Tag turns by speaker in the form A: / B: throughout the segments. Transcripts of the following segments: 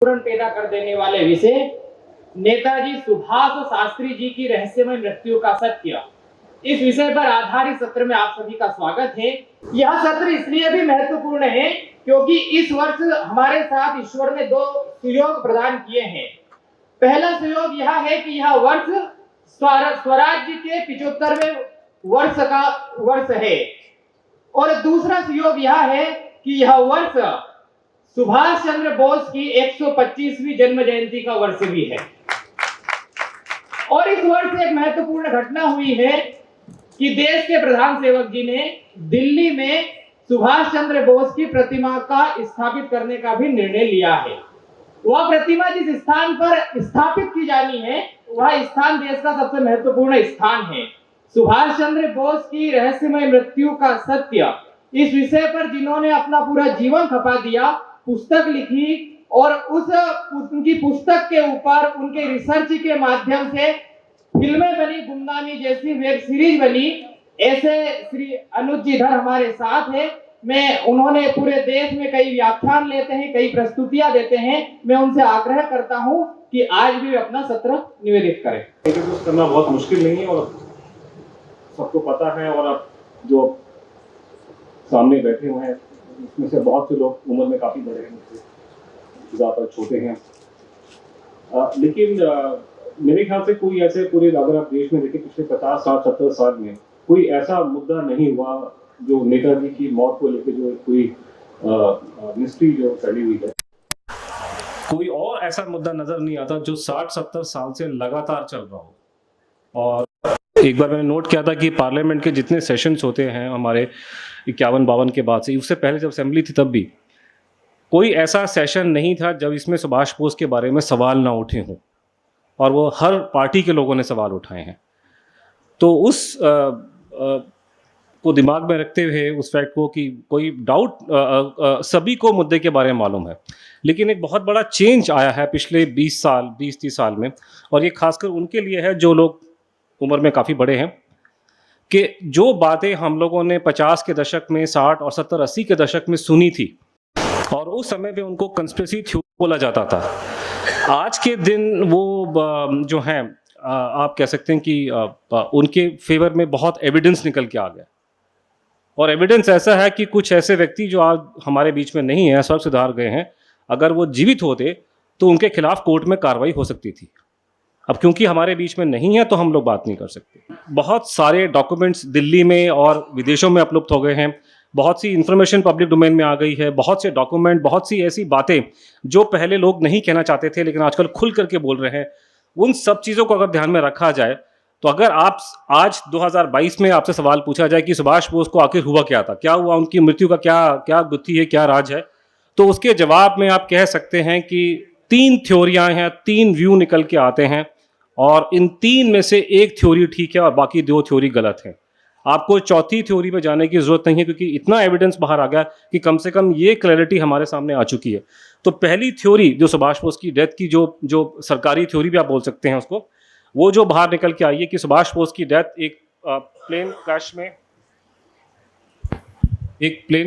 A: पूर्ण पैदा कर देने वाले विषय नेताजी सुभाष शास्त्री जी की रहस्यमय मृत्यु का सत्य, इस विषय पर आधारित सत्र में आप सभी का स्वागत है। यह सत्र इसलिए भी महत्वपूर्ण है क्योंकि इस वर्ष हमारे साथ ईश्वर ने दो सुयोग प्रदान किए हैं। पहला सुयोग यह है कि यह वर्ष स्वराज्य के 75वें वर्ष है और दूसरा सुयोग यह है कि यह वर्ष सुभाष चंद्र बोस की 125वीं जन्म जयंती का वर्ष भी है। और इस वर्ष एक महत्वपूर्ण घटना हुई है कि देश के प्रधान सेवक जी ने दिल्ली में सुभाष चंद्र बोस की प्रतिमा का स्थापित करने का भी निर्णय लिया है। वह प्रतिमा जिस स्थान पर स्थापित की जानी है वह स्थान देश का सबसे महत्वपूर्ण स्थान है। सुभाष चंद्र बोस की रहस्यमय मृत्यु का सत्य, इस विषय पर जिन्होंने अपना पूरा जीवन खपा दिया, पुस्तक लिखी और उनकी पुस्तक के ऊपर उनके रिसर्च के माध्यम से फिल्में बनी, गुमनामी जैसी वेब सीरीज बनी, ऐसे श्री अनुज जी इधर हमारे साथ है। उन्होंने पूरे देश में कई व्याख्यान लेते हैं, कई प्रस्तुतियां देते हैं। मैं उनसे आग्रह करता हूं कि आज भी अपना सत्र निवेदित करें।
B: इंट्रोड्यूस करना बहुत मुश्किल नहीं है और सबको पता है, और अब जो सामने बैठे हुए हैं इसमें से बहुत से लोग उम्र में काफ़ी बड़े हैं, ज़्यादातर छोटे हैं, लेकिन मेरे ख्याल से कोई ऐसे पूरे अगर आप देश में देखें पिछले 50, 60, 70 साल में कोई ऐसा मुद्दा नहीं हुआ जो नेताजी की मौत को लेकर जो कोई मिस्ट्री जो फैली हुई है। कोई और ऐसा मुद्दा नजर नहीं आता जो 60-70 साल से लगातार चल रहा हो। और एक बार मैंने नोट किया था कि पार्लियामेंट के जितने सेशंस होते हैं हमारे 51-52 के बाद से, उससे पहले जब असेंबली थी तब भी कोई ऐसा सेशन नहीं था जब इसमें सुभाष बोस के बारे में सवाल ना उठे हों, और वो हर पार्टी के लोगों ने सवाल उठाए हैं। तो उस को दिमाग में रखते हुए उस फैक्ट को कि कोई डाउट सभी को मुद्दे के बारे में मालूम है, लेकिन एक बहुत बड़ा चेंज आया है पिछले 20-30 साल में, और ये खासकर उनके लिए है जो लोग उम्र में काफ़ी बड़े हैं, कि जो बातें हम लोगों ने 50 के दशक में, 60 और 70, 80 के दशक में सुनी थी और उस समय पे उनको कंस्पिरेसी थ्योरी बोला जाता था, आज के दिन वो जो हैं आप कह सकते हैं कि उनके फेवर में बहुत एविडेंस निकल के आ गया। और एविडेंस ऐसा है कि कुछ ऐसे व्यक्ति जो आज हमारे बीच में नहीं है, स्वर्ग सिधार गए हैं, अगर वो जीवित होते तो उनके खिलाफ कोर्ट में कार्रवाई हो सकती थी। अब क्योंकि हमारे बीच में नहीं है तो हम लोग बात नहीं कर सकते। बहुत सारे डॉक्यूमेंट्स दिल्ली में और विदेशों में उपलब्ध हो गए हैं, बहुत सी इंफॉर्मेशन पब्लिक डोमेन में आ गई है, बहुत से डॉक्यूमेंट, बहुत सी ऐसी बातें जो पहले लोग नहीं कहना चाहते थे लेकिन आजकल खुल करके बोल रहे हैं। उन सब चीज़ों को अगर ध्यान में रखा जाए तो अगर आप आज 2022 में आपसे सवाल पूछा जाए कि सुभाष बोस को आखिर हुआ क्या था, क्या हुआ, उनकी मृत्यु का क्या गुत्थी है, क्या राज है, तो उसके जवाब में आप कह सकते हैं कि 3 थ्योरियाँ हैं, 3 व्यू निकल के आते हैं, और इन 3 में से एक थ्योरी ठीक है और बाकी 2 थ्योरी गलत है। आपको चौथी थ्योरी में जाने की जरूरत नहीं है क्योंकि इतना एविडेंस बाहर आ गया कि कम से कम ये क्लैरिटी हमारे सामने आ चुकी है। तो पहली थ्योरी जो सुभाष बोस की डेथ की जो सरकारी थ्योरी भी आप बोल सकते हैं उसको, वो जो बाहर निकल के आई है कि सुभाष बोस की डेथ एक प्लेन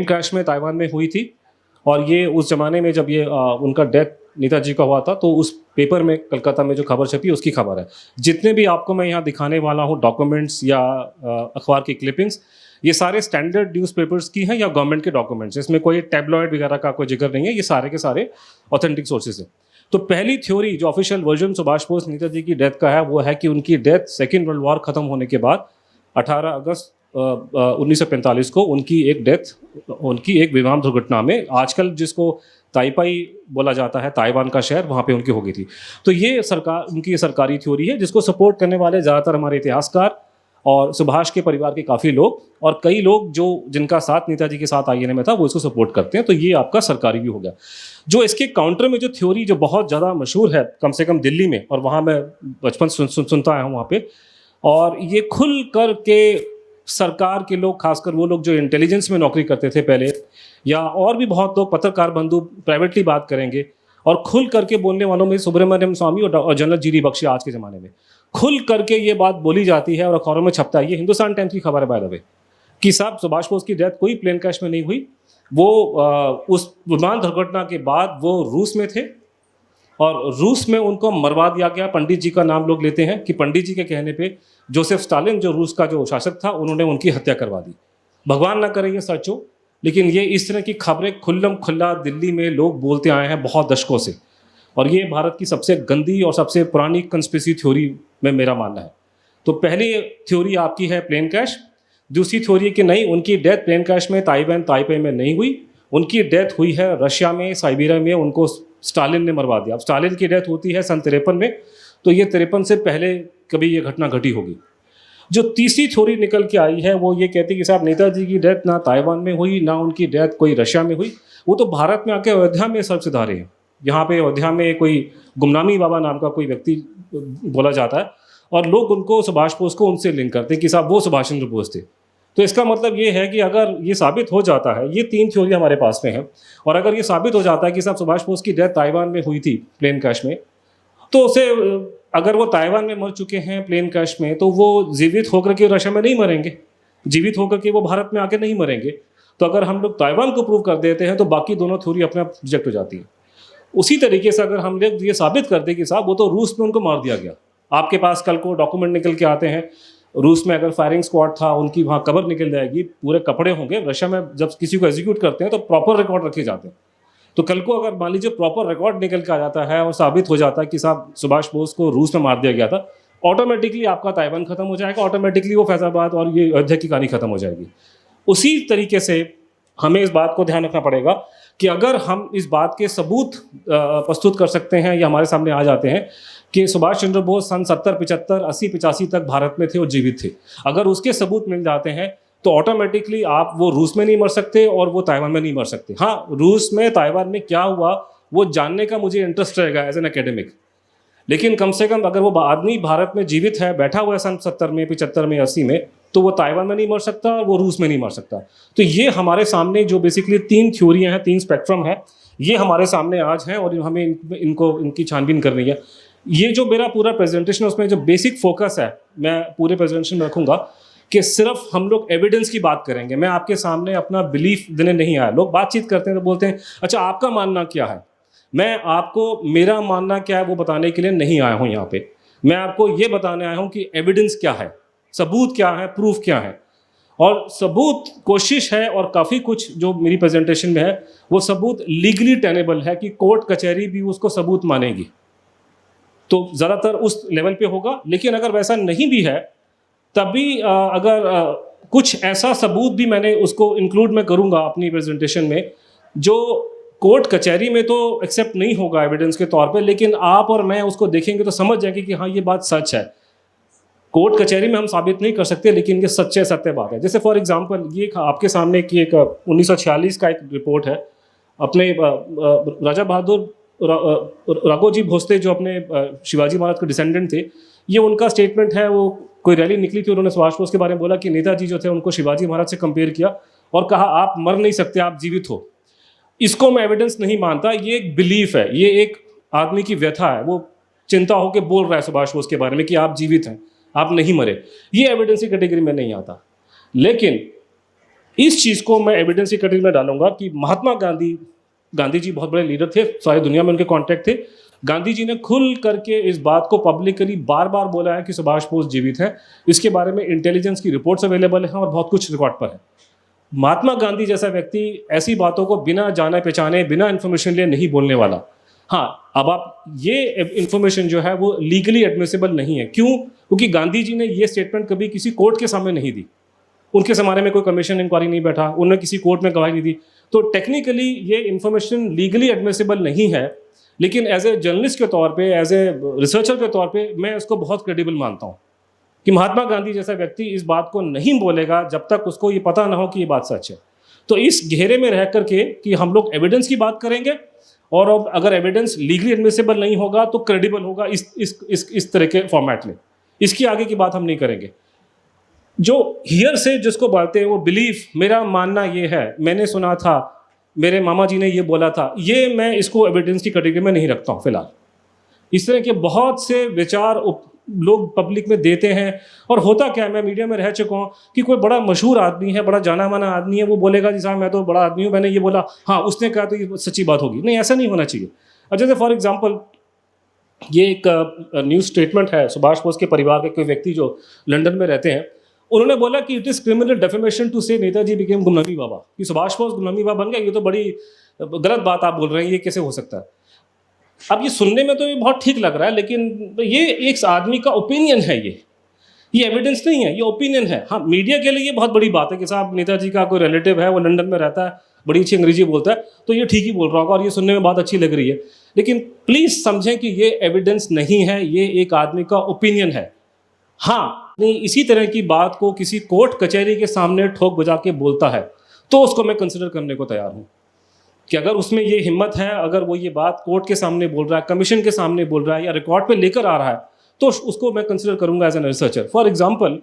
B: क्रैश में ताइवान में हुई थी, और ये उस जमाने में जब ये उनका डेथ नेताजी का हुआ था तो उस पेपर में कलकत्ता में जो खबर छपी उसकी खबर है। जितने भी आपको मैं यहाँ दिखाने वाला हूँ डॉक्यूमेंट्स या अखबार की क्लिपिंग्स, ये सारे स्टैंडर्ड न्यूज़पेपर्स की हैं या गवर्नमेंट के डॉक्यूमेंट्स, इसमें कोई टैब्लॉइड वगैरह का कोई जिक्र नहीं है, ये सारे के सारे ऑथेंटिक सोर्सेज हैं। तो पहली थ्योरी जो ऑफिशियल वर्जन सुभाष बोस नेताजी की डेथ का है वो है कि उनकी डेथ सेकेंड वर्ल्ड वॉर ख़त्म होने के बाद 18 अगस्त 1945 को उनकी एक विमान दुर्घटना में, आजकल जिसको ताइपाई बोला जाता है, ताइवान का शहर, वहाँ पे उनकी हो गई थी। तो ये उनकी सरकारी थ्योरी है जिसको सपोर्ट करने वाले ज़्यादातर हमारे इतिहासकार और सुभाष के परिवार के काफ़ी लोग और कई लोग जो जिनका साथ नेताजी के साथ आईएनए में था वो इसको सपोर्ट करते हैं। तो ये आपका सरकारी व्यू हो गया। जो इसके काउंटर में जो थ्योरी जो बहुत ज़्यादा मशहूर है कम से कम दिल्ली में, और वहाँ मैं बचपन सुनता आया हूँ वहाँ पे, और ये खुल कर के सरकार के लोग, खासकर वो लोग जो इंटेलिजेंस में नौकरी करते थे पहले, या और भी बहुत लोग पत्रकार बंधु प्राइवेटली बात करेंगे, और खुल करके बोलने वालों में सुब्रमण्यम स्वामी और जनरल जीडी बख्शी आज के ज़माने में खुल करके ये बात बोली जाती है और अखबारों में छपता है। ये हिंदुस्तान टाइम्स की खबर है बाय द वे कि साहब सुभाष बोस की डेथ कोई प्लेन क्रैश में नहीं हुई, वो उस विमान दुर्घटना के बाद वो रूस में थे
C: और रूस में उनको मरवा दिया गया। पंडित जी का नाम लोग लेते हैं कि पंडित जी के कहने पे जोसेफ स्टालिन जो रूस का जो शासक था उन्होंने उनकी हत्या करवा दी। भगवान ना करे ये सच हो, लेकिन ये इस तरह की खबरें खुल्लम खुल्ला दिल्ली में लोग बोलते आए हैं बहुत दशकों से, और ये भारत की सबसे गंदी और सबसे पुरानी कंस्पिरेसी थ्योरी में मेरा मानना है। तो पहली थ्योरी आपकी है प्लेन क्रैश, दूसरी थ्योरी कि नहीं, उनकी डेथ प्लेन क्रैश में ताइपे में नहीं हुई, उनकी डेथ हुई है रशिया में, साइबेरिया में, उनको स्टालिन ने मरवा दिया। अब स्टालिन की डेथ होती है सन 53 में, तो ये 53 से पहले कभी ये घटना घटी होगी। जो तीसरी थ्योरी निकल के आई है वो ये कहती है कि साहब नेताजी की डेथ ना ताइवान में हुई, ना उनकी डेथ कोई रशिया में हुई, वो तो भारत में आके अयोध्या में सर्प सिधारे हैं। यहाँ पे अयोध्या में कोई गुमनामी बाबा नाम का कोई व्यक्ति बोला जाता है, और लोग उनको सुभाष बोस को उनसे लिंक करते हैं कि साहब वो सुभाष चंद्र बोस थे। तो इसका मतलब ये है कि अगर ये साबित हो जाता है, ये 3 थ्योरी हमारे पास में है, और अगर ये साबित हो जाता है कि साहब सुभाष बोस की डेथ ताइवान में हुई थी प्लेन क्रैश में, तो उसे अगर वो ताइवान में मर चुके हैं प्लेन क्रैश में, तो वो जीवित होकर के रशिया में नहीं मरेंगे, जीवित होकर के वो भारत में आके नहीं मरेंगे। तो अगर हम लोग ताइवान को प्रूव कर देते हैं तो बाकी दोनों थ्योरी अपने आप रिजेक्ट हो जाती है। उसी तरीके से अगर हम लोग ये साबित कर दें कि साहब वो तो रूस में उनको मार दिया गया, आपके पास कल को डॉक्यूमेंट निकल के आते हैं, रूस में अगर फायरिंग स्क्वाड था उनकी वहाँ कबर निकल जाएगी, पूरे कपड़े होंगे। रशिया में जब किसी को एग्जीक्यूट करते हैं तो प्रॉपर रिकॉर्ड रखे जाते हैं। तो कल को अगर मान लीजिए प्रॉपर रिकॉर्ड निकल के आ जाता है और साबित हो जाता है कि साहब सुभाष बोस को रूस में मार दिया गया था, ऑटोमेटिकली आपका ताइवान खत्म हो जाएगा, ऑटोमेटिकली वो फैजाबाद और ये अयोध्या की कहानी खत्म हो जाएगी। उसी तरीके से हमें इस बात को ध्यान रखना पड़ेगा कि अगर हम इस बात के सबूत प्रस्तुत कर सकते हैं या हमारे सामने आ जाते हैं कि सुभाष चंद्र बोस सन 70, 75, 80, 85 तक भारत में थे और जीवित थे, अगर उसके सबूत मिल जाते हैं तो ऑटोमेटिकली आप वो रूस में नहीं मर सकते और वो ताइवान में नहीं मर सकते। हाँ, रूस में ताइवान में क्या हुआ वो जानने का मुझे इंटरेस्ट रहेगा एज एन एकेडमिक, लेकिन कम से कम अगर वो आदमी भारत में जीवित है, बैठा हुआ है सन 70 में, 75 में, 80 में, तो वो ताइवान में नहीं मर सकता और वो रूस में नहीं मर सकता। तो ये हमारे सामने जो बेसिकली 3 थ्योरियाँ हैं, 3 स्पेक्ट्रम है, ये हमारे सामने आज हैं और हमें इनकी छानबीन करनी है। ये जो मेरा पूरा प्रेजेंटेशन है उसमें जो बेसिक फोकस है मैं पूरे प्रेजेंटेशन में रखूंगा कि सिर्फ हम लोग एविडेंस की बात करेंगे। मैं आपके सामने अपना बिलीफ देने नहीं आया। लोग बातचीत करते हैं तो बोलते हैं अच्छा आपका मानना क्या है, मैं आपको मेरा मानना क्या है वो बताने के लिए नहीं आया हूँ यहाँ पे। मैं आपको ये बताने आया हूँ कि एविडेंस क्या है, सबूत क्या है, प्रूफ क्या है। और सबूत कोशिश है और काफ़ी कुछ जो मेरी प्रेजेंटेशन में है वो सबूत लीगली टेनेबल है कि कोर्ट कचहरी भी उसको सबूत मानेगी, तो ज़्यादातर उस लेवल पे होगा। लेकिन अगर वैसा नहीं भी है तब भी अगर कुछ ऐसा सबूत भी मैंने उसको इंक्लूड मैं करूँगा अपनी प्रेजेंटेशन में जो कोर्ट कचहरी में तो एक्सेप्ट नहीं होगा एविडेंस के तौर पे, लेकिन आप और मैं उसको देखेंगे तो समझ जाएंगे कि हाँ ये बात सच है। कोर्ट कचहरी में हम साबित नहीं कर सकते लेकिन ये सत्य बात है। जैसे फॉर एग्जांपल ये आपके सामने की एक 1946 का एक रिपोर्ट है, अपने राजा बहादुर राघोजी भोसले जो अपने शिवाजी महाराज के डिसेंडेंट थे, ये उनका स्टेटमेंट है। वो कोई रैली निकली थी, उन्होंने सुभाष बोस के बारे में बोला कि नेताजी जो थे उनको शिवाजी महाराज से कंपेयर किया और कहा आप मर नहीं सकते, आप जीवित हो। इसको मैं एविडेंस नहीं मानता, ये एक बिलीफ है, ये एक आदमी की व्यथा है, वो चिंता होकर बोल रहा है सुभाष बोस के बारे में कि आप जीवित हैं, आप नहीं मरे। ये एविडेंस की कैटेगरी में नहीं आता। लेकिन इस चीज़ को मैं एविडेंस की कैटेगरी में डालूंगा कि महात्मा गांधी जी बहुत बड़े लीडर थे, सारी दुनिया में उनके कॉन्टैक्ट थे। गांधी जी ने खुल करके इस बात को पब्लिकली बार बार बोला है कि सुभाष बोस जीवित हैं। इसके बारे में इंटेलिजेंस की रिपोर्ट्स अवेलेबल हैं और बहुत कुछ रिकॉर्ड पर है। महात्मा गांधी जैसा व्यक्ति ऐसी बातों को बिना जाने पहचाने, बिना इन्फॉर्मेशन लिए नहीं बोलने वाला। हाँ, अब आप ये इन्फॉर्मेशन जो है वो लीगली एडमिसिबल नहीं है। क्यों? क्योंकि गांधी जी ने ये स्टेटमेंट कभी किसी कोर्ट के सामने नहीं दी, उनके ज़माने में कोई कमीशन इंक्वायरी नहीं बैठा, उन्होंने किसी कोर्ट में गवाही नहीं दी। तो टेक्निकली ये इन्फॉर्मेशन लीगली एडमिसिबल नहीं है, लेकिन एज ए जर्नलिस्ट के तौर पे, एज ए रिसर्चर के तौर पे मैं उसको बहुत क्रेडिबल मानता हूँ कि महात्मा गांधी जैसा व्यक्ति इस बात को नहीं बोलेगा जब तक उसको ये पता ना हो कि ये बात सच है। तो इस घेरे में रह करके कि हम लोग एविडेंस की बात करेंगे और अब अगर एविडेंस लीगली एडमिसिबल नहीं होगा तो क्रेडिबल होगा इस तरह के फॉर्मेट में। इसकी आगे की बात हम नहीं करेंगे। जो हियर से जिसको बोलते हैं वो बिलीफ, मेरा मानना ये है, मैंने सुना था, मेरे मामा जी ने ये बोला था, ये मैं इसको एविडेंस की कैटेगरी में नहीं रखता हूँ फिलहाल। इस तरह के बहुत से विचार लोग पब्लिक में देते हैं और होता क्या है, मैं मीडिया में रह चुका हूँ कि कोई बड़ा मशहूर आदमी है, बड़ा जाना माना आदमी है, वो बोलेगा जी साहब मैं तो बड़ा आदमी हूँ, मैंने ये बोला, हाँ उसने कहा तो ये सच्ची बात होगी। नहीं, ऐसा नहीं होना चाहिए। अब जैसे फॉर एग्जांपल ये एक न्यूज़ स्टेटमेंट है सुभाष बोस के परिवार के कोई व्यक्ति जो लंदन में रहते हैं, उन्होंने बोला कि it is criminal defamation to say Netaji became Gumnami Baba, कि सुभाष बोस गुमनामी बाबा बन गए, ये तो बड़ी गलत बात आप बोल रहे हैं, ये कैसे हो सकता है। अब ये सुनने में तो ये बहुत ठीक लग रहा है, लेकिन ये एक आदमी का ओपिनियन है, ये एविडेंस नहीं है, ये ओपिनियन है। हाँ, मीडिया के लिए ये बहुत बड़ी बात है कि साहब नेताजी का कोई रिलेटिव है, वो लंदन में रहता है, बड़ी अच्छी अंग्रेजी बोलता है, तो ये ठीक ही बोल रहा होगा और ये सुनने में बात अच्छी लग रही है। लेकिन प्लीज़ समझें कि ये एविडेंस नहीं है, ये एक आदमी का ओपिनियन है। हाँ, नहीं इसी तरह की बात को किसी कोर्ट कचहरी के सामने ठोक बजा के बोलता है तो उसको मैं कंसिडर करने को तैयार हूँ कि अगर उसमें ये हिम्मत है, अगर वो ये बात कोर्ट के सामने बोल रहा है, कमीशन के सामने बोल रहा है या रिकॉर्ड पे लेकर आ रहा है, तो उसको मैं कंसिडर करूंगा as an researcher. For example,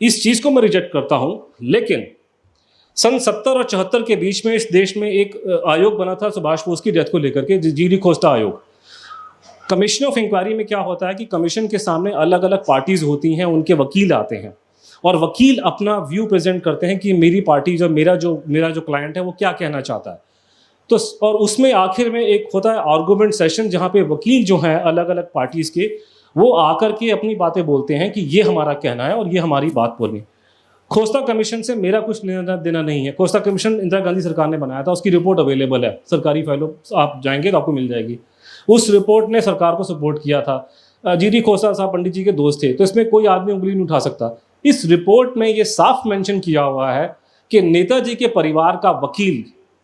C: इस चीज़ को मैं रिजेक्ट करता हूँ, लेकिन सन 70 और 74 के बीच में इस देश में एक आयोग बना था सुभाष बोस की डेथ को लेकर के, जीडी खोस्टा आयोग। कमीशन ऑफ इंक्वायरी में क्या होता है कि कमीशन के सामने अलग अलग पार्टीज होती हैं, उनके वकील आते हैं और वकील अपना व्यू प्रेजेंट करते हैं कि मेरी पार्टी मेरा जो क्लाइंट है वो क्या कहना चाहता है। तो और उसमें आखिर में एक होता है आर्गूमेंट सेशन, जहाँ पे वकील जो हैं अलग अलग पार्टीज के, वो आकर के अपनी बातें बोलते हैं कि ये हमारा कहना है और ये हमारी बात बोलनी। खोस्ता कमीशन से मेरा कुछ लेना देना नहीं है। खोस्ता कमीशन इंदिरा गांधी सरकार ने बनाया था, उसकी रिपोर्ट अवेलेबल है, सरकारी फाइलों आप जाएंगे तो आपको मिल जाएगी। उस रिपोर्ट ने सरकार को सपोर्ट किया था। जीडी खोस्ता साहब पंडित जी के दोस्त थे, तो इसमें कोई आदमी उंगली नहीं उठा सकता। इस रिपोर्ट में ये साफ मेंशन किया हुआ है कि नेताजी के परिवार का वकील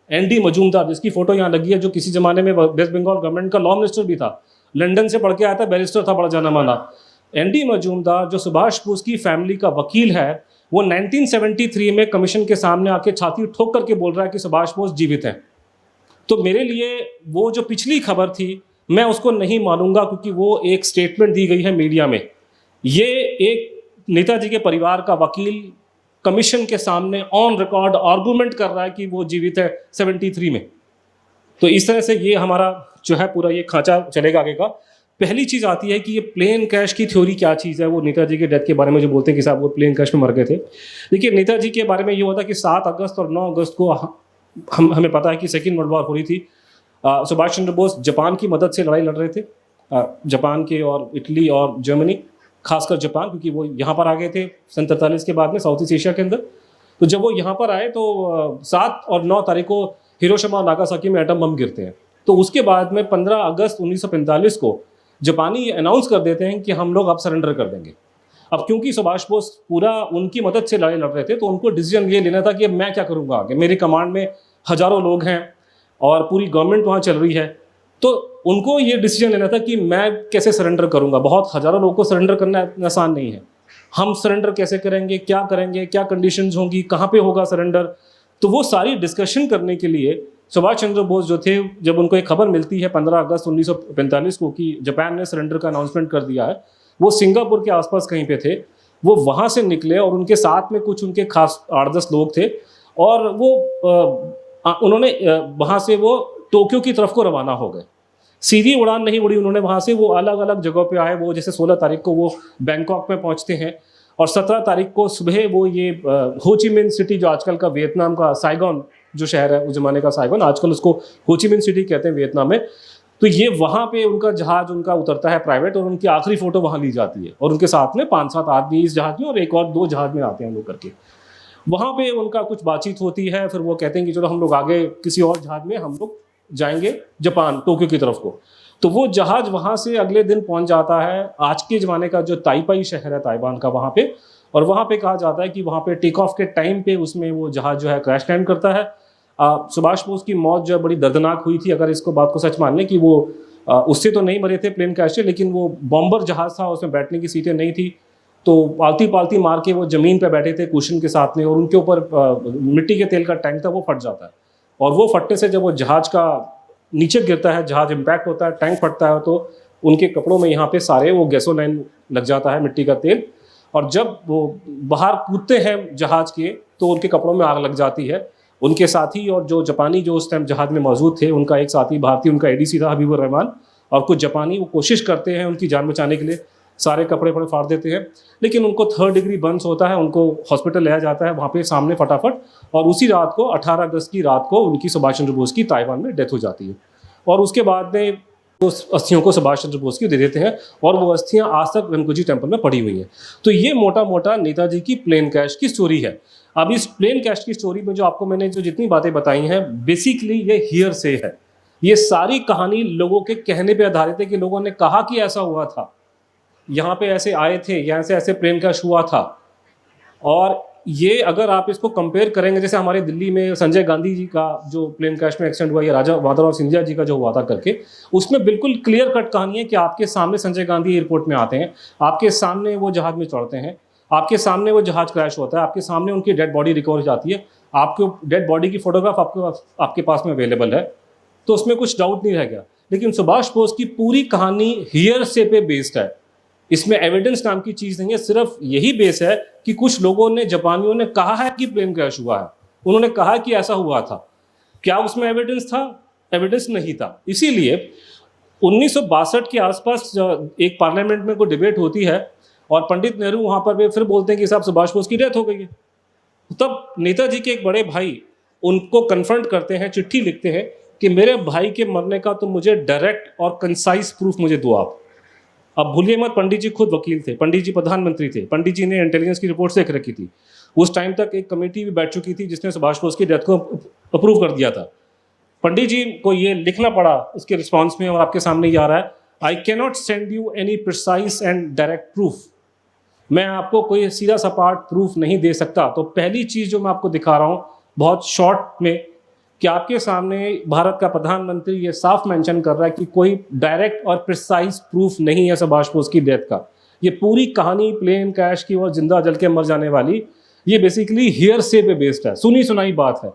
C: एनडी मजूमदार, जिसकी फोटो यहाँ लगी है, जो किसी जमाने में वेस्ट बंगाल गवर्नमेंट का लॉ मिनिस्टर भी था, लंदन से पढ़ के आया था, बैरिस्टर था, बड़ा जाना माना। एनडी मजूमदार जो सुभाष बोस की फैमिली का वकील है, वो 1973 में कमीशन के सामने आके छाती ठोक करके बोल रहा है कि सुभाष बोस जीवित हैं। तो मेरे लिए वो जो पिछली खबर थी, मैं उसको नहीं मानूंगा, क्योंकि वो एक स्टेटमेंट दी गई है मीडिया में। ये एक नेताजी के परिवार का वकील कमीशन के सामने ऑन रिकॉर्ड आर्गूमेंट कर रहा है कि वो जीवित है 73 में। तो इस तरह से ये हमारा जो है पूरा ये खांचा चलेगा आगे का। पहली चीज़ आती है कि ये प्लेन कैश की थ्योरी क्या चीज़ है। वो नेताजी के डेथ के बारे में जो बोलते हैं कि साहब वो प्लेन कैश में मर गए थे। देखिए, नेताजी के बारे में ये होता है कि 7 अगस्त और 9 अगस्त को हमें पता है कि सेकेंड वर्ल्ड वॉर हो रही थी। सुभाष चंद्र बोस जापान की मदद से लड़ाई लड़ रहे थे, जापान के और इटली और जर्मनी, खासकर जापान, क्योंकि वो यहाँ पर आ गए थे सन 43 के बाद में साउथ ईस्ट एशिया के अंदर। तो जब वो यहाँ पर आए तो 7 और 9 तारीख को हिरोशिमा और नागासाकी में एटम बम गिरते हैं। तो उसके बाद में 15 अगस्त 1945 को जापानी अनाउंस कर देते हैं कि हम लोग अब सरेंडर कर देंगे। अब क्योंकि सुभाष बोस पूरा उनकी मदद से लड़ाई लड़ रहे थे, तो उनको डिसीजन ये लेना था कि अब मैं क्या करूँगा आगे। मेरी कमांड में हज़ारों लोग हैं और पूरी गवर्नमेंट वहाँ चल रही है, तो उनको ये डिसीजन लेना था कि मैं कैसे सरेंडर करूँगा। बहुत हज़ारों लोगों को सरेंडर करना आसान नहीं है। हम सरेंडर कैसे करेंगे, क्या कंडीशंस होंगी, कहाँ पे होगा सरेंडर, तो वो सारी डिस्कशन करने के लिए सुभाष चंद्र बोस जो थे, जब उनको एक खबर मिलती है 15 अगस्त 1945 को कि जापान ने सरेंडर का अनाउंसमेंट कर दिया है, वो सिंगापुर के आसपास कहीं पे थे, वो वहाँ से निकले और उनके साथ में कुछ उनके खास 8-10 लोग थे और वो उन्होंने वहाँ से वो टोक्यो की तरफ को रवाना हो गए। सीधी उड़ान नहीं उड़ी उन्होंने वहाँ से, वो अलग अलग जगहों पे आए। वो जैसे 16 तारीख को वो बैंकॉक में पहुँचते हैं और 17 तारीख को सुबह वो ये हो ची मिन सिटी, जो आजकल का वियतनाम का साइगोन जो शहर है, उस जमाने का साइगोन, आजकल उसको हो ची मिन सिटी कहते हैं वियतनाम में। तो ये वहाँ पे उनका जहाज उनका उतरता है प्राइवेट, और उनकी आखिरी फोटो वहाँ ली जाती है और उनके साथ में 5-7 आदमी इस जहाज में और एक और 2 जहाज में आते हैं लोग करके। वहाँ पे उनका कुछ बातचीत होती है, फिर वो कहते हैं कि चलो हम लोग आगे किसी और जहाज में हम लोग जाएंगे जापान, टोक्यो की तरफ को। तो वो जहाज वहाँ से अगले दिन पहुँच जाता है आज के ज़माने का जो ताइपाई शहर है ताइवान का, वहाँ पे। और वहाँ पे कहा जाता है कि वहाँ पे टेक ऑफ के टाइम पे उसमें वो जहाज जो है क्रैश लैंड करता है। सुभाष बोस की मौत जो है बड़ी दर्दनाक हुई थी, अगर इसको बात को सच मान लें कि वो उससे तो नहीं मरे थे प्लेन क्रैश से, लेकिन वो बॉम्बर जहाज था, उसमें बैठने की सीटें नहीं थी, तो पालती पालती मार के वो ज़मीन पे बैठे थे कुशन के साथ में, और उनके ऊपर मिट्टी के तेल का टैंक था, वो फट जाता है। और वो फटने से जब वो जहाज का नीचे गिरता है, जहाज इम्पैक्ट होता है, टैंक फटता है, तो उनके कपड़ों में यहाँ पे सारे वो गैसोलाइन लग जाता है, मिट्टी का तेल। और जब वो बाहर कूदते हैं जहाज के, तो उनके कपड़ों में आग लग जाती है। उनके साथी और जो जापानी जो उस टाइम जहाज में मौजूद थे, उनका एक साथी भारतीय, उनका एडीसी था हबीबुर रहमान, और कुछ जापानी वो कोशिश करते हैं उनकी जान बचाने के लिए, सारे कपड़े फाड़ देते हैं, लेकिन उनको 3rd डिग्री बर्न्स होता है, उनको हॉस्पिटल लाया जाता है वहाँ पे सामने फटाफट। और उसी रात को 18 अगस्त की रात को उनकी सुभाष चंद्र बोस की ताइवान में डेथ हो जाती है। और उसके बाद में उस अस्थियों को सुभाष चंद्र बोस की दे देते हैं और वो अस्थियां आज तक रनकुजी टेम्पल में पड़ी हुई हैं। तो ये मोटा मोटा नेताजी की प्लेन कैश की स्टोरी है। अब इस प्लेन कैश की स्टोरी में जो आपको मैंने जो जितनी बातें बताई हैं, बेसिकली ये हियर से है। ये सारी कहानी लोगों के कहने पे आधारित है कि लोगों ने कहा कि ऐसा हुआ था, यहाँ पे ऐसे आए थे, यहाँ से ऐसे प्लेन कैश हुआ था। और ये अगर आप इसको कंपेयर करेंगे, जैसे हमारे दिल्ली में संजय गांधी जी का जो प्लेन क्रैश में एक्सीडेंट हुआ, या राजा माधवराव सिंधिया जी का जो हुआ था करके, उसमें बिल्कुल क्लियर कट कहानी है कि आपके सामने संजय गांधी एयरपोर्ट में आते हैं, आपके सामने वो जहाज में चढ़ते हैं, आपके सामने वो जहाज क्रैश होता है, आपके सामने उनकी डेड बॉडी रिकवर हो जाती है, आपके डेड बॉडी की फोटोग्राफ आपके पास में अवेलेबल है, तो उसमें कुछ डाउट नहीं रह गया। लेकिन सुभाष बोस की पूरी कहानी हियर से पे बेस्ड है। इसमें एविडेंस नाम की चीज नहीं है, सिर्फ यही बेस है कि कुछ लोगों ने, जापानियों ने कहा है कि प्लेन क्रैश हुआ है, उन्होंने कहा कि ऐसा हुआ था। क्या उसमें एविडेंस था? एविडेंस नहीं था। इसीलिए 1962 के आसपास एक पार्लियामेंट में कोई डिबेट होती है और पंडित नेहरू वहां पर फिर बोलते हैं कि साहब सुभाष बोस की डेथ हो गई है। तब नेताजी के एक बड़े भाई उनको कन्फ्रंट करते हैं, चिट्ठी लिखते हैं कि मेरे भाई के मरने का तो मुझे डायरेक्ट और कंसाइज प्रूफ मुझे दो आप। अब भूलिए मत, पंडित जी खुद वकील थे, पंडित जी प्रधानमंत्री थे, पंडित जी ने इंटेलिजेंस की रिपोर्ट देख रखी थी। उस टाइम तक एक कमेटी भी बैठ चुकी थी जिसने सुभाष बोस की डेथ को अप्रूव कर दिया था। पंडित जी को ये लिखना पड़ा उसके रिस्पॉन्स में, और आपके सामने ये आ रहा है, I cannot send you any precise and direct proof. मैं आपको कोई सीधा सपाट प्रूफ नहीं दे सकता। तो पहली चीज़ जो मैं आपको दिखा रहा हूँ बहुत शॉर्ट में, कि आपके सामने भारत का प्रधानमंत्री ये साफ मेंशन कर रहा है कि कोई डायरेक्ट और प्रिसाइज प्रूफ नहीं है सुभाष बोस की डेथ का। ये पूरी कहानी प्लेन क्रैश की और जिंदा जल के मर जाने वाली, ये बेसिकली हियर से पे बेस्ड है, सुनी सुनाई बात है।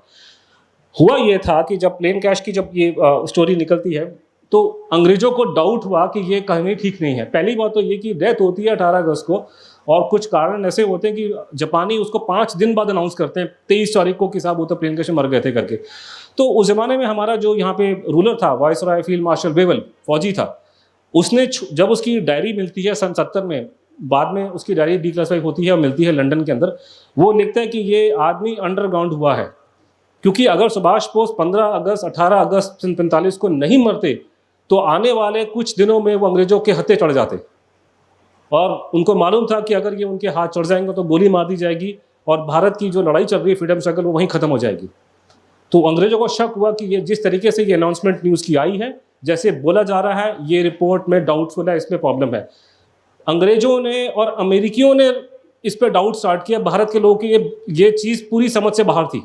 C: हुआ ये था कि जब प्लेन क्रैश की जब ये स्टोरी निकलती है तो अंग्रेजों को डाउट हुआ कि ये कहानी ठीक नहीं है। पहली बात तो ये कि डेथ होती है 18 अगस्त को, और कुछ कारण ऐसे होते हैं कि जापानी उसको 5 दिन बाद अनाउंस करते हैं, 23 तारीख को कि साहब वो तो प्लेन क्रैश में मर गए थे करके। तो उस जमाने में हमारा जो यहाँ पे रूलर था, वायसराय फील्ड मार्शल बेवल, फौजी था, उसने जब उसकी डायरी मिलती है सन 70 में, बाद में उसकी डायरी डिक्लासिफाई होती है और मिलती है लंदन के अंदर, वो लिखता है कि ये आदमी अंडरग्राउंड हुआ है। क्योंकि अगर सुभाष बोस 15 अगस्त 18 अगस्त 1945 को नहीं मरते तो आने वाले कुछ दिनों में वो अंग्रेजों के हत्थे चढ़ जाते, और उनको मालूम था कि अगर ये उनके हाथ चढ़ जाएंगे तो गोली मार दी जाएगी और भारत की जो लड़ाई चल रही है फ्रीडम स्ट्रगल वो वहीं खत्म हो जाएगी। तो अंग्रेजों को शक हुआ कि ये जिस तरीके से ये अनाउंसमेंट न्यूज़ की आई है, जैसे बोला जा रहा है, ये रिपोर्ट में डाउटफुल है, इसमें प्रॉब्लम है। अंग्रेजों ने और अमेरिकियों ने इस पर डाउट स्टार्ट किया। भारत के लोगों की ये चीज़ पूरी समझ से बाहर थी।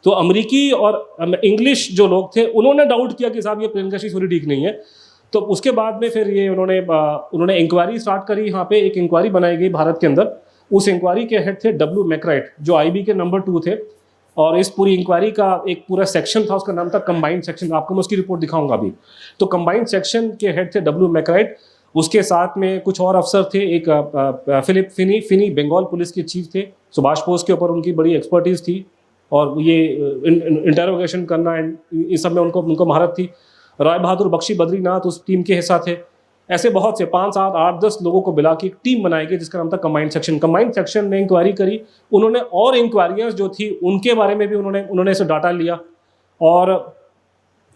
C: तो अमेरिकी और इंग्लिश जो लोग थे उन्होंने डाउट किया कि साहब ये प्लेन क्रैश की स्टोरी ठीक नहीं है। तो उसके बाद में फिर ये उन्होंने इंक्वायरी स्टार्ट करी। यहाँ पे एक इंक्वायरी बनाई गई भारत के अंदर। उस इंक्वायरी के हेड थे डब्ल्यू मैकराइट, जो आईबी के नंबर 2 थे, और इस पूरी इंक्वायरी का एक पूरा सेक्शन था, उसका नाम था कंबाइंड सेक्शन। आपको मैं उसकी रिपोर्ट दिखाऊंगा अभी। तो कंबाइंड सेक्शन के हेड थे डब्ल्यू मैकराइट, उसके साथ में कुछ और अफसर थे, एक फिलिप फिनी बंगाल पुलिस के चीफ थे। सुभाष बोस के ऊपर उनकी बड़ी एक्सपर्टीज थी और ये इंटरोगेशन करना इस सब में उनको महारत थी। राय बहादुर बख्शी बद्रीनाथ उस टीम के हिस्सा थे। ऐसे बहुत से 5, 7, 8, 10 लोगों को मिला के एक टीम बनाई गई जिसका नाम था कंबाइंड सेक्शन। कंबाइंड सेक्शन ने इंक्वायरी करी। उन्होंने और इंक्वायरियाँ जो थी उनके बारे में भी उन्होंने इसे डाटा लिया, और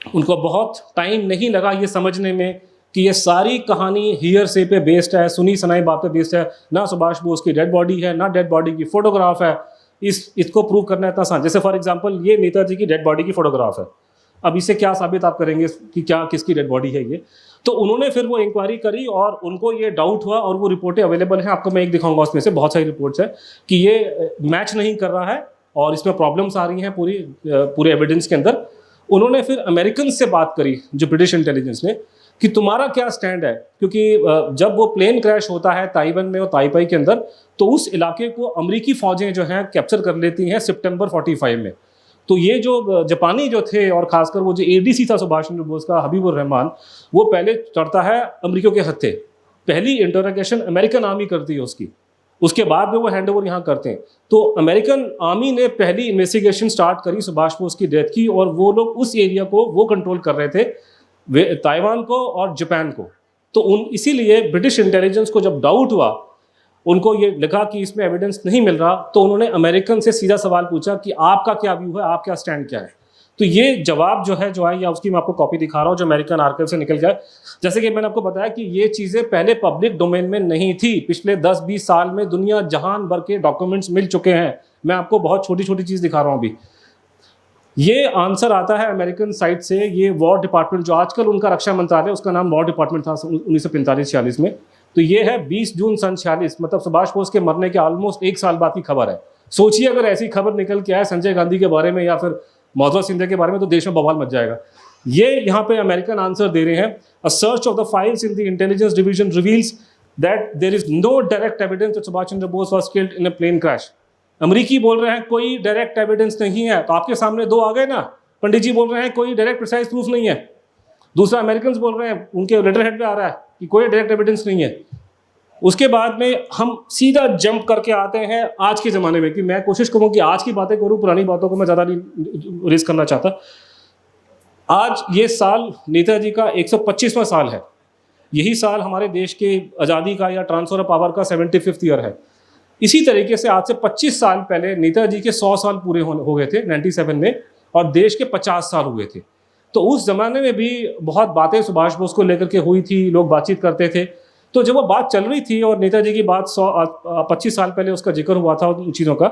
C: उनको बहुत टाइम नहीं लगा ये समझने में कि ये सारी कहानी हियर से पे बेस्ड है, सुनी सुनाई बात पे बेस्ड है। ना सुभाष बोस की डेड बॉडी है, ना डेड बॉडी की फोटोग्राफ है। इसको प्रूव करना इतना आसान। जैसे फॉर एग्जांपल ये नेताजी की डेड बॉडी की फोटोग्राफ है। अब इसे क्या साबित आप करेंगे कि क्या किसकी डेड बॉडी है ये? तो उन्होंने फिर वो इंक्वायरी करी और उनको ये डाउट हुआ, और वो रिपोर्टें अवेलेबल हैं। आपको मैं एक दिखाऊंगा, उसमें से बहुत सारी रिपोर्ट्स है कि ये मैच नहीं कर रहा है और इसमें प्रॉब्लम्स आ रही हैं पूरे एविडेंस के अंदर। उन्होंने फिर अमेरिकन से बात करी, जो ब्रिटिश इंटेलिजेंस ने, कि तुम्हारा क्या स्टैंड है। क्योंकि जब वो प्लेन क्रैश होता है ताइवान में और ताइपाई के अंदर, तो उस इलाके को अमेरिकी फौजें जो हैं कैप्चर कर लेती हैं सितंबर 45 में। तो ये जो जापानी जो थे, और खासकर वो जो एडीसी था सुभाष चंद्र बोस का, हबीबुर रहमान, वो पहले चढ़ता है अमेरिकियों के हत्थे। पहली इंटरोगेशन अमेरिकन आर्मी करती है उसकी, उसके बाद में वो हैंड ओवर यहाँ करते हैं। तो अमेरिकन आर्मी ने पहली इन्वेस्टिगेशन स्टार्ट करी सुभाष बोस की डेथ की, और वो लोग उस एरिया को वो कंट्रोल कर रहे थे, ताइवान को और जापान को। तो इसीलिए ब्रिटिश इंटेलिजेंस को जब डाउट हुआ, उनको ये लिखा कि इसमें एविडेंस नहीं मिल रहा, तो उन्होंने अमेरिकन से सीधा सवाल पूछा कि आपका क्या व्यू है, आप क्या स्टैंड क्या है। तो ये जवाब जो है या उसकी मैं आपको कॉपी दिखा रहा हूँ जो अमेरिकन आर्काइव से निकल गया है। जैसे कि मैंने आपको बताया कि ये चीज़ें पहले पब्लिक डोमेन में नहीं थी, पिछले 10-20 साल में दुनिया जहान भर के डॉक्यूमेंट्स मिल चुके हैं। मैं आपको बहुत छोटी छोटी चीज़ दिखा रहा हूँ अभी। ये आंसर आता है अमेरिकन साइड से, ये वॉर डिपार्टमेंट जो आजकल उनका रक्षा मंत्रालय, उसका नाम वॉर डिपार्टमेंट था 1945-46 में। तो ये है 20 जून सन 46, मतलब सुभाष बोस के मरने के ऑलमोस्ट 1 साल बाद की खबर है। सोचिए अगर ऐसी खबर निकल के आए संजय गांधी के बारे में या फिर मौजूदा सिंधिया के बारे में, तो देश में बवाल मच जाएगा। ये यहाँ पे अमेरिकन आंसर दे रहे हैं, a search of the files in the intelligence division reveals that there is no direct evidence that Subhash Chandra Bose was killed in a plane crash. अमरीकी बोल रहे हैं कोई डायरेक्ट एविडेंस नहीं है, तो आपके सामने 2 आ गए ना। पंडित जी बोल रहे हैं कोई डायरेक्ट प्रिसाइज प्रूफ नहीं है, दूसरा अमेरिकन बोल रहे हैं, उनके लेटर हेड पे आ रहा है कि कोई डायरेक्ट एविडेंस नहीं है। उसके बाद में हम सीधा जंप करके आते हैं आज के ज़माने में, कि मैं कोशिश करूँ कि आज की बातें करूँ, पुरानी बातों को मैं ज़्यादा नहीं रिस्क करना चाहता। आज ये साल नेताजी का 125वां साल है। यही साल हमारे देश के आज़ादी का या ट्रांसफर ऑफ पावर का 75th ईयर है। इसी तरीके से आज से 25 साल पहले नेताजी के 100 साल पूरे हो गए थे 97 में, और देश के 50 साल हुए थे। तो उस ज़माने में भी बहुत बातें सुभाष बोस को लेकर के हुई थी, लोग बातचीत करते थे। तो जब वो बात चल रही थी और नेताजी की बात 25 साल पहले उसका जिक्र हुआ था उन चीज़ों का,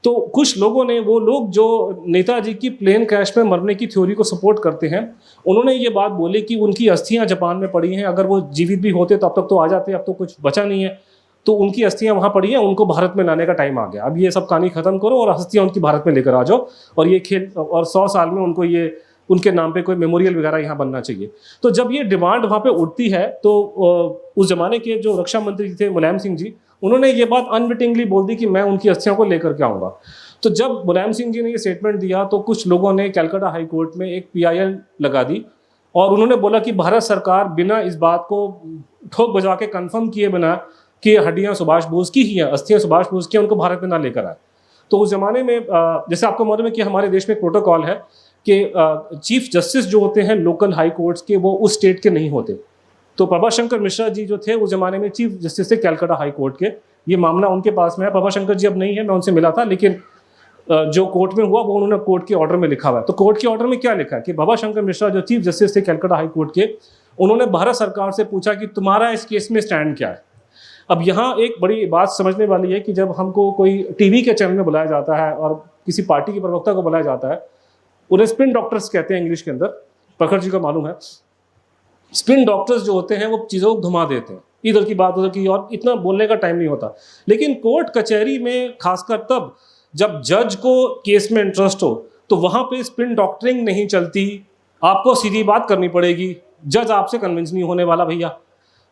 C: तो कुछ लोगों ने, वो लोग जो नेताजी की प्लेन क्रैश में मरने की थ्योरी को सपोर्ट करते हैं, उन्होंने ये बात बोली कि उनकी अस्थियां जापान में पड़ी हैं, अगर वो जीवित भी होते तो अब तक तो आ जाते, अब तो कुछ बचा नहीं है, तो उनकी अस्थियां वहाँ पड़ी हैं, उनको भारत में लाने का टाइम आ गया। अब ये सब कहानी खत्म करो और अस्थियां उनकी भारत में लेकर आ जाओ, और ये खेल, और 100 साल में उनको ये उनके नाम पे कोई मेमोरियल वगैरह यहाँ बनना चाहिए। तो जब ये डिमांड वहाँ पे उठती है, तो उस जमाने के जो रक्षा मंत्री थे मुलायम सिंह जी, उन्होंने ये बात अनविटिंगली बोल दी कि मैं उनकी अस्थियों को लेकर के आऊँगा। तो जब मुलायम सिंह जी ने ये स्टेटमेंट दिया, तो कुछ लोगों ने कलकत्ता हाई कोर्ट में एक PIL लगा दी, और उन्होंने बोला कि भारत सरकार बिना इस बात को ठोक बजा के कन्फर्म किए बिना कि हड्डियाँ सुभाष बोस की ही हैं, अस्थियाँ सुभाष बोस की, उनको भारत में ना लेकर आए। तो उस जमाने में जैसे आपको मालूम है कि हमारे देश में एक प्रोटोकॉल है कि चीफ जस्टिस जो होते हैं लोकल हाई कोर्ट्स के, वो उस स्टेट के नहीं होते। तो प्रभाशंकर मिश्रा जी जो थे उस जमाने में चीफ जस्टिस थे कलकत्ता हाई कोर्ट के, ये मामला उनके पास में है। प्रभाशंकर जी अब नहीं है, मैं उनसे मिला था, लेकिन जो कोर्ट में हुआ वो उन्होंने कोर्ट के ऑर्डर में लिखा हुआ है। तो कोर्ट के ऑर्डर में क्या लिखा है कि प्रभाशंकर मिश्रा जो चीफ जस्टिस थे कलकत्ता हाई कोर्ट के, उन्होंने भारत सरकार से पूछा कि तुम्हारा इस केस में स्टैंड क्या है। अब यहाँ एक बड़ी बात समझने वाली है कि जब हमको कोई टीवी के चैनल में बुलाया जाता है और किसी पार्टी के प्रवक्ता को बुलाया जाता है, उन्हें स्पिन डॉक्टर्स कहते हैं इंग्लिश के अंदर, प्रखर जी का मालूम है। स्पिन डॉक्टर्स जो होते हैं वो चीज़ों को घुमा देते हैं, इधर की बात उधर की, और इतना बोलने का टाइम नहीं होता। लेकिन कोर्ट कचहरी में खासकर तब जब जज को केस में इंटरेस्ट हो, तो वहाँ पे स्पिन डॉक्टरिंग नहीं चलती, आपको सीधी बात करनी पड़ेगी, जज आपसे कन्विंस नहीं होने वाला भैया।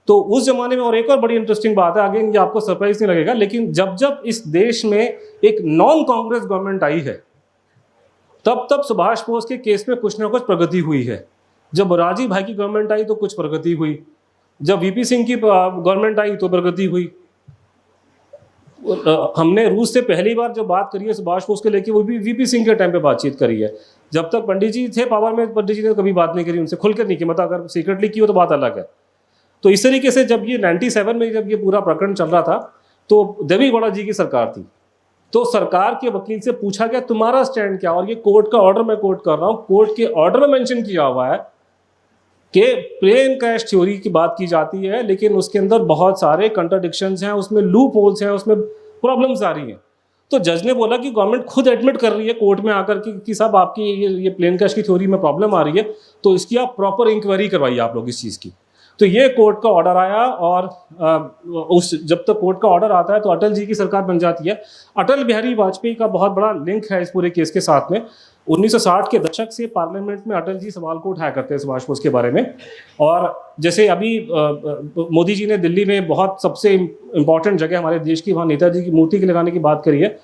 C: तो उस जमाने में, और एक और बड़ी इंटरेस्टिंग बात है, अगेन ये आपको सरप्राइज नहीं लगेगा, लेकिन जब जब इस देश में एक नॉन कांग्रेस गवर्नमेंट आई है, तब तब सुभाष बोस के केस में कुछ ना कुछ प्रगति हुई है। जब मोरारजी भाई की गवर्नमेंट आई तो कुछ प्रगति हुई, जब VP सिंह की गवर्नमेंट आई तो प्रगति हुई। हमने रूस से पहली बार जो बात करी है सुभाष बोस के लेके, वो भी VP सिंह के टाइम पे बातचीत करी है। जब तक पंडित जी थे पावर में, पंडित जी ने कभी बात नहीं करी उनसे, खुलकर नहीं की, मतलब अगर सीक्रेटली की हो तो बात अलग है। तो इस तरीके से जब ये 97 में जब ये पूरा प्रकरण चल रहा था, तो देवेगौड़ा जी की सरकार थी, तो सरकार के वकील से पूछा गया तुम्हारा स्टैंड क्या, और ये कोर्ट का ऑर्डर मैं कोट कर रहा हूँ, कोर्ट के ऑर्डर में मेंशन किया हुआ है कि प्लेन क्रैश थ्योरी की बात की जाती है, लेकिन उसके अंदर बहुत सारे कंट्राडिक्शंस हैं, उसमें लूप होल्स हैं, उसमें प्रॉब्लम्स आ रही हैं। तो जज ने बोला कि गवर्नमेंट खुद एडमिट कर रही है कोर्ट में आकर कि साहब आपकी ये प्लेन क्रैश की थ्योरी में प्रॉब्लम आ रही है, तो इसकी आप प्रॉपर इंक्वायरी करवाइए आप लोग इस चीज़ की। तो ये कोर्ट का ऑर्डर आया, और जब तक कोर्ट का ऑर्डर आता है तो अटल जी की सरकार बन जाती है। अटल बिहारी वाजपेयी का बहुत बड़ा लिंक है इस पूरे केस के साथ में। 1960 के दशक से पार्लियामेंट में अटल जी सवाल को उठाया करते हैं सुभाष बोस के बारे में। और जैसे अभी मोदी जी ने दिल्ली में बहुत सबसे इम्पॉर्टेंट जगह हमारे देश की, वहाँ नेताजी की मूर्ति के लगाने की बात करी है।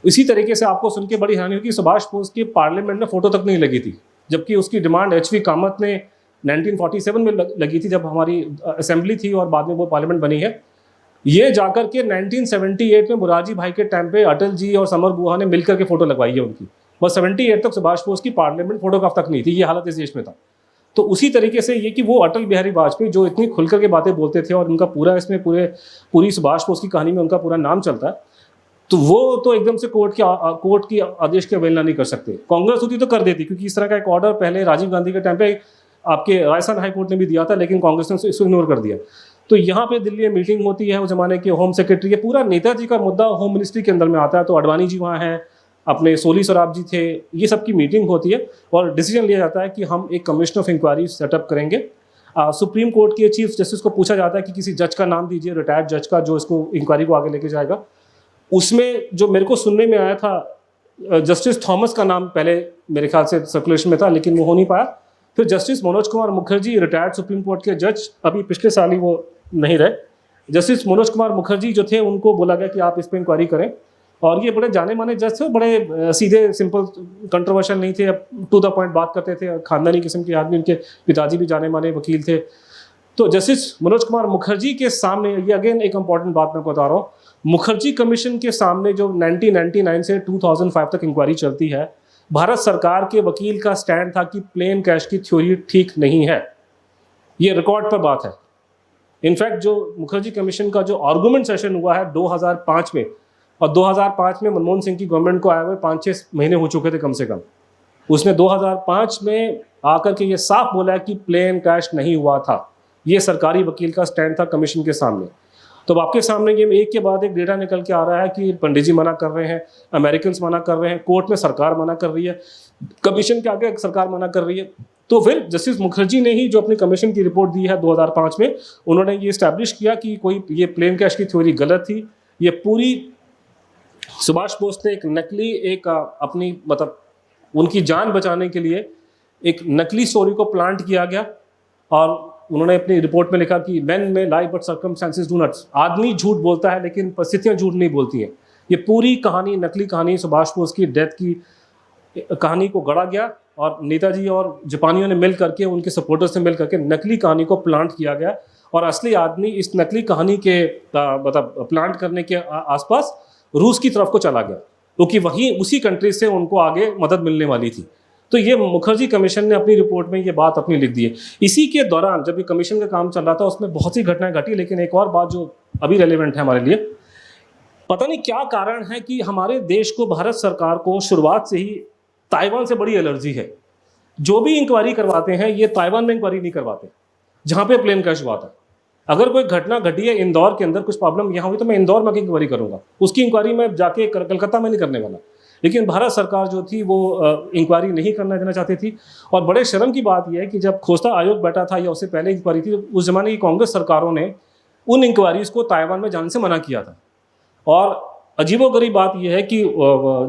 C: इसी तरीके से आपको सुन के बड़ी हैरानी होगी, सुभाष बोस की पार्लियामेंट में फोटो तक नहीं लगी थी, जबकि उसकी डिमांड HV कामत ने 1947 में लगी थी, जब हमारी असेंबली थी और बाद में वो पार्लियामेंट बनी है। ये जाकर के 1978 में मोरारजी भाई के टाइम पे अटल जी और समर गुहा ने मिलकर के फोटो लगवाई है उनकी। बस 78 तक सुभाष बोस की पार्लियामेंट फोटोग्राफ तक नहीं थी, ये हालत इस देश में था। तो उसी तरीके से ये कि वो अटल बिहारी वाजपेयी जो इतनी खुलकर के बातें बोलते थे, और उनका पूरा इसमें पूरी सुभाष बोस की कहानी में उनका पूरा नाम चलता है, तो वो तो एकदम से कोर्ट की आदेश की अवहेलना नहीं कर सकते। कांग्रेस होती तो कर देती, क्योंकि इस तरह का एक ऑर्डर पहले राजीव गांधी के टाइम पे आपके राजस्थान हाई कोर्ट ने भी दिया था, लेकिन कांग्रेस ने इसको इग्नोर कर दिया। तो यहाँ पे दिल्ली में मीटिंग होती है, उस जमाने के होम सेक्रेटरी, ये पूरा नेताजी का मुद्दा होम मिनिस्ट्री के अंदर में आता है। तो अडवाणी जी वहाँ हैं, अपने सोली सराब जी थे, ये सब की मीटिंग होती है और डिसीजन लिया जाता है कि हम एक कमीशन ऑफ इंक्वायरी सेटअप करेंगे। सुप्रीम कोर्ट के चीफ जस्टिस को पूछा जाता है कि किसी जज का नाम दीजिए, रिटायर्ड जज का, जो इसको इंक्वायरी को आगे लेके जाएगा। उसमें जो मेरे को सुनने में आया था, जस्टिस थॉमस का नाम पहले मेरे ख्याल से सर्कुलेशन में था, लेकिन वो हो नहीं पाया। फिर justice Manoj Kumar Mukherjee, retired supreme court के जज, अभी पिछले साल ही वो नहीं रहे, जस्टिस मनोज कुमार मुखर्जी जो थे, उनको बोला गया कि आप इस पर इंक्वायरी करें। और ये बड़े जाने माने जज थे, बड़े सीधे सिंपल कंट्रोवर्शियल नहीं थे, टू द पॉइंट बात करते थे, खानदानी किस्म के आदमी, उनके पिताजी भी जाने माने वकील थे। तो जस्टिस मनोज कुमार मुखर्जी के सामने, ये अगेन एक इंपॉर्टेंट बात मैं बता रहा हूँ, मुखर्जी कमीशन के सामने जो 1999 से 2005 तक इंक्वायरी चलती है, भारत सरकार के वकील का स्टैंड था कि प्लेन कैश की थ्योरी ठीक नहीं है। ये रिकॉर्ड पर बात है। इनफैक्ट जो मुखर्जी कमीशन का जो आर्गूमेंट सेशन हुआ है 2005 में, और 2005 में मनमोहन सिंह की गवर्नमेंट को आए हुए 5-6 महीने हो चुके थे कम से कम, उसने 2005 में आकर के ये साफ बोला है कि प्लेन कैश नहीं हुआ था। ये सरकारी वकील का स्टैंड था कमीशन के सामने। तो आपके सामने ये एक के बाद एक डेटा निकल के आ रहा है कि पंडित जी मना कर रहे हैं, अमेरिकन मना कर रहे हैं, कोर्ट में सरकार मना कर रही है, कमीशन के आगे सरकार मना कर रही है। तो फिर जस्टिस मुखर्जी ने ही जो अपनी कमीशन की रिपोर्ट दी है 2005 में, उन्होंने ये इस्टेब्लिश किया कि कोई ये प्लेन कैश की थ्योरी गलत थी। ये पूरी सुभाष बोस ने एक नकली, एक अपनी मतलब उनकी जान बचाने के लिए एक नकली स्टोरी को प्लांट किया गया। और उन्होंने अपनी रिपोर्ट में लिखा कि मैन में लाई बट सर्कमस्टेंसेस डू नॉट। आदमी झूठ बोलता है लेकिन परिस्थितियां झूठ नहीं बोलती हैं। ये पूरी कहानी, नकली कहानी, सुभाष बोस की डेथ की कहानी को गढ़ा गया और नेताजी और जापानियों ने मिल करके, उनके सपोर्टर्स ने मिल करके नकली कहानी को प्लांट किया गया। और असली आदमी इस नकली कहानी के मतलब प्लांट करने के आसपास रूस की तरफ को चला गया, क्योंकि वहीं उसी कंट्री से उनको आगे मदद मिलने वाली थी। तो ये मुखर्जी कमीशन ने अपनी रिपोर्ट में ये बात अपनी लिख दी है। इसी के दौरान जब ये कमीशन का काम चल रहा था, उसमें बहुत सी घटनाएं घटी। लेकिन एक और बात जो अभी रेलेवेंट है हमारे लिए, पता नहीं क्या कारण है कि हमारे देश को, भारत सरकार को शुरुआत से ही ताइवान से बड़ी एलर्जी है। जो भी इंक्वायरी करवाते हैं ये ताइवान में इंक्वायरी नहीं करवाते जहाँ पे प्लेन क्रैश हुआ था। अगर कोई घटना घटी है इंदौर के अंदर, कुछ प्रॉब्लम यहाँ हुई, तो मैं इंदौर में इंक्वायरी करूंगा, उसकी इंक्वायरी मैं जाके कलकत्ता में नहीं करने वाला। लेकिन भारत सरकार जो थी वो इंक्वायरी नहीं करना देना चाहती थी। और बड़े शर्म की बात यह है कि जब खोस्ता आयोग बैठा था या उससे पहले इंक्वायरी थी, तो उस जमाने की कांग्रेस सरकारों ने उन इंक्वायरीज को ताइवान में जाने से मना किया था। और अजीबोगरीब बात यह है कि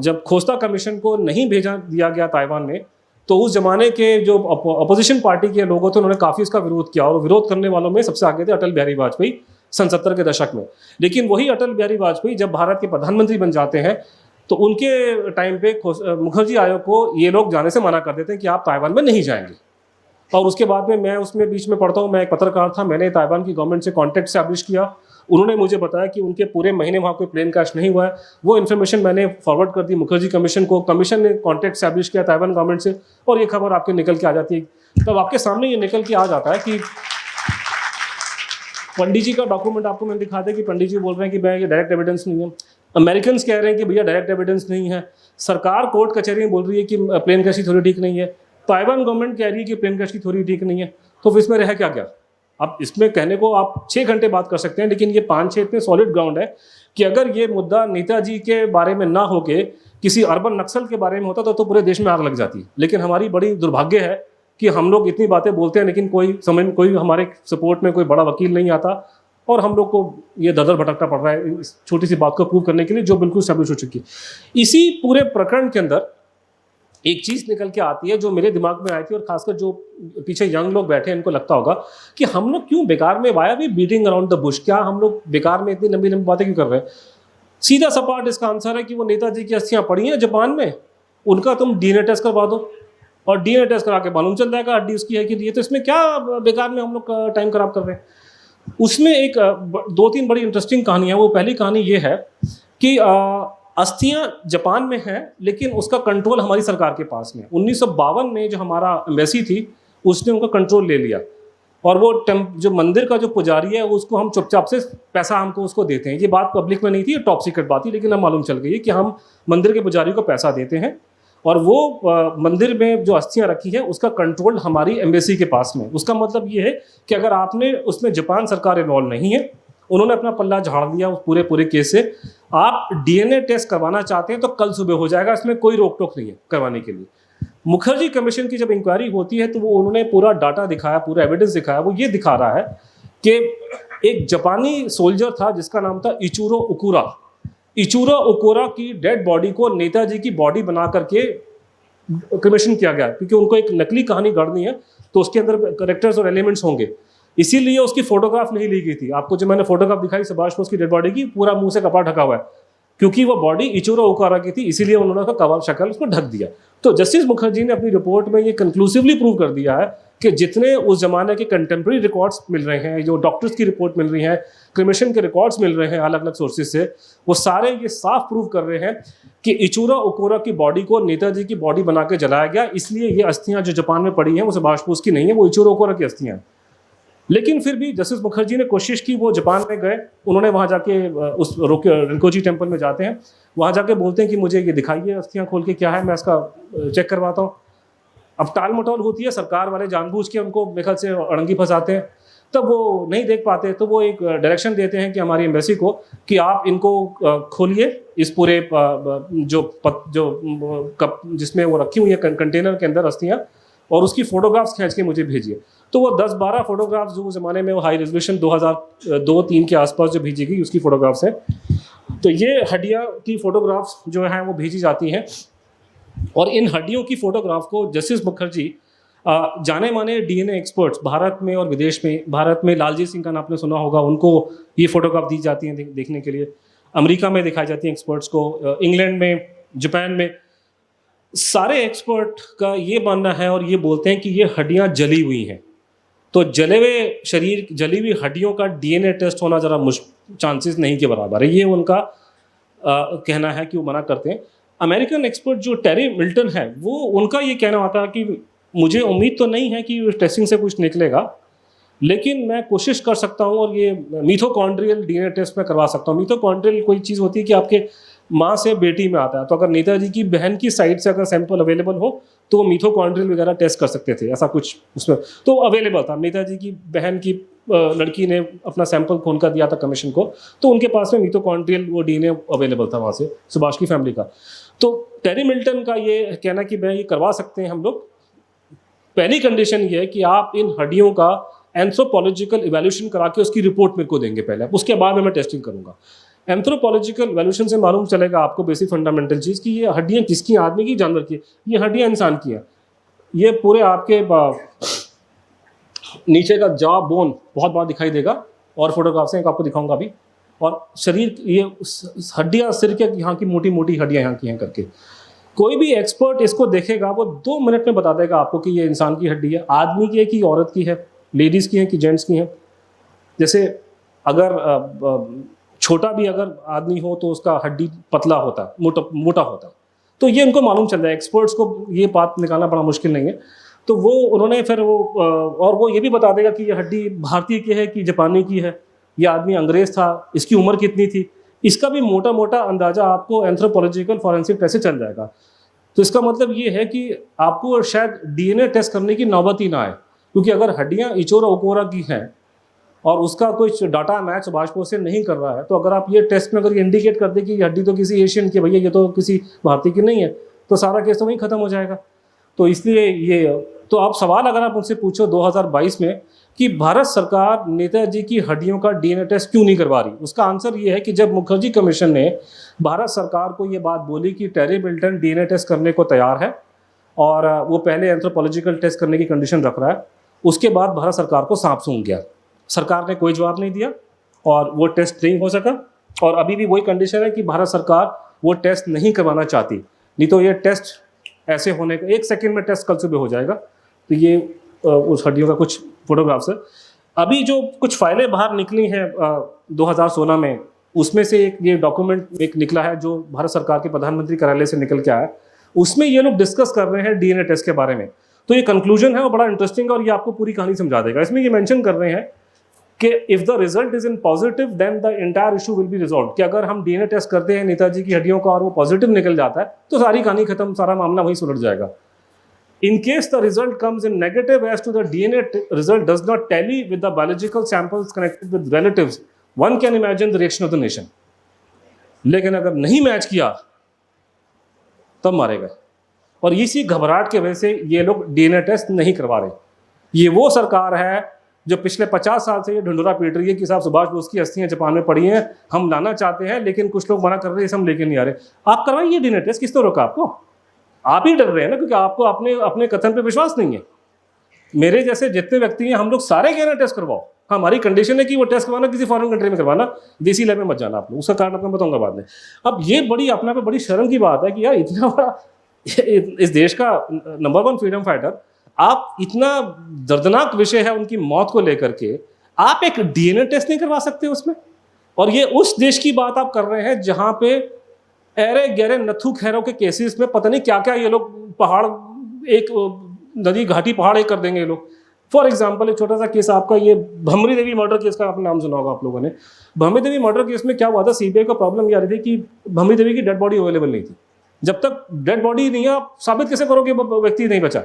C: जब खोस्ता कमीशन को नहीं भेजा दिया गया ताइवान में, तो उस जमाने के जो अपोजिशन पार्टी के लोगों थे उन्होंने काफ़ी इसका विरोध किया। और विरोध करने वालों में सबसे आगे थे अटल बिहारी वाजपेयी सन 70 के दशक में। लेकिन वही अटल बिहारी वाजपेयी जब भारत के प्रधानमंत्री बन जाते हैं, तो उनके टाइम पे मुखर्जी आयोग को ये लोग जाने से मना कर देते हैं कि आप ताइवान में नहीं जाएंगे। और उसके बाद में मैं उसमें बीच में पढ़ता हूँ, मैं एक पत्रकार था, मैंने ताइवान की गवर्नमेंट से कॉन्टैक्ट स्टैब्लिश किया। उन्होंने मुझे बताया कि उनके पूरे महीने वहाँ कोई प्लेन क्रैश नहीं हुआ है। वो इन्फॉर्मेशन मैंने फॉरवर्ड कर दी मुखर्जी कमीशन को, कमीशन ने कॉन्टैक्ट स्टैब्लिश किया ताइवान गवर्नमेंट से, और ये खबर आपके निकल के आ जाती है। तब आपके सामने ये निकल के आ जाता है कि पंडित जी का डॉक्यूमेंट आपको मैंने दिखा दिया कि पंडित जी बोल रहे हैं कि भैया ये डायरेक्ट एविडेंस नहीं है। अमेरिकन कह रहे हैं कि भैया डायरेक्ट एविडेंस नहीं है। सरकार कोर्ट कचहरी में बोल रही है कि प्लेन क्रैश की थ्योरी ठीक नहीं है। ताइवान गवर्नमेंट कह रही है कि प्लेन क्रैश की थ्योरी ठीक नहीं है। तो फिर इसमें रह क्या गया? अब इसमें कहने को आप 6 घंटे बात कर सकते हैं, लेकिन ये 5-6 इतने सॉलिड ग्राउंड है कि अगर ये मुद्दा नेताजी के बारे में ना होके किसी अर्बन नक्सल के बारे में होता तो पूरे देश में आग लग जाती। लेकिन हमारी बड़ी दुर्भाग्य है कि हम लोग इतनी बातें बोलते हैं, लेकिन कोई हमारे सपोर्ट में कोई बड़ा वकील नहीं आता, और हम लोग को ये दरदर भटकना पड़ रहा है इस छोटी सी बात को प्रूव करने के लिए जो बिल्कुल स्टैब्लिश हो चुकी है। इसी पूरे प्रकरण के अंदर एक चीज़ निकल के आती है जो मेरे दिमाग में आई थी, और खासकर जो पीछे यंग लोग बैठे हैं इनको लगता होगा कि हम लोग क्यों बेकार में, why are we beating around the bush, क्या हम लोग बेकार में इतनी लंबी लंबी बातें क्यों कर रहे हैं? सीधा सपाट इसका आंसर है कि वो नेताजी की अस्थियां पड़ी हैं जापान में, उनका तुम डीएनए टेस्ट करवा दो, और डीएनए टेस्ट करा के मालूम चल जाएगा हड्डी उसकी है कि नहीं। तो इसमें क्या बेकार में हम लोग टाइम खराब कर रहे हैं? उसमें एक 2-3 बड़ी इंटरेस्टिंग कहानियाँ। वो पहली कहानी ये है कि अस्थियां जापान में हैं, लेकिन उसका कंट्रोल हमारी सरकार के पास में। 1952 में जो हमारा एम्बेसी थी उसने उनका कंट्रोल ले लिया, और वो जो मंदिर का जो पुजारी है उसको हम चुपचाप से पैसा हमको उसको देते हैं। ये बात पब्लिक में नहीं थी, ये टॉप सीक्रेट बात थी, लेकिन अब मालूम चल गई है कि हम मंदिर के पुजारी को पैसा देते हैं और वो मंदिर में जो अस्थियां रखी है उसका कंट्रोल हमारी एम्बेसी के पास में। उसका मतलब ये है कि अगर आपने उसमें जापान सरकार इन्वॉल्व नहीं है, उन्होंने अपना पल्ला झाड़ दिया उस पूरे केस से, आप डीएनए टेस्ट करवाना चाहते हैं तो कल सुबह हो जाएगा, इसमें कोई रोक टोक नहीं है करवाने के लिए। मुखर्जी कमीशन की जब इंक्वायरी होती है तो वो उन्होंने पूरा डाटा दिखाया, पूरा एविडेंस दिखाया। वो ये दिखा रहा है कि एक जापानी सोल्जर था जिसका नाम था इचूरो ओकुरा। इचूरो ओकुरा की डेड बॉडी को नेताजी की बॉडी बना करके कमीशन किया गया, क्योंकि उनको एक नकली कहानी गढ़नी है तो उसके अंदर कैरेक्टर्स और एलिमेंट्स होंगे, इसीलिए उसकी फोटोग्राफ नहीं ली गई थी। आपको जो मैंने फोटोग्राफ दिखाई सुभाष बोस की डेड बॉडी की, पूरा मुंह से कपड़ा ढका हुआ है, क्योंकि वो बॉडी इचूरो ओकुरा की थी, इसीलिए उन्होंने उसका कवर शक्ल उसको ढक दिया। तो जस्टिस मुखर्जी ने अपनी रिपोर्ट में ये कंक्लूसिवली प्रूव कर दिया है कि जितने उस जमाने के कंटेम्प्रेरी रिकॉर्ड्स मिल रहे हैं, जो डॉक्टर्स की रिपोर्ट मिल रही है, कमीशन के रिकॉर्ड्स मिल रहे हैं अलग अलग सोर्सेज से, वो सारे ये साफ प्रूव कर रहे हैं कि इचूरो ओकुरा की बॉडी को नेताजी की बॉडी बना के जलाया गया। इसलिए ये अस्थियां जो जापान में पड़ी हैं वो सुभाष बोस की नहीं है, वो इचूरो ओकुरा की अस्थियां हैं। लेकिन फिर भी जस्टिस मुखर्जी ने कोशिश की, वो जापान में गए, उन्होंने वहाँ जाके उस रिंकोजी टेम्पल में जाते हैं, वहाँ जाके बोलते हैं कि मुझे ये दिखाइए अस्थियाँ खोल के क्या है, मैं इसका चेक करवाता हूँ। अब टाल मटोल होती है, सरकार वाले जानबूझ के उनको मेरे ख्याल से अड़ंगी फंसाते हैं, तब वो नहीं देख पाते तो वो एक डायरेक्शन देते हैं कि हमारी एम्बेसी को कि आप इनको खोलिए, इस पूरे कप जिसमें वो रखी हुई है कंटेनर के अंदर अस्थियाँ, और उसकी फोटोग्राफ्स खींच के मुझे भेजिए। तो वो 10-12 फोटोग्राफ्स जो उस ज़माने में वो हाई रेजोल्यूशन 2002-3 के आसपास जो भेजी गई उसकी फ़ोटोग्राफ्स हैं। तो ये हड्डियाँ की फ़ोटोग्राफ्स जो हैं वो भेजी जाती हैं, और इन हड्डियों की फ़ोटोग्राफ को जस्टिस मुखर्जी जाने माने डीएनए एक्सपर्ट्स भारत में और विदेश में, भारत में लालजीत सिंह का नाम आपने सुना होगा, उनको ये फ़ोटोग्राफ दी जाती हैं देखने के लिए, अमेरिका में दिखाई जाती हैं एक्सपर्ट्स को, इंग्लैंड में, जापान में, सारे एक्सपर्ट का ये मानना है और ये बोलते हैं कि ये हड्डियाँ जली हुई हैं। तो जले हुए शरीर, जली हुई हड्डियों का डीएनए टेस्ट होना ज़रा चांसेस नहीं के बराबर है, ये उनका कहना है कि वो मना करते हैं। अमेरिकन एक्सपर्ट जो टेरी मिल्टन है, वो उनका ये कहना होता है कि मुझे उम्मीद तो नहीं है कि टेस्टिंग से कुछ निकलेगा, लेकिन मैं कोशिश कर सकता हूँ और ये मिथोकॉन्ड्रियल डीएनए टेस्ट मैं करवा सकता हूँ। मिथोकॉन्ड्रियल कोई चीज़ होती है कि आपके माँ से बेटी में आता है, तो अगर नेताजी की बहन की साइड से अगर सैंपल अवेलेबल हो तो वो मिथोकॉन्ड्रियल वगैरह टेस्ट कर सकते थे, ऐसा कुछ उसमें तो अवेलेबल था। नेताजी की बहन की लड़की ने अपना सैंपल खोल कर दिया था कमीशन को, तो उनके पास में मिथोकॉन्ड्रियल वो डीएनए अवेलेबल था वहाँ से सुभाष की फैमिली का। तो टेरी मिल्टन का ये कहना कि मैं ये करवा सकते हैं हम लोग, पहली कंडीशन ये है कि आप इन हड्डियों का एंथ्रोपोलॉजिकल इवैल्यूएशन करा के उसकी रिपोर्ट मेरे को देंगे पहले, उसके बाद में मैं टेस्टिंग करूँगा। एंथ्रोपोलॉजिकल इवैल्यूएशन से मालूम चलेगा आपको बेसिक फंडामेंटल चीज़ कि ये हड्डियाँ किसकी, आदमी की, जानवर की, ये हड्डियाँ इंसान की हैं। ये पूरे आपके नीचे का जॉ बोन बहुत बार दिखाई देगा, और फोटोग्राफ से आपको दिखाऊंगा अभी, और शरीर ये हड्डियाँ सिर के यहाँ की मोटी मोटी हड्डियाँ यहाँ की हैं करके। कोई भी एक्सपर्ट इसको देखेगा वो 2 मिनट में बता देगा आपको कि ये इंसान की हड्डी है, आदमी की है कि औरत की है, लेडीज़ की है कि जेंट्स की है। जैसे अगर छोटा भी अगर आदमी हो तो उसका हड्डी पतला होता है, मोटा होता है, तो ये उनको मालूम चल रहा है, एक्सपर्ट्स को ये बात निकालना बड़ा मुश्किल नहीं है। तो वो उन्होंने फिर और वो ये भी बता देगा कि ये हड्डी भारतीय की है कि जापानी की है, ये आदमी अंग्रेज़ था, इसकी उम्र कितनी थी, इसका भी मोटा मोटा अंदाज़ा आपको एंथ्रोपोलॉजिकल फॉरेंसिक टेस्ट से चल जाएगा। तो इसका मतलब ये है कि आपको शायद डीएनए टेस्ट करने की नौबत ही ना आए, क्योंकि अगर हड्डियाँ इचूरो ओकुरा की हैं और उसका कुछ डाटा मैच सुभाष बोस से नहीं कर रहा है, तो अगर आप ये टेस्ट में अगर ये इंडिकेट कर दे कि ये हड्डी तो किसी एशियन की, भैया ये तो किसी भारतीय की नहीं है, तो सारा केस तो वहीं ख़त्म हो जाएगा। तो इसलिए ये, तो आप सवाल अगर आप मुझसे पूछो 2022 में कि भारत सरकार नेताजी की हड्डियों का डीएनए टेस्ट क्यों नहीं करवा रही, उसका आंसर ये है कि जब मुखर्जी कमीशन ने भारत सरकार को ये बात बोली कि टेरी मिल्टन डीएनए टेस्ट करने को तैयार है और वो पहले एंथ्रोपोलॉजिकल टेस्ट करने की कंडीशन रख रहा है, उसके बाद भारत सरकार को सांप सूंघ गया। सरकार ने कोई जवाब नहीं दिया और वो टेस्ट नहीं हो सका, और अभी भी वही कंडीशन है कि भारत सरकार वो टेस्ट नहीं करवाना चाहती, नहीं तो ये टेस्ट ऐसे होने का 1 सेकंड में टेस्ट कल सुबह हो जाएगा। तो ये उस हड्डियों का कुछ फोटोग्राफ्स है। अभी जो कुछ फाइलें बाहर निकली हैं 2016 में, उसमें से एक ये डॉक्यूमेंट एक निकला है जो भारत सरकार के प्रधानमंत्री कार्यालय से निकल के आया, उसमें ये लोग डिस्कस कर रहे हैं डीएनए टेस्ट के बारे में। तो ये कंक्लूजन है वो बड़ा इंटरेस्टिंग और ये आपको पूरी कहानी समझा देगा। इसमें ये मेंशन कर रहे हैं कि if the result is in positive then the entire issue will be resolve, कि अगर हम डीएनए टेस्ट करते हैं नेताजी की हड्डियों का और वो पॉजिटिव निकल जाता है तो सारी कहानी खत्म, सारा मामला वहीं सुलझ जाएगा। In case the result comes in negative as to the DNA result does not tally with the biological samples connected with relatives, one can imagine the reaction of the nation. लेकिन अगर नहीं मैच किया तब मारे गए, और इसी घबराहट की वजह से ये लोग डीएनए टेस्ट नहीं करवा रहे। ये वो सरकार है जो पिछले 50 साल से ये ढंढोरा पीट रही है कि साहब सुभाष बोस की अस्थियां जापान में पड़ी हैं, हम लाना चाहते हैं लेकिन कुछ लोग मना कर रहे हैं, हम लेके नहीं आ रहे। आप करवाइए डीएनए टेस्ट, किसने रोका आपको? आप ही डर रहे हैं ना, क्योंकि आपको अपने अपने कथन पे विश्वास नहीं है। मेरे जैसे जितने व्यक्ति हैं हम लोग सारे कह रहे हैं टेस्ट करवाओ। हमारी कंडीशन है कि वो टेस्ट करवाना किसी फॉरेन कंट्री में करवाना, देसी लैब में मत जाना आप लोग। उसका कारण आपको बताऊंगा बाद में। अब ये बड़ी अपने पे बड़ी शर्म की बात है कि यार इतना बड़ा इस देश का नंबर 1 फ्रीडम फाइटर, आप इतना दर्दनाक विषय है उनकी मौत को लेकर के, आप एक डीएनए टेस्ट नहीं करवा सकते उसमें। और ये उस देश की बात आप कर रहे हैं जहां पे अरे गहरे नथु खैरों के केसेस में पता नहीं क्या क्या ये लोग पहाड़, एक नदी घाटी पहाड़ एक कर देंगे ये लोग। फॉर एग्जाम्पल एक छोटा सा केस आपका, ये भमरी देवी मर्डर केस का आपने नाम सुना होगा आप लोगों ने। भमरी देवी मर्डर केस में क्या हुआ था, सीबीआई को प्रॉब्लम ये आ रही थी कि भमरी देवी की डेड बॉडी अवेलेबल नहीं थी। जब तक डेड बॉडी नहीं है आप साबित कैसे करोगे वो व्यक्ति नहीं बचा।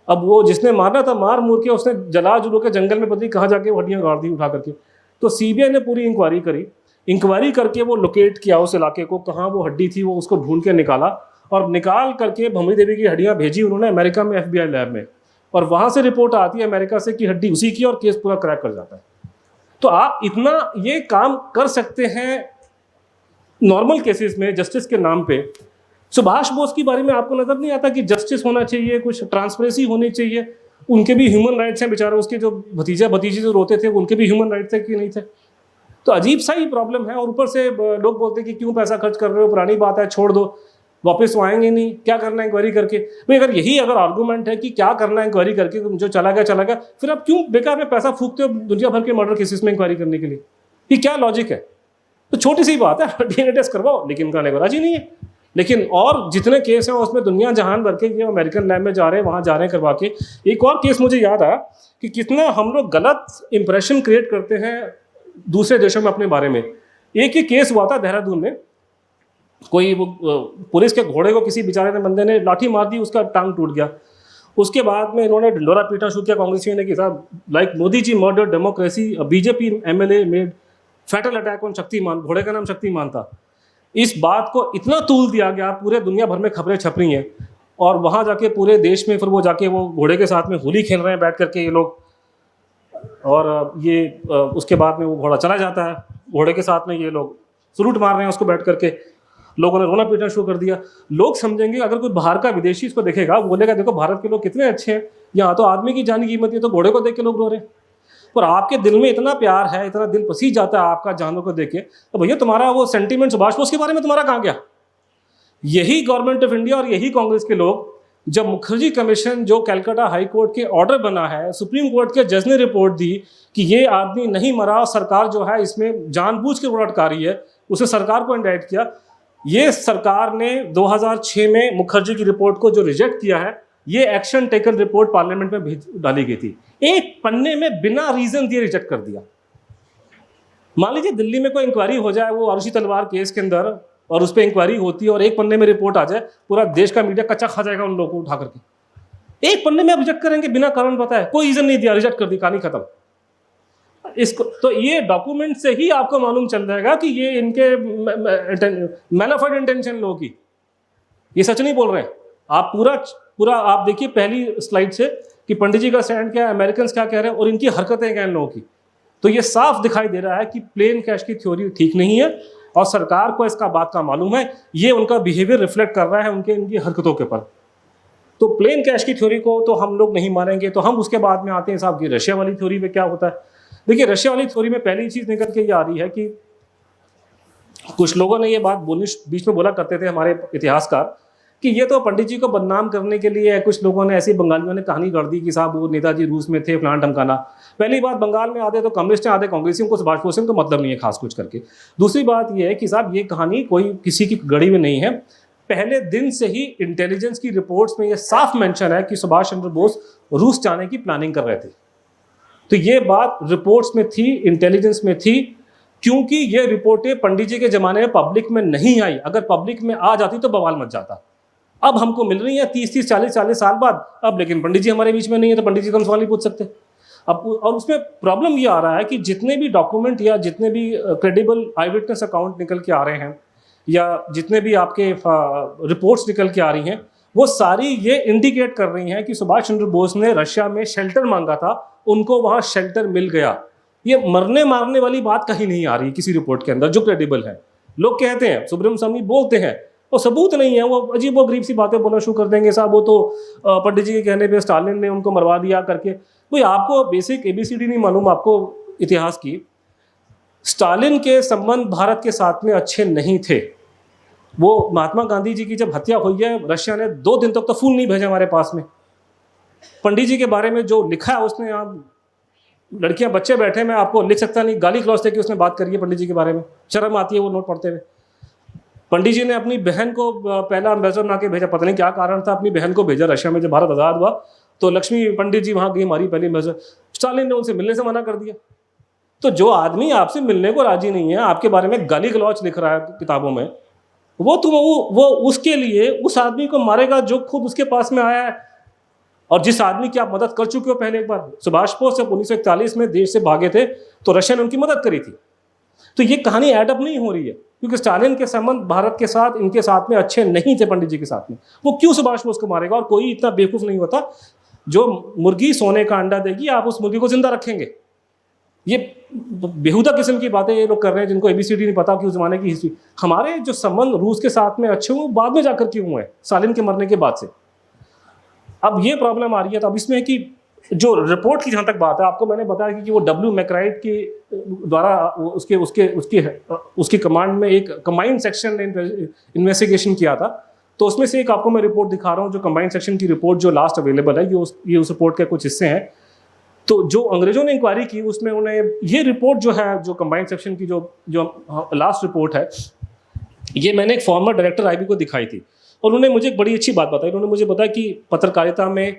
C: अब वो जिसने मारना था मार मूर के उसने जला जुलो के जंगल में पता नहीं कहाँ जाके हड्डियाँ गाड़ दी उठा करके। तो सीबीआई ने पूरी इंक्वायरी करी, इंक्वायरी करके वो लोकेट किया उस इलाके को, कहाँ वो हड्डी थी वो उसको ढूंढ के निकाला, और निकाल करके भमरी देवी की हड्डियाँ भेजी उन्होंने अमेरिका में FBI लैब में, और वहाँ से रिपोर्ट आती है अमेरिका से कि हड्डी उसी की, और केस पूरा क्रैक कर जाता है। तो आप इतना ये काम कर सकते हैं नॉर्मल केसेस में जस्टिस के नाम पे। सुभाष बोस के बारे में आपको नजर नहीं आता कि जस्टिस होना चाहिए, कुछ ट्रांसपेरेंसी होनी चाहिए, उनके भी ह्यूमन राइट्स हैं बेचारे, उसके जो भतीजे जो रोते थे उनके भी ह्यूमन राइट्स थे कि नहीं थे। तो अजीब सा ही प्रॉब्लम है। और ऊपर से लोग बोलते हैं कि क्यों पैसा खर्च कर रहे हो, पुरानी बात है, छोड़ दो, वापस तो आएंगे नहीं, क्या करना है इंक्वायरी करके। भाई अगर यही अगर आर्गूमेंट है कि क्या करना है इंक्वायरी करके, जो चला गया, फिर आप क्यों बेकार में पैसा फूकते हो दुनिया भर के मर्डर केसेस में इंक्वायरी करने के लिए? ये क्या लॉजिक है? तो छोटी सी बात है, डीएनए टेस्ट करवाओ, लेकिन करने को राजी नहीं है। लेकिन और जितने केस हैं उसमें दुनिया जहान भर के अमेरिकन लैब में जा रहे हैं, वहाँ जा रहे हैं करवा के। एक और केस मुझे याद आया कि कितना हम लोग गलत इंप्रेशन क्रिएट करते हैं दूसरे देशों में अपने बारे में। एक ही केस हुआ था देहरादून में, कोई वो पुलिस के घोड़े को किसी बेचारे ने बंदे ने लाठी मार दी, उसका टांग टूट गया। उसके बाद में इन्होंने ढिंडोरा पीटना शुरू किया कांग्रेसियों ने कि साहब like Modi ji murder democracy, BJP MLA made fatal attack on Shaktiman, घोड़े का नाम शक्तिमान था। इस बात को इतना तूल दिया गया, पूरे दुनिया भर में खबरें छप रही हैं, और वहाँ जाके पूरे देश में फिर वो जाके वो घोड़े के साथ में होली खेल रहे हैं बैठ करके ये लोग, और ये उसके बाद में वो घोड़ा चला जाता है, घोड़े के साथ में ये लोग सलूट मार रहे हैं उसको बैठ करके। लोगों ने रोना पीटना शुरू कर दिया। लोग समझेंगे, अगर कोई बाहर का विदेशी इसको देखेगा बोलेगा देखो भारत के लोग कितने अच्छे हैं, यहाँ तो आदमी की जान की कीमत है, तो घोड़े को देख के लोग रो रहे हैं। पर आपके दिल में इतना प्यार है, इतना दिल पसीज जाता है आपका जानवर को देख के, तो भैया तुम्हारा वो सेंटीमेंट सुभाष बोस के बारे में तुम्हारा कहाँ गया? यही गवर्नमेंट ऑफ इंडिया और यही कांग्रेस के लोग, जब मुखर्जी कमीशन जो कलकत्ता हाई कोर्ट के ऑर्डर बना है, सुप्रीम कोर्ट के जज ने रिपोर्ट दी कि ये आदमी नहीं मरा, सरकार जो है इसमें जानबूझ के अटका रही है, उसे सरकार को इंडाइट किया। ये सरकार ने 2006 में मुखर्जी की रिपोर्ट को जो रिजेक्ट किया है, ये एक्शन टेकन रिपोर्ट पार्लियामेंट में भेज डाली गई थी, एक पन्ने में बिना रीजन दिए रिजेक्ट कर दिया। मान लीजिए दिल्ली में कोई इंक्वायरी हो जाए वो आरुषि तलवार केस के अंदर, और उस पर इंक्वायरी होती है और एक पन्ने में रिपोर्ट आ जाए, पूरा देश का मीडिया कच्चा खा जाएगा उन लोगों को उठा करके। एक पन्ने में आप रिजेक्ट करेंगे बिना कारण बताए, कोई रीजन नहीं दिया, रिजेक्ट कर दी, कहानी खत्म। इसको तो ये डॉक्यूमेंट से ही आपको मालूम चल जाएगा कि ये इनके मैनिफेस्टो इंटेंशन लोगों की, ये सच नहीं बोल रहे हैं। आप पूरा आप देखिए पहली स्लाइड से कि पंडित जी का स्टैंड क्या है, अमेरिकन क्या कह रहे हैं और इनकी हरकतें क्या हैं लोगों की। तो ये साफ दिखाई दे रहा है कि प्लेन कैश की थ्योरी ठीक नहीं है, और सरकार को इसका बात का मालूम है। ये उनका बिहेवियर रिफ्लेक्ट कर रहा है इनकी हरकतों के ऊपर। तो प्लेन कैश की थ्योरी को तो हम लोग नहीं मानेंगे। तो हम उसके बाद में आते हैं साहब की रशिया वाली थ्योरी में क्या होता है। देखिए रशिया वाली थ्योरी में पहली चीज निकल के ये आ रही है कि कुछ लोगों ने ये बात बीच में बोला करते थे हमारे इतिहासकार कि ये तो पंडित जी को बदनाम करने के लिए, कुछ लोगों ने ऐसे बंगालियों ने कहानी कर दी कि साहब वो नेताजी रूस में थे, फलाना ढमकाना। पहली बात, बंगाल में आते तो कम्युनिस्ट हैं, आते कांग्रेसियों को सुभाष बोस तो मतलब नहीं है खास कुछ करके। दूसरी बात ये है कि साहब ये कहानी कोई किसी की गढ़ी में नहीं है। पहले दिन से ही इंटेलिजेंस की रिपोर्ट्स में यह साफ मेंशन है कि सुभाष चंद्र बोस रूस जाने की प्लानिंग कर रहे थे। तो ये बात रिपोर्ट्स में थी, इंटेलिजेंस में थी, क्योंकि ये रिपोर्टें पंडित जी के जमाने में पब्लिक में नहीं आई। अगर पब्लिक में आ जाती तो बवाल मच जाता। अब हमको मिल रही है 30-30, 40-40 साल बाद अब, लेकिन पंडित जी हमारे बीच में नहीं है, तो पंडित जी तो हम सवाल नहीं पूछ सकते अब। और उसमें प्रॉब्लम ये आ रहा है कि जितने भी डॉक्यूमेंट या जितने भी क्रेडिबल आई विटनेस अकाउंट निकल के आ रहे हैं या जितने भी आपके रिपोर्ट्स निकल के आ रही हैं, वो सारी ये इंडिकेट कर रही हैं कि सुभाष चंद्र बोस ने रशिया में शेल्टर मांगा था, उनको वहाँ शेल्टर मिल गया। ये मरने मारने वाली बात कहीं नहीं आ रही किसी रिपोर्ट के अंदर जो क्रेडिबल है। लोग कहते हैं, सुब्रमण्यम स्वामी बोलते हैं, वो सबूत नहीं है, वो अजीब व गरीब सी बातें बोलना शुरू कर देंगे, साहब वो तो पंडित जी के कहने पे स्टालिन ने उनको मरवा दिया करके। भाई आपको बेसिक ABCD नहीं मालूम आपको इतिहास की। स्टालिन के संबंध भारत के साथ में अच्छे नहीं थे। वो महात्मा गांधी जी की जब हत्या हुई है, रशिया ने 2 दिन तक तो फूल नहीं भेजा हमारे पास में। पंडित जी के बारे में जो लिखा है उसने, आप लड़कियां बच्चे बैठे, मैं आपको लिख सकता नहीं, गाली गलौज से कि उसने बात करी है पंडित जी के बारे में, शर्म आती है वो नोट पढ़ते हुए। पंडित जी ने अपनी बहन को पहला एम्बेसडर बना के भेजा, पता नहीं क्या कारण था, अपनी बहन को भेजा रशिया में। जब भारत आज़ाद हुआ तो लक्ष्मी पंडित जी वहाँ गई, हमारी पहली एम्बेसडर। स्टालिन ने उनसे मिलने से मना कर दिया। तो जो आदमी आपसे मिलने को राजी नहीं है, आपके बारे में गाली गलौज लिख रहा है किताबों में, वो उसके लिए उस आदमी को मारेगा जो खुद उसके पास में आया है। और जिस आदमी की आप मदद कर चुके हो पहले एक बार, सुभाष बोस जब 1941 में देश से भागे थे तो रशिया ने उनकी मदद करी थी। तो ये कहानी एडअप नहीं हो रही है, क्योंकि स्टालिन के संबंध भारत के साथ, इनके साथ में अच्छे नहीं थे पंडित जी के साथ में। वो क्यों सुभाष बोस को मारेगा? और कोई इतना बेवकूफ़ नहीं होता। जो मुर्गी सोने का अंडा देगी, आप उस मुर्गी को जिंदा रखेंगे। ये बेहुदा किस्म की बातें ये लोग कर रहे हैं जिनको ABCD नहीं पता कि उस जमाने की हिस्ट्री। हमारे जो संबंध रूस के साथ में अच्छे हुए बाद में जाकर क्यों हुए, स्टालिन के मरने के बाद से। अब ये प्रॉब्लम आ रही है। तो अब इसमें कि जो रिपोर्ट की जहाँ तक बात है, आपको मैंने बताया कि वो W. मैकराइट के द्वारा उसके कमांड में एक कंबाइंड सेक्शन ने इन्वेस्टिगेशन किया था। तो उसमें से एक आपको मैं रिपोर्ट दिखा रहा हूँ, जो कंबाइंड सेक्शन की रिपोर्ट जो लास्ट अवेलेबल है, ये उस रिपोर्ट के कुछ हिस्से हैं। तो जो अंग्रेजों ने इंक्वायरी की उसमें उन्हें ये रिपोर्ट जो है, जो कंबाइंड सेक्शन की जो लास्ट रिपोर्ट है, ये मैंने एक फॉर्मर डायरेक्टर IB को दिखाई थी। और उन्होंने मुझे एक बड़ी अच्छी बात बताई। उन्होंने मुझे बताया कि पत्रकारिता में,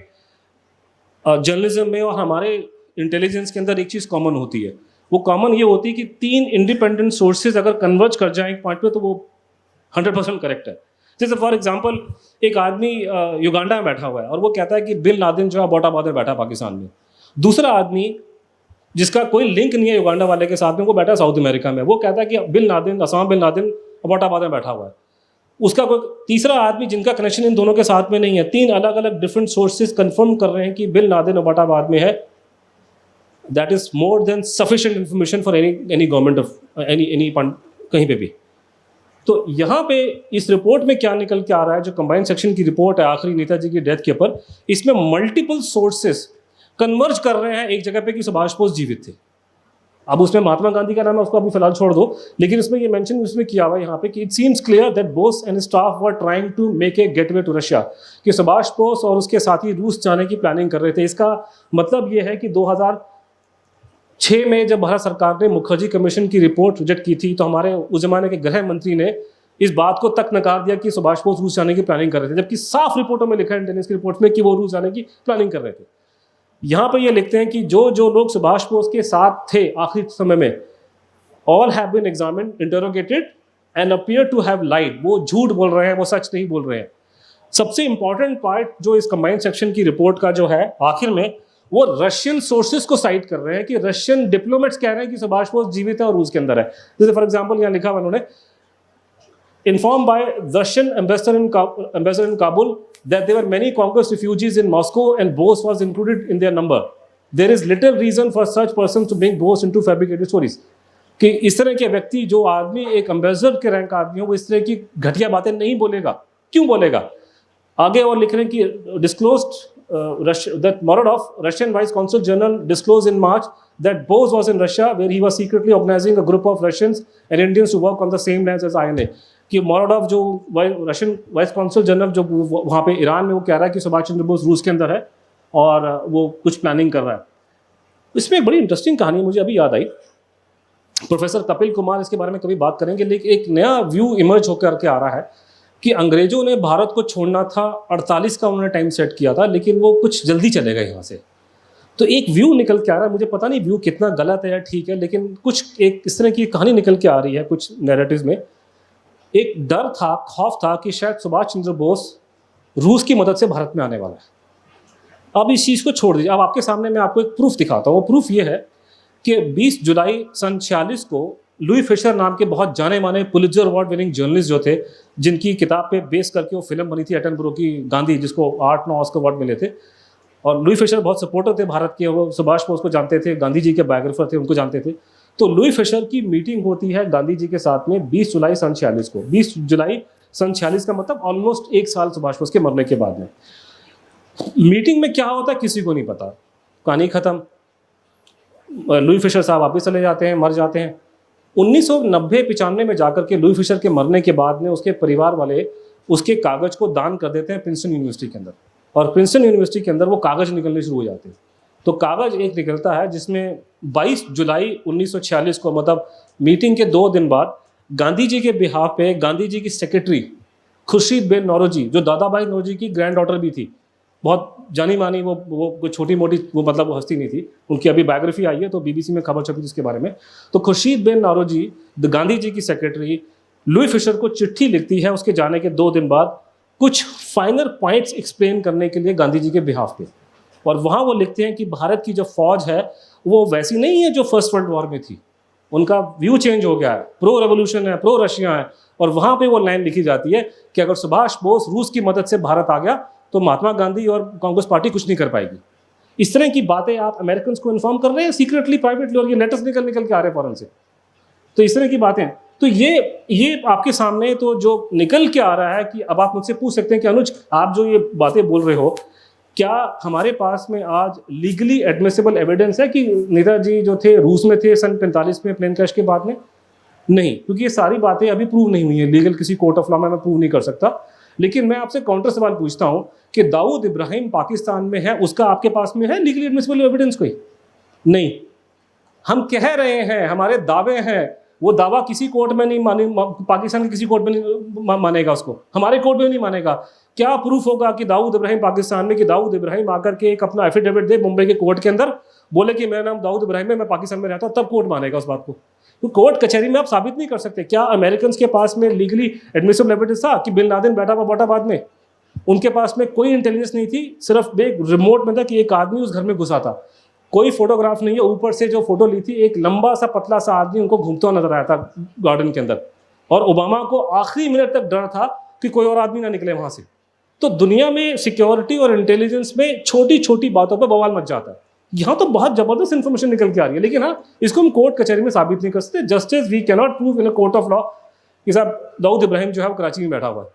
C: जर्नलिज्म में और हमारे इंटेलिजेंस के अंदर एक चीज़ कॉमन होती है। वो कॉमन ये होती है कि 3 इंडिपेंडेंट सोर्सेज अगर कन्वर्ज कर जाएं एक पॉइंट पे तो वो 100% करेक्ट है। जैसे फॉर एग्जांपल, एक आदमी युगांडा में बैठा हुआ है और वो कहता है कि बिन लादेन जो है अबोटाबाद में बैठा पाकिस्तान में। दूसरा आदमी जिसका कोई लिंक नहीं है युगांडा वाले के साथ में, वो बैठा साउथ अमेरिका में, वो कहता है कि बिन लादेन, असामा बिन लादेन अबोटाबाद में बैठा हुआ है। उसका कोई तीसरा आदमी जिनका कनेक्शन इन दोनों के साथ में नहीं है, 3 अलग अलग डिफरेंट सोर्सेज कंफर्म कर रहे हैं कि बिन लादेन अबोटाबाद में है। That is more than sufficient information for any government of any कहीं पे भी। तो यहाँ पे इस रिपोर्ट में क्या निकल के आ रहा है, जो कंबाइंड सेक्शन की रिपोर्ट है आखिरी नेताजी की डेथ के ऊपर, इसमें मल्टीपल सोर्सेस कन्वर्ज कर रहे हैं एक जगह पे कि सुभाष बोस जीवित थे। अब उसमें महात्मा गांधी का नाम है, उसको अभी फिलहाल छोड़ दो, लेकिन इसमें ये मेंशन उसमें किया हुआ है यहाँ पे कि it seems clear that Bose and staff were trying to make a gateway to Russia, कि सुभाष बोस और उसके साथी रूस जाने की प्लानिंग कर रहे थे। इसका मतलब ये है कि 2006 में जब भारत सरकार ने मुखर्जी कमीशन की रिपोर्ट रिजेक्ट की थी, तो हमारे उस जमाने के गृह मंत्री ने इस बात को तक नकार दिया कि सुभाष बोस रूस जाने की प्लानिंग कर रहे थे, जबकि साफ रिपोर्टों में लिखा है इंटेलिजेंस की रिपोर्ट में कि वो रूस जाने की प्लानिंग कर रहे थे। यहाँ पर ये लिखते हैं कि जो लोग सुभाष बोस के साथ थे आखिरी समय में, all have been examined, interrogated and appear to have lied. वो झूठ बोल रहे हैं, वो सच नहीं बोल रहे हैं। सबसे इंपॉर्टेंट पार्ट जो इस कंबाइंड सेक्शन की रिपोर्ट का जो है आखिर में, वो रशियन सोर्सेज को साइट कर रहे हैं कि रशियन डिप्लोमेट्स कह रहे हैं कि सुभाष बोस जीवित है और रूस के अंदर है। जैसे फॉर एग्जाम्पल यहाँ लिखा हुआ उन्होंने, informed by Russian ambassador in Kabul that there were many Congress refugees in Moscow and Bose was included in their number. There is little reason for such persons to bring Bose into fabricated stories. कि इस तरह के व्यक्ति, जो आदमी एक ambassador के rank आदमी हो, वो इस तरह की घटिया बातें नहीं बोलेगा। क्यों बोलेगा? आगे और लिख रहे हैं कि disclosed that Morodov, Russian Vice Consul General, disclosed in March that Bose was in Russia where he was secretly organizing a group of Russians and Indians to work on the same lands as INA. कि मोरोडोव जो Russian vice consul general जो वहाँ पे Iran में, वो कह रहा है कि सुभाष चंद्र बोस रूस के अंदर है और वो कुछ प्लानिंग कर रहा है। इसमें एक बड़ी इंटरेस्टिंग कहानी मुझे अभी याद आई। प्रोफेसर कपिल कुमार इसके बारे में कभी बात करेंगे, लेकिन एक नया व्यू इमर्ज होकर के आ रहा है कि अंग्रेजों ने भारत को छोड़ना था, 48 का उन्होंने टाइम सेट किया था, लेकिन वो कुछ जल्दी चले गए यहाँ से। तो एक व्यू निकल के आ रहा है, मुझे पता नहीं व्यू कितना गलत है या ठीक है, लेकिन कुछ एक इस तरह की कहानी निकल के आ रही है कुछ नैरेटिव्स में। एक डर था, खौफ था कि शायद सुभाष चंद्र बोस रूस की मदद से भारत में आने वाला है। अब इस चीज़ को छोड़ दीजिए, अब आपके सामने मैं आपको एक प्रूफ दिखाता हूँ। वो प्रूफ ये है कि 20 जुलाई सन 46 को लुई फिशर नाम के बहुत जाने माने पुलित्जर अवार्ड विनिंग जर्नलिस्ट जो थे, जिनकी किताब पे बेस करके वो फिल्म बनी थी एटनबरो की गांधी, जिसको 8-9 ऑस्कर अवार्ड मिले थे, और लुई फिशर बहुत सपोर्टर थे भारत के, वो सुभाष बोस को जानते थे, गांधी जी के बायोग्राफर थे, उनको जानते थे। तो लुई फिशर की मीटिंग होती है गांधी जी के साथ में 20 जुलाई सन 46 को। 20 जुलाई सन 46 का मतलब ऑलमोस्ट 1 साल सुभाष बोस के मरने के बाद में। मीटिंग में क्या होता है किसी को नहीं पता, कहानी खत्म, लुई फिशर साहब वापस चले जाते हैं, मर जाते हैं। 1990-95 में जाकर के लुई फिशर के मरने के बाद में उसके परिवार वाले उसके कागज को दान कर देते हैं प्रिंसटन यूनिवर्सिटी के अंदर, और प्रिंसटन यूनिवर्सिटी के अंदर वो कागज निकलने शुरू हो जाते हैं। तो कागज एक निकलता है जिसमें 22 जुलाई 1946 को, मतलब मीटिंग के 2 दिन बाद, गांधी जी के बिहाफ पे गांधी जी की सेक्रेटरी खुर्शीद नौरोजी, जो दादा भाई नौरोजी की ग्रैंड डॉटर भी थी, बहुत जानी मानी, वो कोई छोटी मोटी वो मतलब वो हस्ती नहीं थी, उनकी अभी बायोग्राफी आई है तो बीबीसी में खबर छपी जिसके बारे में। तो खुर्शीद नौरोजी गांधी जी की सेक्रेटरी लुई फिशर को चिट्ठी लिखती है उसके जाने के 2 दिन बाद, कुछ फाइनल पॉइंट्स एक्सप्लेन करने के लिए गांधी जी के बिहाफ पे। और वहाँ वो लिखते हैं कि भारत की जो फौज है वो वैसी नहीं है जो फर्स्ट वर्ल्ड वॉर में थी, उनका व्यू चेंज हो गया है, प्रो रेवोल्यूशन है, प्रो रशिया है। और वहाँ पे वो लाइन लिखी जाती है कि अगर सुभाष बोस रूस की मदद से भारत आ गया तो महात्मा गांधी और कांग्रेस पार्टी कुछ नहीं कर पाएगी। इस तरह की बातें आप अमेरिकन को इन्फॉर्म कर रहे हैं सीक्रेटली, प्राइवेटली, और ये लेटर्स निकल के आ रहे हैं फॉरेन से। तो इस तरह की बातें, तो ये आपके सामने तो जो निकल के आ रहा है कि अब आप मुझसे पूछ सकते हैं कि अनुज, आप जो ये बातें बोल रहे हो, क्या हमारे पास में आज लीगली एडमिसिबल एविडेंस है कि नेताजी जो थे रूस में थे सन 45 में प्लेन क्रैश के बाद में? नहीं, क्योंकि ये सारी बातें अभी प्रूव नहीं हुई है लीगल, किसी कोर्ट ऑफ लॉ में मैं प्रूव नहीं कर सकता। लेकिन मैं आपसे काउंटर सवाल पूछता हूं कि दाऊद इब्राहिम पाकिस्तान में है, उसका आपके पास में है लीगली एडमिसिबल एविडेंस कोई? नहीं। हम कह रहे हैं, हमारे दावे हैं, वो दावा किसी कोर्ट में नहीं माने, पाकिस्तान के किसी कोर्ट में नहीं मानेगा उसको, हमारे कोर्ट में नहीं मानेगा। क्या प्रूफ होगा कि दाऊद इब्राहिम पाकिस्तान में, कि दाऊद इब्राहिम आकर के एक अपना एफिडेविट दे मुंबई के कोर्ट के अंदर, बोले कि मेरा नाम दाऊद इब्राहिम है, मैं पाकिस्तान में रहता हूँ, तब कोर्ट मानेगा उस बात को? तो कोर्ट कचहरी में आप साबित नहीं कर सकते। क्या अमेरिकन के पास में लीगली एडमिसिबल एविडेंस था कि बिन लादेन बैठा हुआ बोटाबाद में? उनके पास में कोई इंटेलिजेंस नहीं थी, सिर्फ एक रिमोट में था कि एक आदमी उस घर में घुसा था, कोई फोटोग्राफ नहीं है। ऊपर से जो फोटो ली थी, एक लंबा सा पतला सा आदमी उनको घूमता हुआ नजर आया था गार्डन के अंदर, और ओबामा को आखिरी मिनट तक डर था कि कोई और आदमी ना निकले वहां से। तो दुनिया में सिक्योरिटी और इंटेलिजेंस में छोटी छोटी बातों पर बवाल मच जाता है। यहाँ तो बहुत जबरदस्त इंफॉर्मेशन निकल के आ रही है, लेकिन हाँ, इसको हम कोर्ट कचहरी में साबित नहीं कर सकते। Justice we cannot prove in a court of law कि साहब दाऊद इब्राहिम जो है वो कराची में बैठा हुआ है।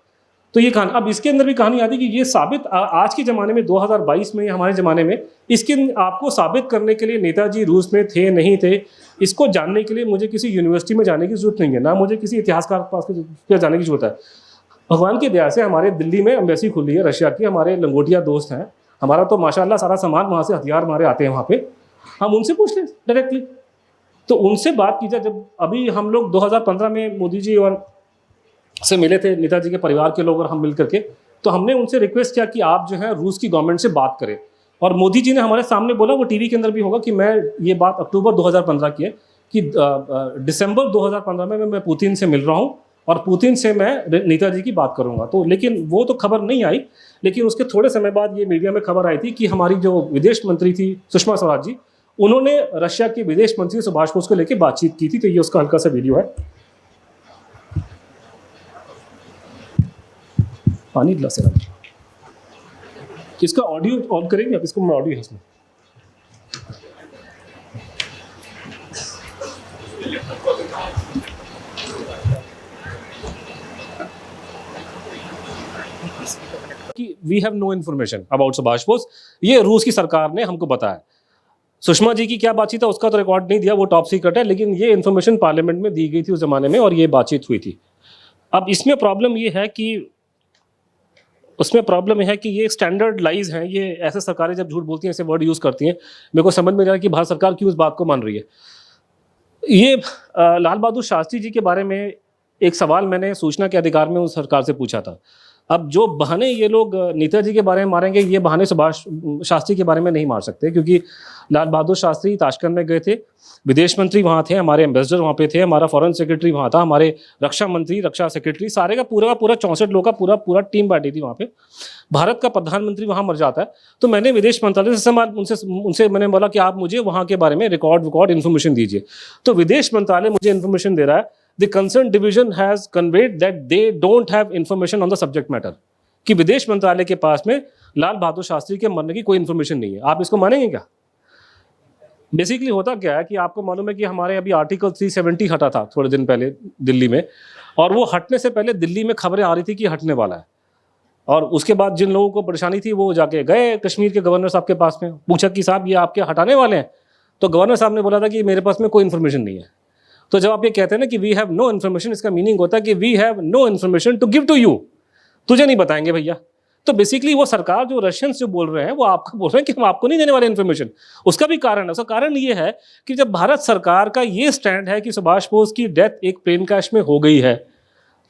C: तो ये कहानी, अब इसके अंदर भी कहानी आती है कि ये साबित आज के ज़माने में 2022 में, हमारे ज़माने में, इसके आपको साबित करने के लिए नेताजी रूस में थे नहीं थे, इसको जानने के लिए मुझे किसी यूनिवर्सिटी में जाने की जरूरत नहीं है, ना मुझे किसी इतिहासकार के पास जाने की जरूरत है। भगवान की दया से हमारे दिल्ली में एम्बेसी खुली है रशिया की, हमारे लंगोटिया दोस्त हैं, हमारा तो माशाल्लाह सारा सामान वहाँ से, हथियार हमारे आते हैं वहाँ पे, हम उनसे पूछ लें डायरेक्टली। तो उनसे बात की जाए। जब अभी हम लोग 2015 में मोदी जी और से मिले थे, नेताजी के परिवार के लोग और हम मिल करके, तो हमने उनसे रिक्वेस्ट किया कि आप जो है रूस की गवर्नमेंट से बात करें। और मोदी जी ने हमारे सामने बोला, वो टीवी के अंदर भी होगा, कि मैं ये बात अक्टूबर 2015 की है कि दिसंबर 2015 में मैं पुतिन से मिल रहा हूँ और पुतिन से मैं नेताजी की बात करूँगा। तो लेकिन वो तो खबर नहीं आई, लेकिन उसके थोड़े समय बाद ये मीडिया में खबर आई थी कि हमारी जो विदेश मंत्री थी सुषमा स्वराज जी, उन्होंने रशिया के विदेश मंत्री सुभाष बोस को लेकर बातचीत की थी। तो ये उसका हल्का सा वीडियो है, पानी गिलास से इसका ऑडियो ऑन करेंगे आप, इसको मैं ऑडियो है इसमें। कि we have no information about Subhash Bose, ये रूस की सरकार ने हमको बताया। सुषमा जी की क्या बातचीत है उसका तो रिकॉर्ड नहीं दिया, वो टॉप सीक्रेट है, लेकिन ये इन्फॉर्मेशन पार्लियामेंट में दी गई थी उस जमाने में और ये बातचीत हुई थी। अब इसमें प्रॉब्लम ये है कि ये स्टैंडर्ड लाइज हैं, ये ऐसे सरकारें जब झूठ बोलती हैं, ऐसे वर्ड यूज़ करती हैं, मेरे को समझ में नहीं आ रहा कि भारत सरकार क्यों इस बात को मान रही है। ये लाल बहादुर शास्त्री जी के बारे में एक सवाल मैंने सूचना के अधिकार में उस सरकार से पूछा था। अब जो बहाने ये लोग नेताजी के बारे में मारेंगे, ये बहाने सुभाष शास्त्री के बारे में नहीं मार सकते, क्योंकि लाल बहादुर शास्त्री ताशकंद में गए थे, विदेश मंत्री वहाँ थे, हमारे एम्बेसडर वहाँ पे थे, हमारा फॉरेन सेक्रेटरी वहाँ था, हमारे रक्षा मंत्री, रक्षा सेक्रेटरी, सारे का पूरा 64 लोग का पूरा टीम बैठी थी वहाँ पे। भारत का प्रधानमंत्री वहाँ मर जाता है, तो मैंने विदेश मंत्रालय से उनसे मैंने बोला कि आप मुझे वहाँ के बारे में रिकॉर्ड इन्फॉर्मेशन दीजिए। तो विदेश मंत्रालय मुझे इन्फॉर्मेशन दे रहा है, the concerned division has conveyed that they don't have information on the subject matter, कि विदेश मंत्रालय के पास में लाल बहादुर शास्त्री के मरने की कोई इन्फॉर्मेशन नहीं है। आप इसको मानेंगे क्या? बेसिकली होता क्या है कि आपको मालूम है कि हमारे अभी आर्टिकल 370 हटा था थोड़े दिन पहले दिल्ली में, और वो हटने से पहले दिल्ली में खबरें आ रही थी कि हटने वाला है, और उसके बाद जिन लोगों को परेशानी थी वो जाके गए कश्मीर के गवर्नर साहब के पास में, पूछा कि साहब ये आपके हटाने वाले हैं? तो गवर्नर साहब ने बोला था कि मेरे पास में कोई इन्फॉर्मेशन नहीं है। तो जब आप ये कहते हैं ना कि वी हैव नो इन्फॉर्मेशन, इसका मीनिंग होता है कि we have no information to give to you, तुझे नहीं बताएंगे भैया। तो बेसिकली वो सरकार जो रशियंस जो बोल रहे हैं वो आपको बोल रहे हैं कि हम आपको नहीं देने वाले इन्फॉर्मेशन। उसका भी कारण है, उसका कारण ये है कि जब भारत सरकार का ये स्टैंड है कि सुभाष बोस की डेथ एक प्लेन क्रैश में हो गई है,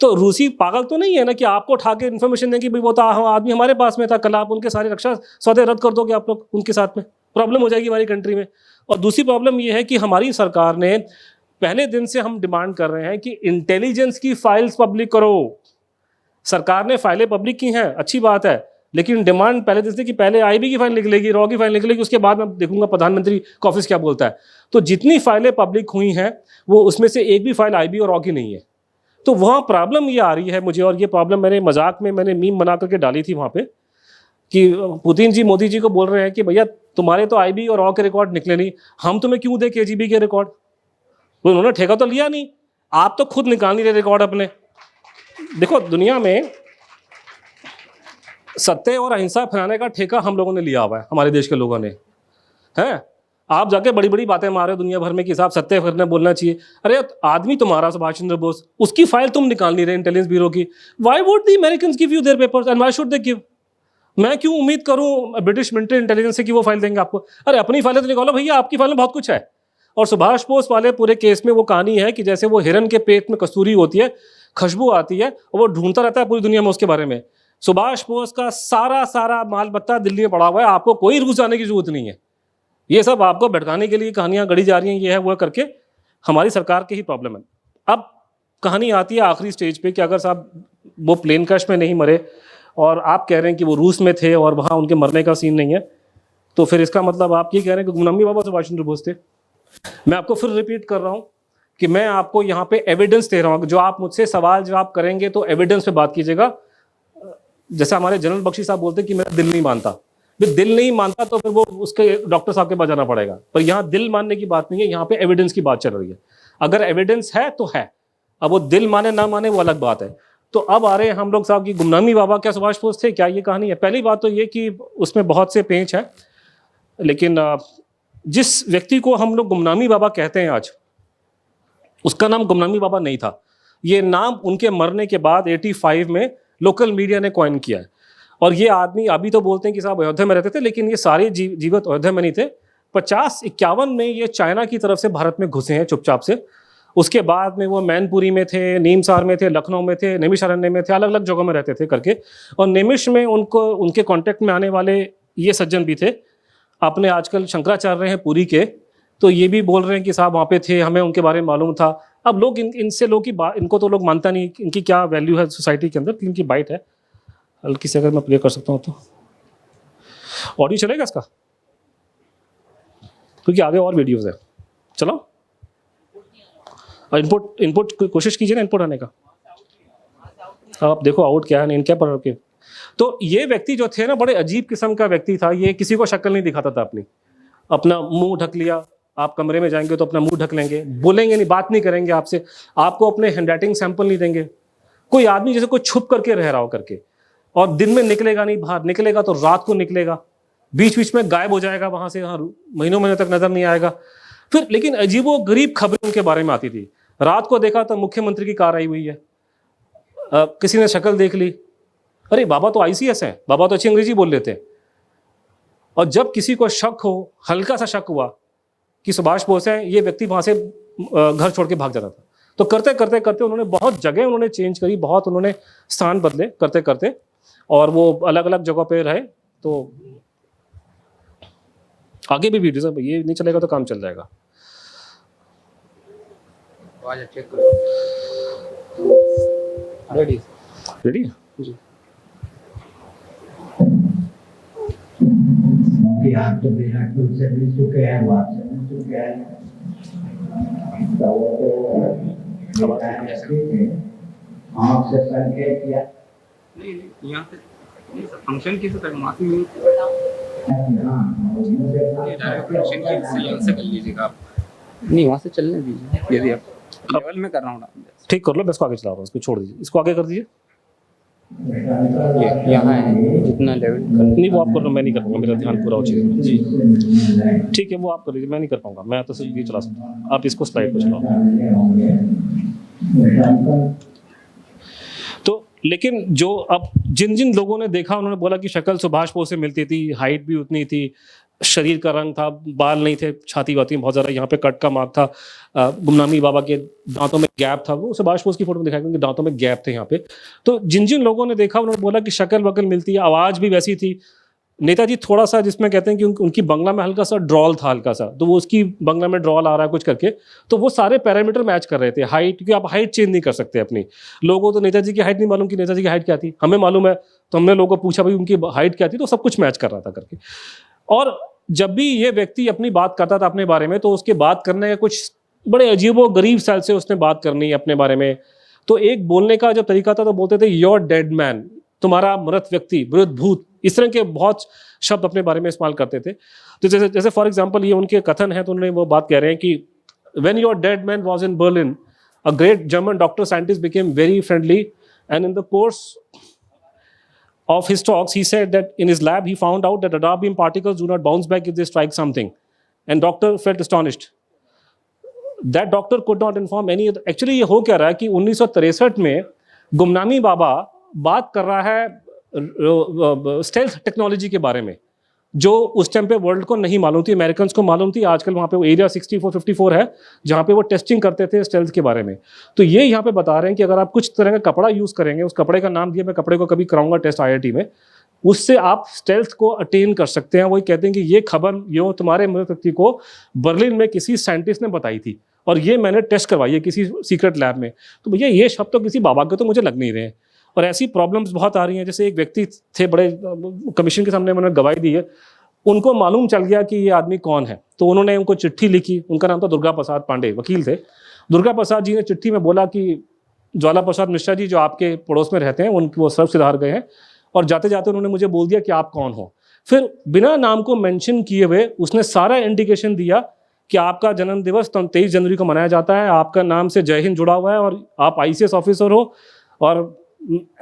C: तो रूसी पागल तो नहीं है ना कि आपको उठा के इन्फॉर्मेशन दें कि भाई वो तो आदमी हमारे पास में था, कल आप उनके सारे रक्षा सौदे रद्द कर दोगे आप लोग उनके साथ में, प्रॉब्लम हो जाएगी हमारी कंट्री में। और दूसरी प्रॉब्लम ये है कि हमारी सरकार ने पहले दिन से हम डिमांड कर रहे हैं कि इंटेलिजेंस की फाइल्स पब्लिक करो। सरकार ने फाइलें पब्लिक की हैं, अच्छी बात है, लेकिन डिमांड पहले दिन से कि पहले आईबी की फाइल निकलेगी, रॉ की फाइल निकलेगी, उसके बाद मैं देखूंगा प्रधानमंत्री का ऑफिस क्या बोलता है। तो जितनी फाइलें पब्लिक हुई हैं वो उसमें से एक भी फाइल आईबी और रॉ की नहीं है। तो वहाँ प्रॉब्लम ये आ रही है मुझे, और ये प्रॉब्लम मैंने मजाक में मैंने मीम बना करके डाली थी वहाँ पे कि पुतिन जी मोदी जी को बोल रहे हैं कि भैया तुम्हारे तो आईबी और रॉ के रिकॉर्ड निकले नहीं, हम तुम्हें क्यों दें केजीबी के रिकॉर्ड? तो उन्होंने ठेका तो लिया नहीं, आप तो खुद निकाल नहीं रहे रिकॉर्ड अपने। देखो दुनिया में सत्य और अहिंसा फैलाने का ठेका हम लोगों ने लिया हुआ है, हमारे देश के लोगों ने, हैं? आप जाके बड़ी बड़ी बातें मार रहे हो दुनिया भर में कि साहब सत्य करने बोलना चाहिए। अरे आदमी तुम्हारा सुभाष चंद्र बोस, उसकी फाइल तुम निकाल नहीं रहे इंटेलिजेंस ब्यूरो की। Why would the Americans give you their papers and why should they give? मैं क्यों उम्मीद करूं ब्रिटिश मिलिट्री इंटेलिजेंस से कि वो फाइल देंगे आपको? अरे अपनी फाइलें तो निकालो भैया, आपकी फाइल में बहुत कुछ है। और सुभाष बोस वाले पूरे केस में वो कहानी है कि जैसे वो हिरन के पेट में कस्तूरी होती है, खुशबू आती है और वो ढूंढता रहता है पूरी दुनिया में उसके बारे में। सुभाष बोस का सारा माल बत्ता दिल्ली में पड़ा हुआ है, आपको कोई रूस जाने की जरूरत नहीं है। ये सब आपको भटकाने के लिए कहानियां गढ़ी जा रही हैं, ये है वो करके। हमारी सरकार की ही प्रॉब्लम है। अब कहानी आती है आखिरी स्टेज पे कि अगर साहब वो प्लेन क्रैश में नहीं मरे और आप कह रहे हैं कि वो रूस में थे और वहाँ उनके मरने का सीन नहीं है, तो फिर इसका मतलब आप ये कह रहे हैं कि गुमनामी बाबा सुभाष चंद्र बोस थे। मैं आपको फिर रिपीट कर रहा हूँ कि मैं आपको यहाँ पे एविडेंस दे रहा हूँ। जो आप मुझसे सवाल जवाब करेंगे तो एविडेंस पे बात कीजिएगा। जैसे हमारे जनरल बख्शी साहब बोलते हैं कि मेरा दिल नहीं मानता, फिर दिल नहीं मानता तो फिर वो उसके डॉक्टर साहब के पास जाना पड़ेगा। पर यहाँ दिल मानने की बात नहीं है, यहाँ पे एविडेंस की बात चल रही है। अगर एविडेंस है तो है, अब वो दिल माने ना माने वो अलग बात है। तो अब आ रहे हैं हम लोग साहब की गुमनामी बाबा क्या सुभाष बोस थे, क्या ये कहानी है? पहली बात तो ये कि उसमें बहुत से पेंच हैं, लेकिन जिस व्यक्ति को हम लोग गुमनामी बाबा कहते हैं आज, उसका नाम गुमनामी बाबा नहीं था। ये नाम उनके मरने के बाद 85 में लोकल मीडिया ने कॉइन किया है। और ये आदमी अभी तो बोलते हैं कि साहब अयोध्या में रहते थे, लेकिन ये सारे जीवित अयोध्या में नहीं थे। 50-51 में ये चाइना की तरफ से भारत में घुसे हैं चुपचाप से। उसके बाद में वो मैनपुरी में थे, नीमसार में थे, लखनऊ में थे, नैमिषारण्य में थे, अलग अलग जगहों में रहते थे करके। और नैमिष में उनको उनके कांटेक्ट में आने वाले ये सज्जन भी थे, अपने आजकल शंकराचार्य हैं पुरी के, तो ये भी बोल रहे हैं कि साहब वहाँ पे थे, हमें उनके बारे में मालूम था। अब लोग इनसे लोग की बात, इनको तो लोग मानता नहीं इनकी क्या वैल्यू है सोसाइटी के अंदर। इनकी बाइट है हल्की से, अगर मैं प्ले कर सकता हूँ तो ऑडियो चलेगा इसका, क्योंकि आगे और वीडियोस है। चलो और इनपुट कोशिश कीजिए ना इनपुट आने का। आप देखो आउट क्या है, इन क्या पर के। तो ये व्यक्ति जो थे ना, बड़े अजीब किस्म का व्यक्ति था। ये किसी को शक्ल नहीं दिखाता था अपना मुंह ढक लिया। आप कमरे में जाएंगे तो अपना मुंह ढक लेंगे, बोलेंगे नहीं, बात नहीं करेंगे आपसे, आपको अपने हैंडराइटिंग सैंपल नहीं देंगे। कोई आदमी जैसे कोई छुप करके रह रहा हो करके, और दिन में निकलेगा नहीं बाहर, निकलेगा तो रात को निकलेगा, बीच बीच में गायब हो जाएगा वहां से, महीनों तक नजर नहीं आएगा। फिर लेकिन अजीबो गरीब खबरें उनके बारे में आती थी। रात को देखा तो मुख्यमंत्री की कार आई हुई है, किसी ने शक्ल देख ली, अरे बाबा तो ICS हैं, बाबा तो अच्छी अंग्रेजी बोल लेते हैं। और जब किसी को शक हो, हल्का सा शक हुआ कि सुभाष बोस हैं, ये व्यक्ति वहां से घर छोड़ के भाग जाता था। तो करते करते करते उन्होंने बहुत जगह उन्होंने चेंज करी, बहुत उन्होंने स्थान बदले करते करते, और वो अलग अलग जगह पे रहे। तो आगे भी वीडियो, ये नहीं चलेगा तो काम चल जाएगा।
A: चेक करो, रेडी
C: रेडी
A: जी।
D: बिहार तो बिहार से मिल चुके हैं, वहाँ से मिल चुके हैं, तो वो आँख से संकेत किया।
A: नहीं यहाँ से फंक्शन की से माफी फंक्शन की यहाँ से कर लीजिएगा आप, नहीं वहाँ से चलने दीजिए, यदि आप लेवल में कर रहा हूँ।
C: ठीक कर लो, मैं इसको आगे चला रहा हूँ, इसको छोड़ दीजिए, इसको आगे कर दीजिए।
A: यहाँ है जितना लेवल
C: नहीं वो आप कर लो, मैं नहीं कर पाऊंगा, मेरा ध्यान पूरा हो चीज़ में जी। ठीक है वो आप कर लीजिए, मैं नहीं कर पाऊंगा, मैं तो सिर्फ ये चला सकता हूँ, आप इसको स्लाइड पर चलाओ। तो लेकिन जो अब जिन जिन लोगों ने देखा उन्होंने बोला कि शक्ल सुभाष बोस से मिलती थी, हाइट भी उतनी थी, शरीर का रंग था, बाल नहीं थे, छाती वाती बहुत ज़्यादा, यहाँ पे कट का मार्क था, गुमनामी बाबा के दांतों में गैप था, वो सुभाष बोस की फोटो में दिखाया क्योंकि दांतों में गैप थे यहाँ पे। तो जिन जिन लोगों ने देखा उन्होंने बोला कि शक्ल वकल मिलती है, आवाज़ भी वैसी थी। नेताजी थोड़ा सा जिसमें कहते हैं कि उनकी बंगला में हल्का सा ड्रॉल था, हल्का सा, तो वो उसकी बंगला में ड्रॉल आ रहा है कुछ करके, तो वो सारे पैरामीटर मैच कर रहे थे। हाइट, क्योंकि आप हाइट चेंज नहीं कर सकते अपनी, लोगों को तो नेताजी की हाइट नहीं मालूम कि नेताजी की हाइट क्या थी, हमें मालूम है, तो हमने लोगों को पूछा भाई उनकी हाइट क्या थी, तो सब कुछ मैच कर रहा था करके। और जब भी ये व्यक्ति अपनी बात करता था अपने बारे में, तो उसके बात करने का कुछ बड़े अजीबो गरीब स्टाइल से उसने बात करनी है अपने बारे में। तो एक बोलने का जब तरीका था तो बोलते थे योर डेड मैन, तुम्हारा मृत व्यक्ति, मृत भूत, इस तरह के बहुत शब्द अपने बारे में इस्तेमाल करते थे। तो जैसे फॉर एग्जाम्पल ये उनके कथन है, तो उन्होंने वो बात कह रहे हैं कि when your dead man was in Berlin, a great German doctor scientist became very friendly, and in the course of his talks, he said that in his lab he found out that radar beam particles do not bounce back if they strike something, and doctor felt astonished. That doctor could not inform any other. Actually ये हो क्या रहा है कि 1963 में गुमनामी बाबा बात कर रहा है स्टेल्थ टेक्नोलॉजी के बारे में, जो उस टाइम पे वर्ल्ड को नहीं मालूम थी, अमेरिकन को मालूम थी। आजकल वहाँ पे वो एरिया 64-54 है जहाँ पे वो टेस्टिंग करते थे स्टेल्थ के बारे में। तो ये यहाँ पे बता रहे हैं कि अगर आप कुछ तरह का कपड़ा यूज़ करेंगे, उस कपड़े का नाम दिया, मैं कपड़े को कभी कराऊंगा टेस्ट IIT में, उससे आप स्टेल्थ को अटेन कर सकते हैं। वही कहते हैं कि ये खबर यो तुम्हारे मृत व्यक्ति को बर्लिन में किसी साइंटिस्ट ने बताई थी, और ये मैंने टेस्ट करवाई है किसी सीक्रेट लैब में। तो भैया ये शब्द तो किसी बाबा के तो मुझे लग नहीं रहे हैं। और ऐसी प्रॉब्लम्स बहुत आ रही हैं। जैसे एक व्यक्ति थे, बड़े कमीशन के सामने उन्होंने गवाही दी है, उनको मालूम चल गया कि ये आदमी कौन है, तो उन्होंने उनको चिट्ठी लिखी। उनका नाम था दुर्गा प्रसाद पांडे, वकील थे। दुर्गा प्रसाद जी ने चिट्ठी में बोला कि ज्वाला प्रसाद मिश्रा जी जो आपके पड़ोस में रहते हैं, उनकी वो सर्व सिधार गए हैं, और जाते जाते उन्होंने मुझे बोल दिया कि आप कौन हो। फिर बिना नाम को मेंशन किए हुए उसने सारा इंडिकेशन दिया कि आपका जन्म दिवस 23 जनवरी को मनाया जाता है, आपका नाम से जय हिंद जुड़ा हुआ है, और आप ICS ऑफिसर हो, और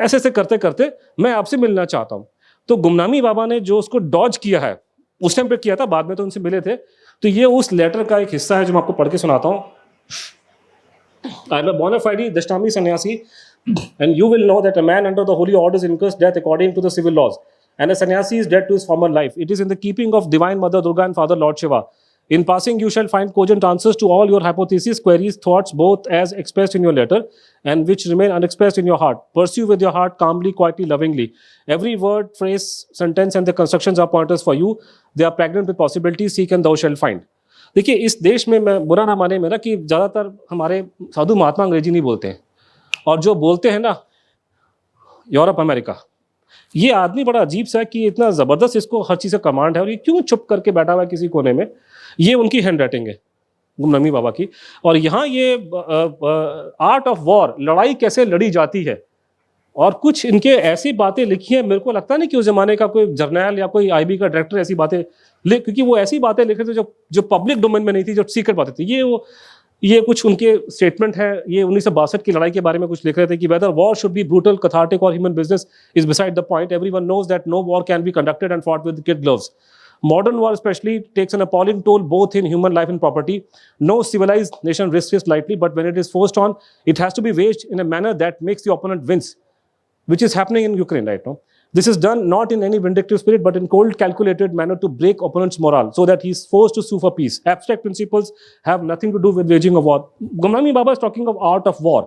C: ऐसे ऐसे करते करते मैं आपसे मिलना चाहता हूँ। तो गुमनामी बाबा ने जो उसको डॉज किया है, उस टाइम पे किया था, बाद में तो उनसे मिले थे। तो ये उस लेटर का एक हिस्सा है जो मैं आपको पढ़ के सुनाता हूँ। I am a bona fide Dashtami sannyasi, and you will know that a man under the holy orders incurs death according to the civil laws, and a sannyasi is dead to his former life. It is in the keeping of Divine Mother Durga and Father Lord Shiva. In passing, you shall find cogent answers to all your hypotheses, queries, thoughts, both as expressed in your letter and which remain unexpressed in your heart. Pursue with your heart calmly, quietly, lovingly. Every word, phrase, sentence and the constructions are pointers for you. They are pregnant with possibilities. Seek and thou shalt find. देखिए, इस देश में, मैं बुरा ना माने मेरा, कि ज़्यादातर हमारे साधु महात्मा अंग्रेजी नहीं बोलते हैं, और जो बोलते हैं ना यूरोप अमेरिका, ये आदमी बड़ा अजीब सा है कि इतना ज़बरदस्त इसको हर चीज़ का कमांड है, और ये क्यों चुप करके बैठा हुआ है किसी कोने में। ये उनकी हैंड राइटिंग है गुमनामी बाबा की। और यहाँ ये आर्ट ऑफ वॉर, लड़ाई कैसे लड़ी जाती है, और कुछ इनके ऐसी बातें लिखी हैं, मेरे को लगता नहीं कि उस ज़माने का कोई जर्नल या कोई IB का डायरेक्टर ऐसी बातें लिख, क्योंकि वो ऐसी बातें लिख रहे थे जो पब्लिक डोमेन में नहीं थी, जो सीक्रेट बातें थी। ये कुछ उनके स्टेटमेंट है। ये 1962 की लड़ाई के बारे में कुछ लिख रहे थे कि whether war should be brutal, cathartic और human business is beside the point. Everyone knows that no war can be conducted and fought with kid gloves. Modern war especially takes an appalling toll both in human life and property. No civilized nation risks it lightly, but when it is forced on, it has to be waged in a manner that makes the opponent wince, which is happening in Ukraine right now. This is done not in any vindictive spirit, but in cold, calculated manner to break opponent's morale, so that he is forced to sue for peace. Abstract principles have nothing to do with waging a war. Gumnam Baba is talking of art of war.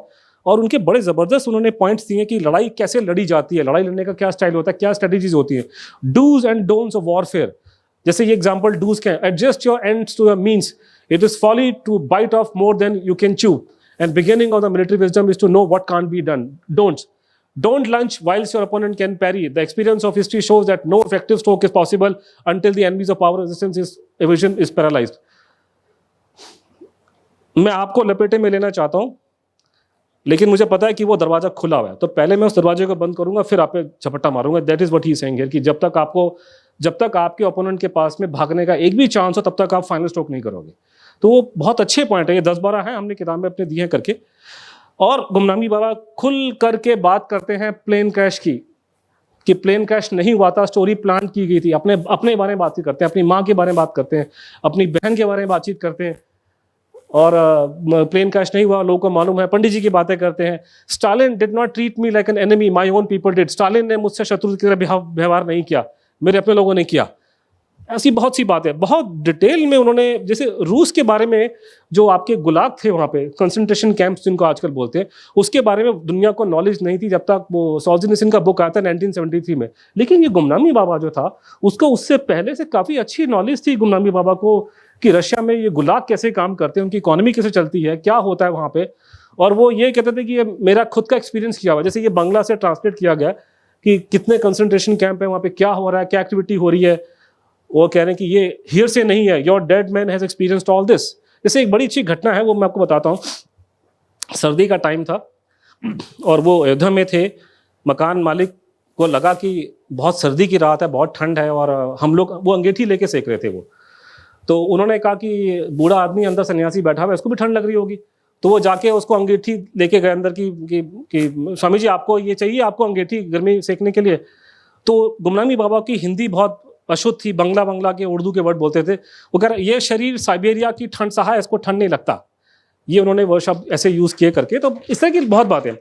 C: और उनके बड़े ज़बरदस्त उन्होंने points दिए कि लड़ाई कैसे लड़ी जाती है, लड़ाई लड़ने का क्या स्टाइल होता है, क्या स्ट्रेटजीज होती है, dos and don'ts of warfare. जैसे ये एग्जांपल डूज के, adjust your ends to your means, it is folly to bite off more than you can chew, and beginning of the military wisdom is to know what can't be done. Don'ts, don't lunge whilst your opponent can parry. The experience of history shows that no effective stroke is possible until the enemies of power resistance is evasion is paralyzed. मैं आपको लपेटे में लेना चाहता हूं, लेकिन मुझे पता है कि वो दरवाजा खुला हुआ है, तो पहले मैं उस दरवाजे को बंद करूंगा, फिर आप पे झपट्टा मारूंगा. That is what he is saying here, कि जब तक आपके ओपोनेंट के पास में भागने का एक भी चांस हो, तब तक आप फाइनल स्ट्रोक नहीं करोगे. तो वो बहुत अच्छे पॉइंट है, ये 10-12 हैं, हमने किताब में अपने दिए हैं करके. और गुमनामी बाबा खुल करके बात करते हैं प्लेन क्रैश की, कि प्लेन क्रैश नहीं हुआ था, स्टोरी प्लान की गई थी. अपने बारे में बातचीत करते हैं, अपनी माँ के बारे में बात करते हैं, अपनी बहन के बारे में बातचीत करते हैं, और प्लेन क्रैश नहीं हुआ, लोगों को मालूम है. पंडित जी की बातें करते हैं. Stalin did not treat me like an enemy, my own people did. Stalin ने मुझसे शत्रु की तरह व्यवहार नहीं किया, मेरे अपने लोगों ने किया. ऐसी बहुत सी बातें, बहुत डिटेल में उन्होंने, जैसे रूस के बारे में, जो आपके गुलाग थे वहाँ पे, कंसंट्रेशन कैंप्स जिनको आजकल बोलते हैं, उसके बारे में दुनिया को नॉलेज नहीं थी जब तक वो सोल्जेनिसिन का बुक आया था 1973 में. लेकिन ये गुमनामी बाबा जो था, उसको उससे पहले से काफ़ी अच्छी नॉलेज थी गुमनामी बाबा को, कि रशिया में ये गुलाग कैसे काम करते हैं, उनकी इकोनॉमी कैसे चलती है, क्या होता है वहाँ पे. और वो ये कहते थे कि ये मेरा खुद का एक्सपीरियंस किया हुआ. जैसे ये बांग्ला से ट्रांसलेट किया गया कि कितने कंसंट्रेशन कैंप है वहाँ पे, क्या हो रहा है, क्या एक्टिविटी हो रही है. वो कह रहे हैं कि ये हियर से नहीं है, your dead man has experienced all this. जैसे एक बड़ी अच्छी घटना है, वो मैं आपको बताता हूँ. सर्दी का टाइम था और वो अयोध्या में थे. मकान मालिक को लगा कि बहुत सर्दी की रात है, बहुत ठंड है, और हम लोग, वो अंगीठी लेके सेक रहे थे वो. तो उन्होंने कहा कि बूढ़ा आदमी अंदर सन्यासी बैठा हुआ है, इसको भी ठंड लग रही होगी. तो वो जाके उसको अंगीठी लेके गए अंदर कि स्वामी जी आपको ये चाहिए, आपको अंगीठी गर्मी सेकने के लिए. तो गुमनामी बाबा की हिंदी बहुत अशुद्ध थी, बंगला के उर्दू के वर्ड बोलते थे. वो कह रहे ये शरीर साइबेरिया की ठंड सहा है, इसको ठंड नहीं लगता. ये उन्होंने वो शब्द ऐसे यूज़ किए करके. तो इस तरह की बहुत बातें.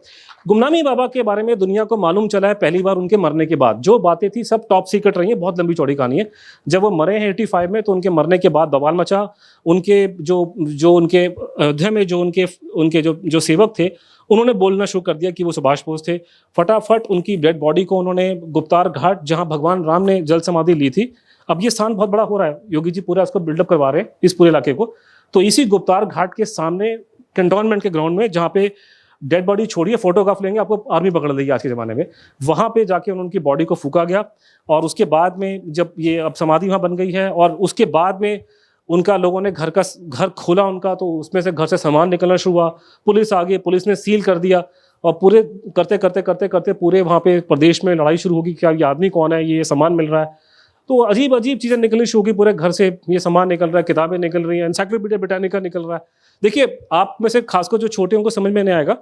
C: गुमनामी बाबा के बारे में दुनिया को मालूम चला है पहली बार उनके मरने के बाद. जो बातें थी सब टॉप सीक्रेट रही हैं, बहुत लंबी चौड़ी कहानी है. जब वो मरे हैं 85 में, तो उनके मरने के बाद बवाल मचा. उनके जो उनके अयोध्या में उनके जो सेवक थे, उन्होंने बोलना शुरू कर दिया कि वो सुभाष बोस थे. फटाफट उनकी डेड बॉडी को उन्होंने गुप्तार घाट, जहाँ भगवान राम ने जल समाधि ली थी, अब ये स्थान बहुत बड़ा हो रहा है, योगी जी पूरा इसको बिल्डअप करवा रहे हैं इस पूरे इलाके को. तो इसी गुप्तार घाट के सामने कैंटोनमेंट के ग्राउंड में, जहाँ पे डेड बॉडी छोड़िए, फोटोग्राफ लेंगे आपको आर्मी पकड़ लेगी आज के ज़माने में, वहाँ पे जाके उनकी बॉडी को फूका गया. और उसके बाद में जब ये अब समाधि वहाँ बन गई है, और उसके बाद में उनका लोगों ने घर खोला उनका, तो उसमें से घर से सामान निकलना शुरू हुआ. पुलिस आ गई, पुलिस ने सील कर दिया, और पूरे करते पूरे वहाँ पे प्रदेश में लड़ाई शुरू होगी, क्या ये आदमी कौन है, ये सामान मिल रहा है. तो अजीब चीज़ें निकलनी शुरू होगी पूरे घर से. ये सामान निकल रहा है, किताबें निकल रही हैं, एनसाइक्लोपीडिया ब्रिटानिका निकल रहा है. देखिए, आप में से खासकर जो छोटे उनको समझ में नहीं आएगा.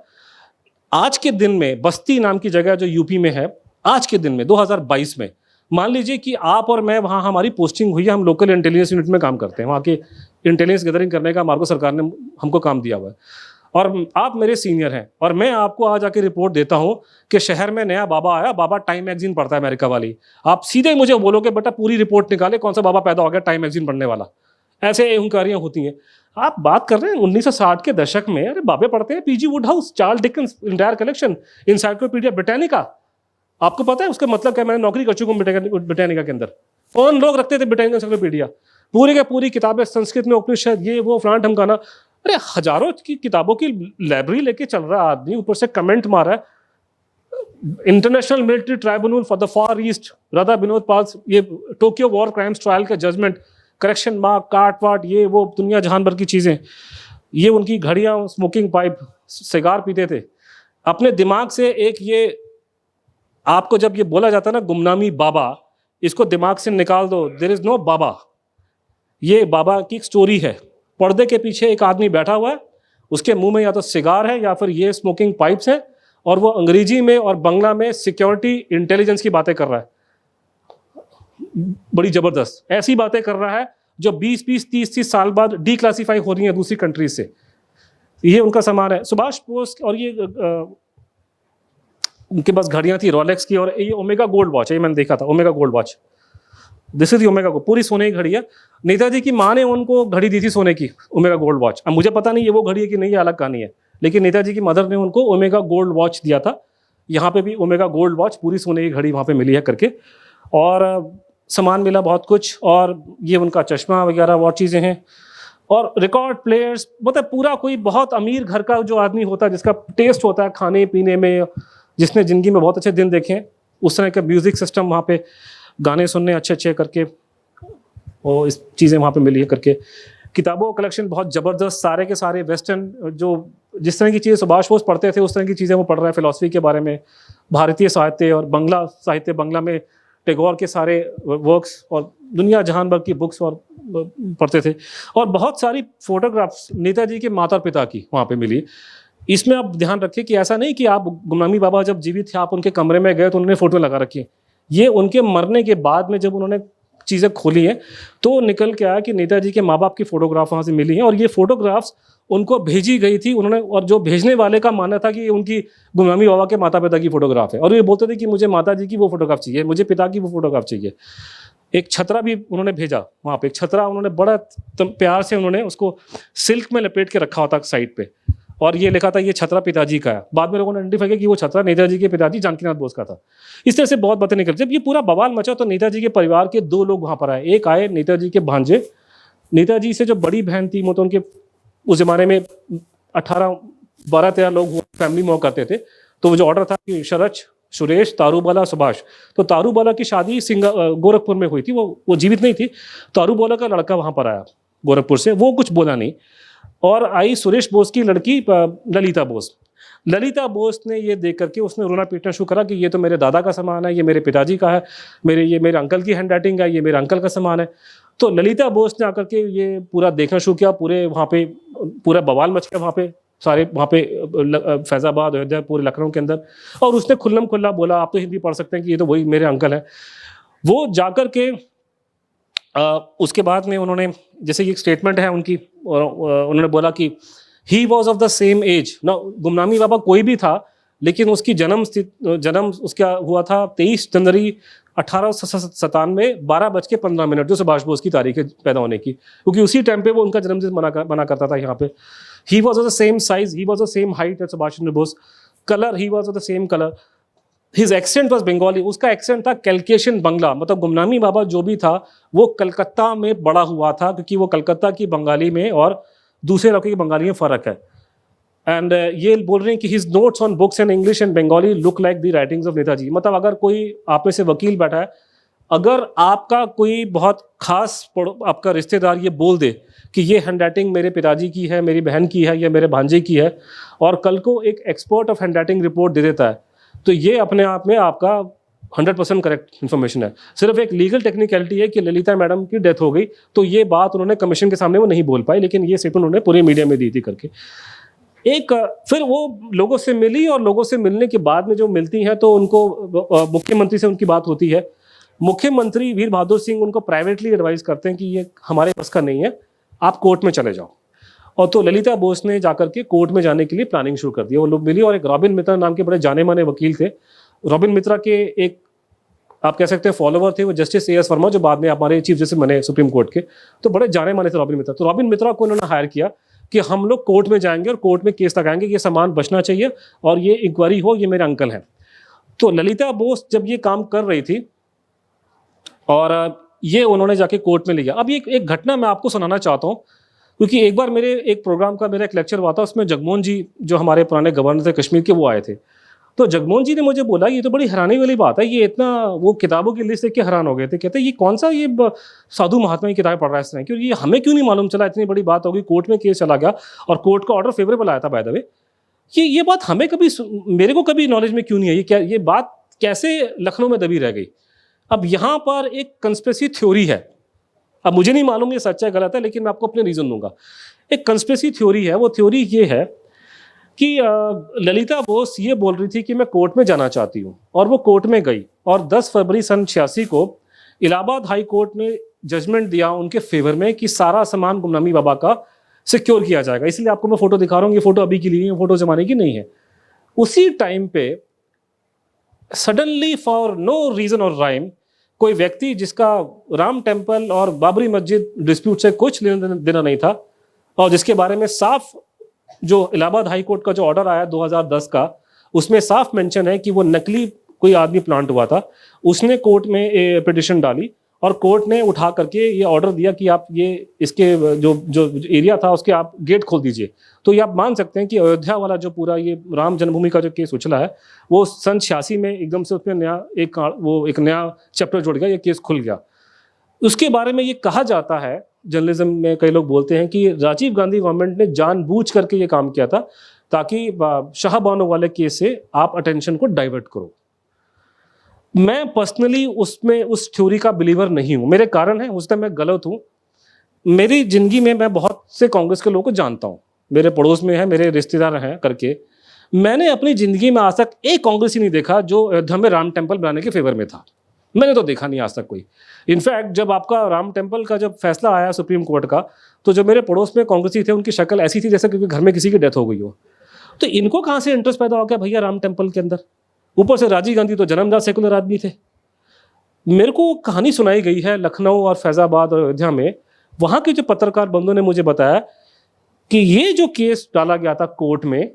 C: आज के दिन में बस्ती नाम की जगह जो यूपी में है, आज के दिन में 2022 में, मान लीजिए कि आप और मैं, वहाँ हमारी पोस्टिंग हुई है, हम लोकल इंटेलिजेंस यूनिट में काम करते हैं, वहाँ के इंटेलिजेंस गैदरिंग करने का हमारे को सरकार ने हमको काम दिया हुआ है. और आप मेरे सीनियर हैं, और मैं आपको आज आके रिपोर्ट देता हूँ कि शहर में नया बाबा आया, बाबा टाइम मैगजीन पढ़ता है अमेरिका वाली. आप सीधे मुझे बोलोगे बेटा पूरी रिपोर्ट निकाले, कौन सा बाबा पैदा हो गया टाइम मैगजीन पढ़ने वाला. ऐसे हुंकारियाँ होती हैं. आप बात कर रहे हैं 1960 के दशक में, अरे बाबे पढ़ते हैं PG Woodhouse, Charles Dickens entire collection, encyclopedia Britannica. आपको पता है उसका मतलब क्या? मैंने नौकरी कर चुका हूँ ब्रिटानिका के अंदर. कौन लोग रखते थे ब्रिटानिका एनसाइक्लोपीडिया? पूरी की पूरी किताबें संस्कृत में, उपनिषद, ये वो फलाना ढमकाना. अरे हजारों की किताबों की लाइब्रेरी लेके चल रहा है आदमी, ऊपर से कमेंट मारा है. International Military Tribunal for the Far East, Radha Binod Pal, ये टोक्यो वॉर क्राइम्स ट्रायल का जजमेंट, करेक्शन मार्क, काट वाट, ये वो दुनिया जहान भर की चीज़ें. ये उनकी घड़ियाँ, स्मोकिंग पाइप, सिगार पीते थे. अपने दिमाग से एक ये, आपको जब ये बोला जाता है ना गुमनामी बाबा, इसको दिमाग से निकाल दो. देयर इज नो बाबा. ये बाबा की एक स्टोरी है. पर्दे के पीछे एक आदमी बैठा हुआ है, उसके मुंह में या तो सिगार है या फिर ये स्मोकिंग पाइप्स है, और वो अंग्रेजी में और बांग्ला में सिक्योरिटी इंटेलिजेंस की बातें कर रहा है. बड़ी जबरदस्त ऐसी बातें कर रहा है जो 20-20, 30-30 साल बाद डीक्लासीफाई हो रही है दूसरी कंट्रीज से. ये उनका सामान है. सुभाष बोस, और ये उनके पास घड़ियां थी रॉलेक्स की, और ये ओमेगा गोल्ड वॉच है, ये मैंने देखा था, omega gold watch, this is omega gold, पूरी सोने की घड़ी है। नेताजी की माँ ने उनको घड़ी दी थी सोने की, ओमेगा गोल्ड वॉच। अब मुझे पता नहीं ये वो घड़ी है कि नहीं, ये अलग कहानी है, लेकिन नेताजी की मदर ने उनको ओमेगा गोल्ड वॉच दिया था। यहाँ पे भी ओमेगा गोल्ड वॉच, पूरी सोने की घड़ी वहाँ पे मिली है करके, और सामान मिला बहुत कुछ, और ये उनका चश्मा वगैरह बहुत चीज़ें हैं, और रिकॉर्ड प्लेयर्स, मतलब पूरा कोई बहुत अमीर घर का जो आदमी होता है, जिसका टेस्ट होता है खाने पीने में, जिसने ज़िंदगी में बहुत अच्छे दिन देखे हैं, उस तरह का म्यूज़िक सिस्टम वहाँ पे, गाने सुनने अच्छे अच्छे करके, और इस चीज़ें वहाँ पे मिली है करके। किताबों का कलेक्शन बहुत ज़बरदस्त, सारे के सारे वेस्टर्न, जो जिस तरह की चीज़ें सुभाष बोस पढ़ते थे उस तरह की चीज़ें वो पढ़ रहा है, फिलॉसफी के बारे में, भारतीय साहित्य और बांग्ला साहित्य, बांग्ला में टैगोर के सारे वर्क्स और दुनिया जहान भर की बुक्स और पढ़ते थे। और बहुत सारी फोटोग्राफ्स नेताजी के माता पिता की वहाँ पे मिली। इसमें आप ध्यान रखिए कि ऐसा नहीं कि आप गुमनामी बाबा जब जीवित थे आप उनके कमरे में गए तो उन्होंने फ़ोटो लगा रखी है, ये उनके मरने के बाद में जब उन्होंने चीज़ें खोली हैं तो निकल के आया कि नेताजी के माँ बाप की फ़ोटोग्राफ वहाँ से मिली हैं, और ये फ़ोटोग्राफ्स उनको भेजी गई थी उन्होंने, और जो भेजने वाले का मानना था कि ये उनकी गुमनामी बाबा के माता पिता की फ़ोटोग्राफ है, और ये बोलते थे कि मुझे माता जी की वो फ़ोटोग्राफ चाहिए, मुझे पिता की वो फ़ोटोग्राफ चाहिए। एक छतरा भी उन्होंने भेजा वहाँ पे, एक छतरा उन्होंने बड़ा प्यार से उन्होंने उसको सिल्क में लपेट के रखा होता साइड पे, और ये लिखा था ये छतरा पिताजी का है। बाद में लोगों ने आइडेंटिफाई किया कि वो छतरा नेताजी के पिताजी जानकीनाथ बोस का था। इस तरह से बहुत बातें निकल, जब ये पूरा बवाल मचा तो नेताजी के परिवार के 2 लोग वहाँ पर आए। एक आए नेताजी के भांजे, नेताजी से जो बड़ी बहन थी, मतलब उनके उस जमाने में 12-13 लोग फैमिली में हुआ करते थे, तो वो जो ऑर्डर था कि शरद, सुरेश, तारूबाला, सुभाष, तो तारूबाला की शादी गोरखपुर में हुई थी, वो जीवित नहीं थी। तारूबाला का लड़का वहाँ पर आया गोरखपुर से, वो कुछ बोला नहीं, और आई सुरेश बोस की लड़की ललिता बोस। ललिता बोस ने ये देख करके उसने रोना पीटना शुरू करा कि ये तो मेरे दादा का सामान है, ये मेरे पिताजी का है, ये मेरे अंकल की हैंड राइटिंग है, ये मेरे अंकल का सामान है। तो ललिता बोस ने आकर के ये पूरा देखना शुरू किया, पूरे वहाँ पे पूरा बवाल मच गया वहाँ पे, सारे वहाँ पे फैज़ाबाद, अयोध्या, पूरे लखनऊ के अंदर, और उसने खुल्लम खुल्ला बोला, आप तो हिंदी पढ़ सकते हैं, कि ये तो वही मेरे अंकल हैं। वो जाकर के उसके बाद में उन्होंने, जैसे ये स्टेटमेंट है उनकी, और उन्होंने बोला कि he was of the same age ना, गुमनामी बाबा कोई भी था, लेकिन उसकी जन्म उसका हुआ था 23 जनवरी 1897, 12:15, जो सुभाष बोस की तारीख है पैदा होने की, क्योंकि उसी टाइम पे वो उनका जन्मदिन मना करता था यहाँ पे। He was of the same size, he was the same height as Subhash Chandra Bose, colour he was of the same colour, his accent was Bengali, उसका एक्सेंट था कैलकेशियन बंगला, मतलब गुमनामी बाबा जो भी था वो कलकत्ता में बड़ा हुआ था, क्योंकि वो कलकत्ता की बंगाली में और दूसरे इलाके की बंगाली में फ़र्क है। एंड ये बोल रहे हैं कि his notes on books in English and Bengali look like the writings of Netaji. मतलब अगर कोई आप में से वकील बैठा है, अगर आपका कोई बहुत खास आपका रिश्तेदार ये बोल दे कि ये हैंड राइटिंग मेरे पिताजी की है, मेरी बहन की है या मेरे भांजे की है, और कल को एक expert of hand writing report दे देता है, तो ये अपने आप में आपका 100% करेक्ट इन्फॉर्मेशन है। सिर्फ एक लीगल टेक्निकलिटी है कि ललिता मैडम की डेथ हो गई, तो ये बात उन्होंने कमीशन के सामने वो नहीं बोल पाई, लेकिन ये स्टेटमेंट उन्होंने पूरे मीडिया में दी थी करके। एक फिर वो लोगों से मिली, और लोगों से मिलने के बाद में जो मिलती हैं तो उनको मुख्यमंत्री से उनकी बात होती है। मुख्यमंत्री वीर बहादुर सिंह उनको प्राइवेटली एडवाइस करते हैं कि ये हमारे बस का नहीं है, आप कोर्ट में चले जाओ। और तो ललिता बोस ने जाकर के कोर्ट में जाने के लिए प्लानिंग शुरू कर दी। वो लोग मिली, और एक रॉबिन मित्रा नाम के बड़े जाने माने वकील थे। रॉबिन मित्रा के एक आप कह सकते हैं फॉलोवर थे वो जस्टिस A.S. वर्मा, जो बाद में हमारे चीफ जस्टिस बने सुप्रीम कोर्ट के, तो बड़े जाने माने थे रॉबिन मित्रा। तो रॉबिन मित्रा को उन्होंने हायर किया कि हम लोग कोर्ट में जाएंगे और कोर्ट में केस लगाएंगे, ये सामान बचना चाहिए और ये इंक्वायरी हो, ये मेरे अंकल हैं। तो ललिता बोस जब ये काम कर रही थी, और ये उन्होंने जाके कोर्ट में लिया। अब ये एक घटना मैं आपको सुनाना चाहता हूँ, क्योंकि एक बार मेरे एक प्रोग्राम का मेरा एक लेक्चर हुआ था, उसमें जगमोहन जी जो हमारे पुराने गवर्नर थे कश्मीर के, वो आए थे। तो जगमोहन जी ने मुझे बोला ये तो बड़ी हैरानी वाली बात है, ये इतना, वो किताबों की लिस्ट देख के हैरान हो गए थे। कहते ये कौन सा ये साधु महात्मा की किताब पढ़ रहा है इस तरह की, और ये हमें क्यों नहीं मालूम चला, इतनी बड़ी बात होगी, कोर्ट में केस चला गया और कोर्ट का ऑर्डर फेवरेबल आया था बाय द वे। ये बात हमें कभी, मेरे को कभी नॉलेज में क्यों नहीं आई, क्या ये बात कैसे लखनऊ में दबी रह गई। अब यहाँ पर एक कंस्पिरेसी थ्योरी है, अब मुझे नहीं मालूम ये सच्चा है गलत है, लेकिन मैं आपको अपने रीज़न दूंगा। एक कंस्पिरेसी थ्योरी है, वो थ्योरी ये है कि ललिता बोस ये बोल रही थी कि मैं कोर्ट में जाना चाहती हूँ, और वो कोर्ट में गई, और 10 फरवरी सन 86 को इलाहाबाद हाई कोर्ट ने जजमेंट दिया उनके फेवर में कि सारा सामान गुमनामी बाबा का सिक्योर किया जाएगा। इसलिए आपको मैं फोटो दिखा रहा हूँ, ये फोटो अभी की ली है, फोटो जमाने की नहीं है। उसी टाइम पे सडनली फॉर नो रीजन और राइम कोई व्यक्ति जिसका राम टेम्पल और बाबरी मस्जिद डिस्प्यूट से कुछ लेना देना नहीं था, और जिसके बारे में साफ जो इलाहाबाद हाई कोर्ट का जो ऑर्डर आया 2010 का, उसमें साफ मेंशन है कि वो नकली कोई आदमी प्लांट हुआ था, उसने कोर्ट में पिटिशन डाली और कोर्ट ने उठा करके ये ऑर्डर दिया कि आप ये इसके जो जो एरिया था उसके आप गेट खोल दीजिए। तो ये आप मान सकते हैं कि अयोध्या वाला जो पूरा ये राम जन्मभूमि का जो केस उछला है वो सन 86 में एकदम से उसमें नया एक नया चैप्टर जुड़ गया, ये केस खुल गया। उसके बारे में ये कहा जाता है, जर्नलिज्म में कई लोग बोलते हैं कि राजीव गांधी गवर्नमेंट ने जानबूझ करके ये काम किया था ताकि शाह बानो वाले केस से आप अटेंशन को डाइवर्ट करो। मैं पर्सनली उसमें उस थ्योरी का बिलीवर नहीं हूँ। मेरे कारण है, उस टाइम मैं गलत हूँ। मेरी जिंदगी में मैं बहुत से कांग्रेस के लोगों को जानता हूँ, मेरे पड़ोस में है, मेरे रिश्तेदार हैं करके। मैंने अपनी जिंदगी में आज तक एक कांग्रेसी नहीं देखा जो अयोध्या में राम टेम्पल बनाने के फेवर में था। मैंने तो देखा नहीं आज तक कोई। इनफैक्ट जब आपका राम टेम्पल का जब फैसला आया सुप्रीम कोर्ट का, तो जो मेरे पड़ोस में कांग्रेसी थे उनकी शक्ल ऐसी थी जैसे क्योंकि घर में किसी की डेथ हो गई हो। तो इनको कहाँ से इंटरेस्ट पैदा हो गया भैया राम टेम्पल के अंदर? ऊपर से राजीव गांधी तो जन्मदार सेकुलर आदमी थे। मेरे को कहानी सुनाई गई है लखनऊ और फैजाबाद और अयोध्या में, वहाँ के जो पत्रकार बंधुओं ने मुझे बताया कि ये जो केस डाला गया था कोर्ट में,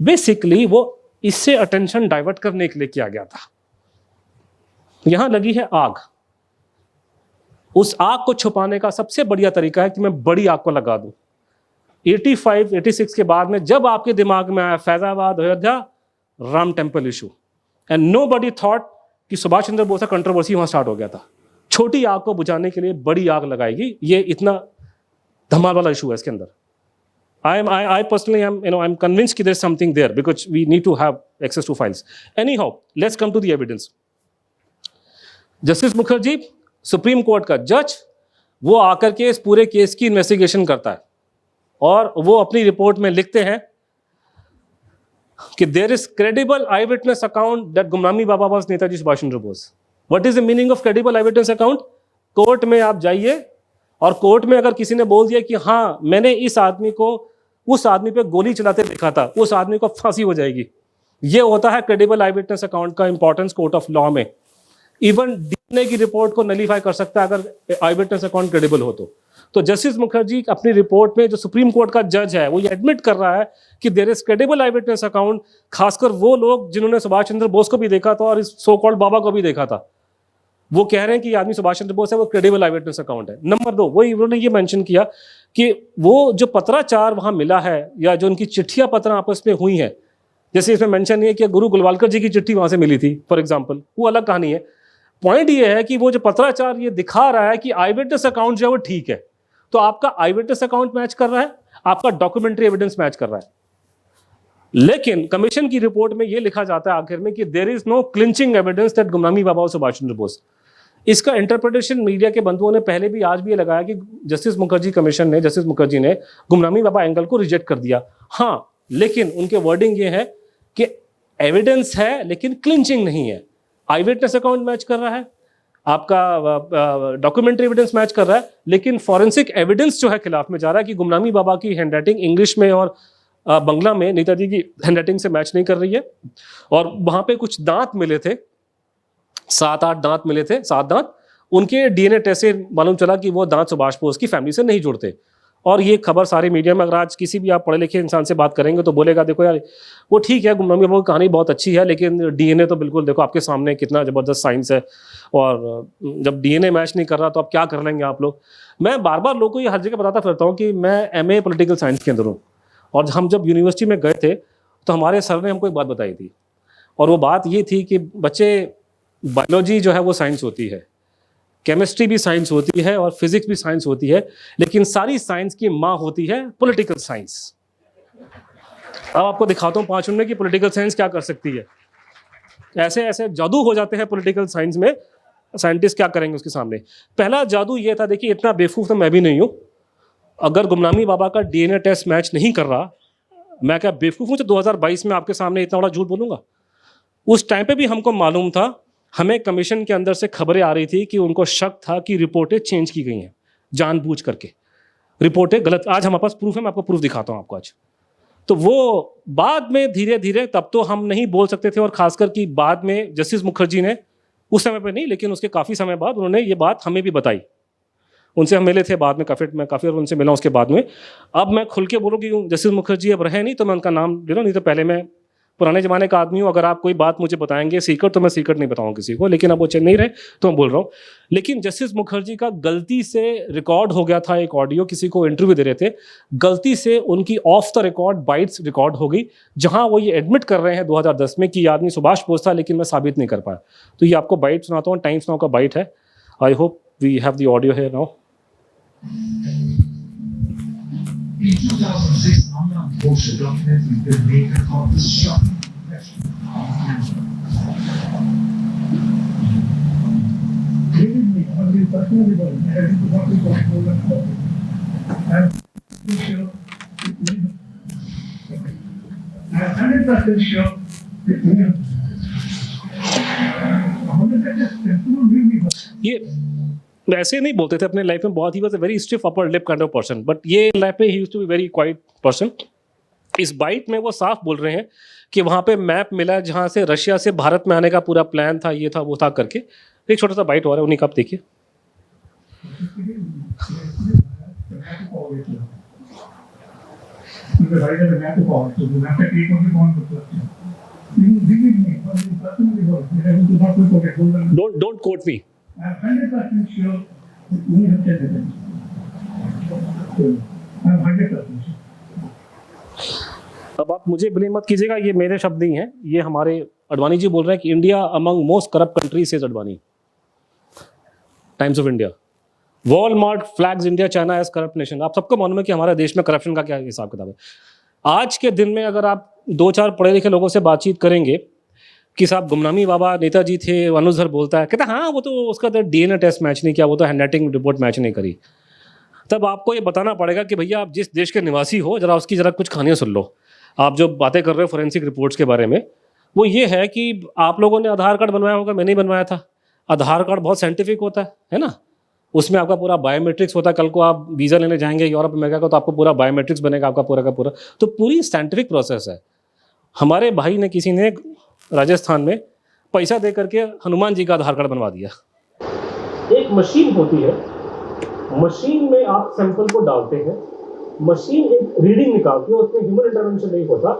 C: बेसिकली वो इससे अटेंशन डाइवर्ट करने के लिए किया गया था। यहां लगी है आग, उस आग को छुपाने का सबसे बढ़िया तरीका है कि मैं बड़ी आग को लगा दूं। 85-86 के बाद में जब आपके दिमाग में आया Faizabad Ayodhya Ram temple issue, and nobody thought कि सुभाष चंद्र बोस का कंट्रोवर्सी वहां स्टार्ट हो गया था। छोटी आग को बुझाने के लिए बड़ी आग लगाएगी, ये इतना धमाल वाला इशू है इसके अंदर। I personally I'm convinced that there's something there because we need to have access to files. Anyhow, let's come to the evidence. Justice Mukherjee supreme court का जज, वो आकर के इस पूरे केस की इन्वेस्टिगेशन करता है और वो अपनी रिपोर्ट में लिखते हैं कि there is credible eye witness account that Gumnami Baba was Netaji Subhash Chandra Bose. What is the meaning of credible eye witness account? Court में आप जाइए और कोर्ट में अगर किसी ने बोल दिया कि हाँ मैंने इस आदमी को उस आदमी पे गोली चलाते देखा था, उस आदमी को फांसी हो जाएगी। ये होता है क्रेडिबल आई विटनेस अकाउंट का इंपॉर्टेंस कोर्ट ऑफ लॉ में। इवन डीएनए की रिपोर्ट को नलीफाई कर सकता है अगर आई विटनेस अकाउंट क्रेडिबल हो तो जस्टिस मुखर्जी अपनी रिपोर्ट में, जो सुप्रीम कोर्ट का जज है, वो ये एडमिट कर रहा है कि there is credible eye witness account. खासकर वो लोग जिन्होंने सुभाष चंद्र बोस को भी देखा था और इस सो कॉल्ड बाबा को भी देखा था, वो कह रहे हैं कि ये आदमी सुभाष चंद्र बोस है, वो क्रेडिबल आई विटनेस अकाउंट है। नंबर 2, वो उन्होंने ये मेंशन किया कि वो जो पत्राचार वहां मिला है या जो उनकी चिट्ठियां पत्र आपस में हुई हैं, जैसे इसमें मेंशन नहीं है कि गुरु गुलवालकर जी की चिट्ठी वहां से मिली थी फॉर एग्जाम्पल, वो अलग कहानी है। पॉइंट ये है कि वो जो पत्राचार ये दिखा रहा है कि आई विटनेस अकाउंट जो है वो ठीक है, तो आपका आई विटनेस अकाउंट मैच कर रहा है, आपका डॉक्यूमेंट्री एविडेंस मैच कर रहा है। लेकिन कमीशन की रिपोर्ट में ये लिखा जाता है आखिर में कि there is no clinching evidence that Gumnami Baba और सुभाष चंद्र बोस। इसका इंटरप्रिटेशन मीडिया के बंधुओं ने पहले भी आज भी ये लगाया कि जस्टिस मुखर्जी ने गुमनामी बाबा एंगल को रिजेक्ट कर दिया। हाँ, लेकिन उनके वर्डिंग ये है कि एविडेंस है लेकिन क्लिंचिंग नहीं है। आई विटनेस अकाउंट मैच कर रहा है, आपका डॉक्यूमेंट्री एविडेंस मैच कर रहा है, लेकिन फॉरेंसिक एविडेंस जो है खिलाफ में जा रहा है कि गुमनामी बाबा की हैंडराइटिंग इंग्लिश में और बंगला में नेताजी की हैंडराइटिंग से मैच नहीं कर रही है। और वहां पे कुछ दांत मिले थे, 7-8 दांत मिले थे, 7 दांत। उनके डीएनए टेस्ट से मालूम चला कि वो दांत सुभाष बोस की फैमिली से नहीं जुड़ते। और ये खबर सारे मीडिया में, अगर आज किसी भी आप पढ़े लिखे इंसान से बात करेंगे तो बोलेगा देखो यार वो ठीक है, गुमनामी बाबा की कहानी बहुत अच्छी है, लेकिन डीएनए तो बिल्कुल देखो आपके सामने कितना जबरदस्त साइंस है, और जब डीएनए मैच नहीं कर रहा तो आप क्या कर लेंगे आप लोग। मैं बार बार लोगों को ये हर जगह बताता फिरता हूँ कि मैं एमए पॉलिटिकल साइंस के अंदर हूँ, और हम जब यूनिवर्सिटी में गए थे तो हमारे सर ने हमको एक बात बताई थी, और वो बात ये थी कि बच्चे, बायोलॉजी जो है वो साइंस होती है, केमिस्ट्री भी साइंस होती है और फिजिक्स भी साइंस होती है, लेकिन सारी साइंस की माँ होती है पॉलिटिकल साइंस। अब आपको दिखाता हूँ 5 मिनट में कि पॉलिटिकल साइंस क्या कर सकती है। ऐसे ऐसे जादू हो जाते हैं पॉलिटिकल साइंस में, साइंटिस्ट क्या करेंगे उसके सामने। पहला जादू ये था, देखिए इतना बेवकूफ़ तो मैं भी नहीं हूँ, अगर गुमनामी बाबा का डीएनए टेस्ट मैच नहीं कर रहा, मैं क्या बेवकूफ़ हूँ जो 2022 में आपके सामने इतना बड़ा झूठ बोलूँगा। उस टाइम पे भी हमको मालूम था, हमें कमीशन के अंदर से खबरें आ रही थी कि उनको शक था कि रिपोर्टें चेंज की गई हैं जानबूझ करके, रिपोर्टें गलत। आज हमारे पास प्रूफ है, मैं आपको प्रूफ दिखाता हूँ आपको आज। तो वो बाद में धीरे धीरे, तब तो हम नहीं बोल सकते थे, और खासकर कि बाद में जस्टिस मुखर्जी ने, उस समय पे नहीं लेकिन उसके काफ़ी समय बाद उन्होंने ये बात हमें भी बताई। उनसे हम मिले थे बाद में, मैं काफ़ी और उनसे मिला उसके बाद में। अब मैं खुल के बोलूँ कि जस्टिस मुखर्जी अब रहे नहीं तो मैं उनका नाम ले रहा, नहीं तो पहले मैं पुराने ज़माने का आदमी हूँ। अगर आप कोई बात मुझे बताएंगे सीक्रेट तो मैं सीक्रेट नहीं बताऊँ किसी को, लेकिन अब वो चेन्नई रहे तो मैं बोल रहा हूँ। लेकिन जस्टिस मुखर्जी का गलती से रिकॉर्ड हो गया था एक ऑडियो, किसी को इंटरव्यू दे रहे थे, गलती से उनकी of the record bytes record हो गई, जहाँ वो ये एडमिट कर रहे हैं 2010 में कि ये आदमी सुभाष बोस था, लेकिन मैं साबित नहीं कर पाया। तो ये आपको बाइट सुनाता हूँ, टाइम्स नाउ का बाइट है। I hope we have the audio here now.
E: In 2006, Amram posted a documentary filmmaker called The Shocking Confession of Vividly, on the personal level, I have to talk to people about it. I'm sure I'm 100% sure that we have.
C: ये ऐसे नहीं बोलते थे अपने life में, बहुत he was a very stiff upper lip kind of person, but ये life में he used to be very quite person. इस बाइट में वो साफ बोल रहे हैं कि वहाँ पे मैप मिला जहाँ से रशिया से भारत में आने का पूरा प्लान था, ये था वो था करके। एक छोटा सा बाइट हो रहा है, उन्हीं का आप देखिए। Don't quote me.
E: I'm 100% sure that we have said it. I'm 100% sure.
C: अब आप मुझे ब्लेम मत कीजिएगा, ये मेरे शब्द नहीं हैं, ये हमारे अडवाणी जी बोल रहे हैं कि India among most corrupt countries says Advani, Times of India. Walmart flags India China as corrupt nation. आप सबको मालूम है कि हमारे देश में करप्शन का क्या हिसाब किताब है। आज के दिन में अगर आप 2-4 पढ़े लिखे लोगों से बातचीत करेंगे कि साहब गुमनामी बाबा नेताजी थे, अनुजहर बोलता है, कहता हाँ वो तो उसका तो डीएनए टेस्ट मैच नहीं किया, वो तो हैंडराइटिंग रिपोर्ट मैच नहीं करी। तब आपको ये बताना पड़ेगा कि भैया आप जिस देश के निवासी हो, जरा उसकी जरा कुछ कहानियाँ सुन लो। आप जो बातें कर रहे हो फोरेंसिक रिपोर्ट्स के बारे में, वो ये है कि आप लोगों ने आधार कार्ड बनवाया होगा, मैंने ही बनवाया था। आधार कार्ड बहुत साइंटिफिक होता है ना, उसमें आपका पूरा बायोमेट्रिक्स होता है। कल को आप वीज़ा लेने जाएंगे यूरोप अमेरिका को तो आपको पूरा बायोमेट्रिक्स बनेगा आपका पूरा का पूरा, तो पूरी साइंटिफिक प्रोसेस है। हमारे भाई ने, किसी ने राजस्थान में पैसा दे करके हनुमान जी का आधार कार्ड बनवा दिया। एक मशीन होती है, मशीन में आप सैंपल को डालते हैं, मशीन एक रीडिंग निकालती है, उसमें ह्यूमन इंटरवेंशन नहीं होता।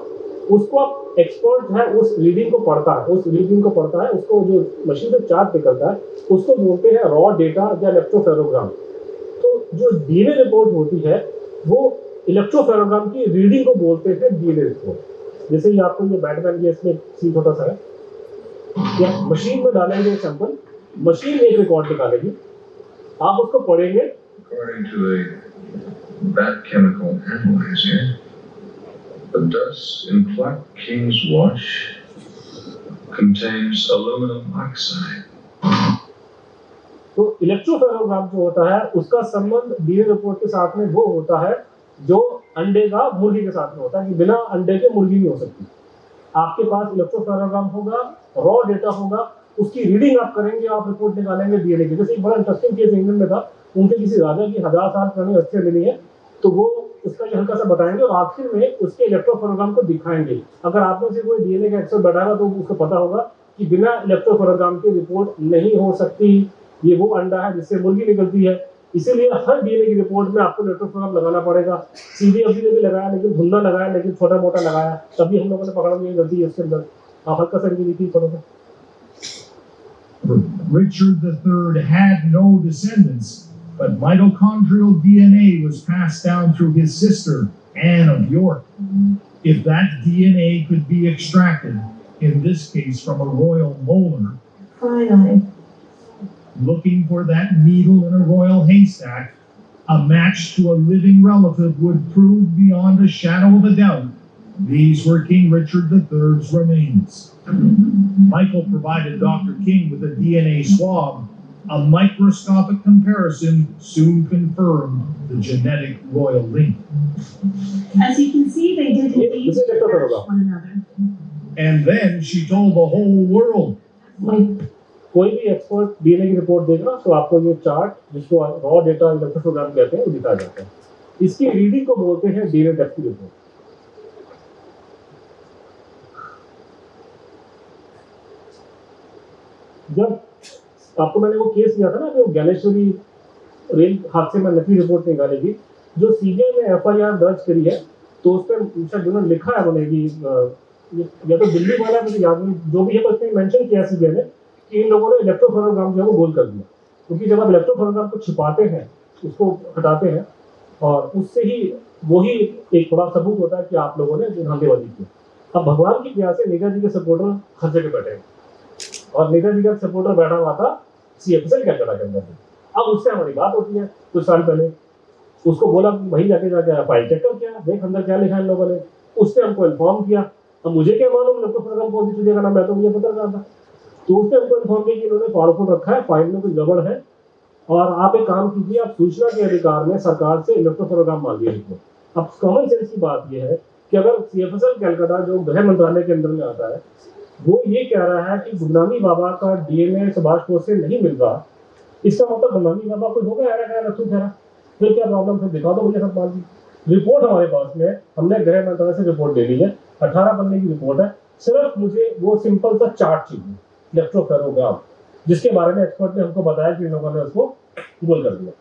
C: उसको आप एक्सपर्ट है उस रीडिंग को पढ़ता है, उसको जो मशीन से चार्ट निकलता है उसको बोलते हैं रॉ डेटा या इलेक्ट्रोफेरोग्राम। तो जो डीएनए रिपोर्ट होती है वो इलेक्ट्रोफेरोग्राम की रीडिंग को बोलते हैं डीएनए रिपोर्ट। जैसे ये आपको ये बैटमैन, ये इसमें सी छोटा सा है, या मशीन में डालेंगे सैंपल, मशीन एक रिकॉर्ड निकालेगी, आप उसको पढ़ेंगे।
F: According to a bat chemical analyzer, the dust in Clark King's watch contains aluminum oxide.
C: तो इलेक्ट्रोफेरोग्राम जो होता है उसका संबंध डीएनए रिपोर्ट के साथ में वो होता है जो अंडे का मुर्गी के साथ में होता है, कि बिना अंडे के मुर्गी नहीं हो सकती। आपके पास इलेक्ट्रोफेरोग्राम होगा, रॉ डेटा होगा, उसकी रीडिंग आप करेंगे, आप रिपोर्ट निकालेंगे डीएनए की। जैसे एक बड़ा इंटरेस्टिंग केस इंग्लैंड में था, उनके किसी राजा की 1000 साल पुरानी अस्थियां मिली है, तो वो उसका ये हल्का सा बताएंगे और आखिर में उसके इलेक्ट्रोफेरोग्राम को दिखाएंगे। अगर आप में से कोई डीएनए का एक्सपर्ट बैठा तो उसको पता होगा कि बिना इलेक्ट्रोफेरोग्राम की रिपोर्ट नहीं हो सकती। ये वो अंडा है जिससे मुर्गी निकलती है, इसीलिए हर डीएनए की रिपोर्ट में आपको इलेक्ट्रोफेरोग्राम लगाना पड़ेगा। सीबीएसई ने भी लगाया, लेकिन धुंधला लगाया, लेकिन छोटा मोटा लगाया, तभी हम लोगों ने पकड़ा ये गलती है उसके अंदर। आप हल्का सा नीति करोगे।
E: Richard III had no descendants, but mitochondrial DNA was passed down through his sister, Anne of York. If that DNA could be extracted, in this case from a royal molar,
G: Finally.
E: looking for that needle in a royal haystack, a match to a living relative would prove beyond a shadow of a doubt these were King Richard III's remains. Michael provided Dr. King with a DNA swab. A microscopic comparison soon confirmed the genetic royal link.
G: As you can see, they did indeed match one another.
E: And then she told the whole world.
C: कोई भी expert DNA की report देगा तो आपको ये chart, जिसको raw data electropherogram कहते हैं, वो दिखाया जाता है। इसकी रीडिंग को बोलते हैं डीएनए टेस्ट की रिपोर्ट।
B: जब आपको मैंने वो केस दिया था ना, जो ज्ञानेश्वरी रेल हादसे में नकली रिपोर्ट निकालेगी, जो सीबीआई ने एफआईआर दर्ज करी है, तो उस पर शायद उन्होंने लिखा है बोलेगी या तो दिल्ली वाला, मुझे याद नहीं जो भी है, पर उसमें मेंशन किया सीबीआई ने कि इन लोगों ने इलेक्ट्रोफेरोग्राम जो है वो गोल कर दिया, क्योंकि जब आप इलेक्ट्रोफेरोग्राम को छिपाते हैं, उसको हटाते हैं, और उससे ही वही एक बड़ा सबूत होता है कि आप लोगों ने धांधेबाजी की। अब भगवान की दया से नेता जी के सपोर्टर हर जगह बैठे हैं, और नेता जी का सपोर्टर बैठा हुआ था सीएफएसएल कलकत्ता के अंदर। अब उससे हमारी बात होती है कुछ साल पहले, उसको बोला वही जाके फाइल चेक कर, क्या देख अंदर क्या लिखा है इन लोगों ने, उसने हमको इन्फॉर्म किया। अब मुझे क्या मालूम इलेक्ट्रोफेरोग्राम कौन सी चीज़ें का नाम है, तो मुझे पता रहा था, तो उसने हमको इन्फॉर्म किया कि इन्होंने पावरफुल रखा है, फाइल में कुछ गड़बड़ है, और आप एक काम कीजिए, आप सूचना के अधिकार में सरकार से इलेक्ट्रोफेरोग्राम मांगिए इनको। अब कॉमन सेंस की बात यह है कि अगर सीएफएसएल कलकत्ता जो गृह मंत्रालय के अंदर में आता है, वो ये कह रहा है कि गुमनामी बाबा का डीएनए सुभाष बोस से नहीं मिल रहा, इसका मतलब गुमनामी बाबा कोई होगा यार रखू कह रहा, फिर क्या प्रॉब्लम है, दिखा दो मुझे सतपाल जी। रिपोर्ट हमारे पास में, हमने गृह मंत्रालय से रिपोर्ट ले ली है, 18 पन्ने की रिपोर्ट है, सिर्फ मुझे वो सिंपल सा चार्ट चाहिए इलेक्ट्रोफेरोग्राम, जिसके बारे में एक्सपर्ट ने हमको बताया कि इन लोगों ने उसको गोल कर दिया।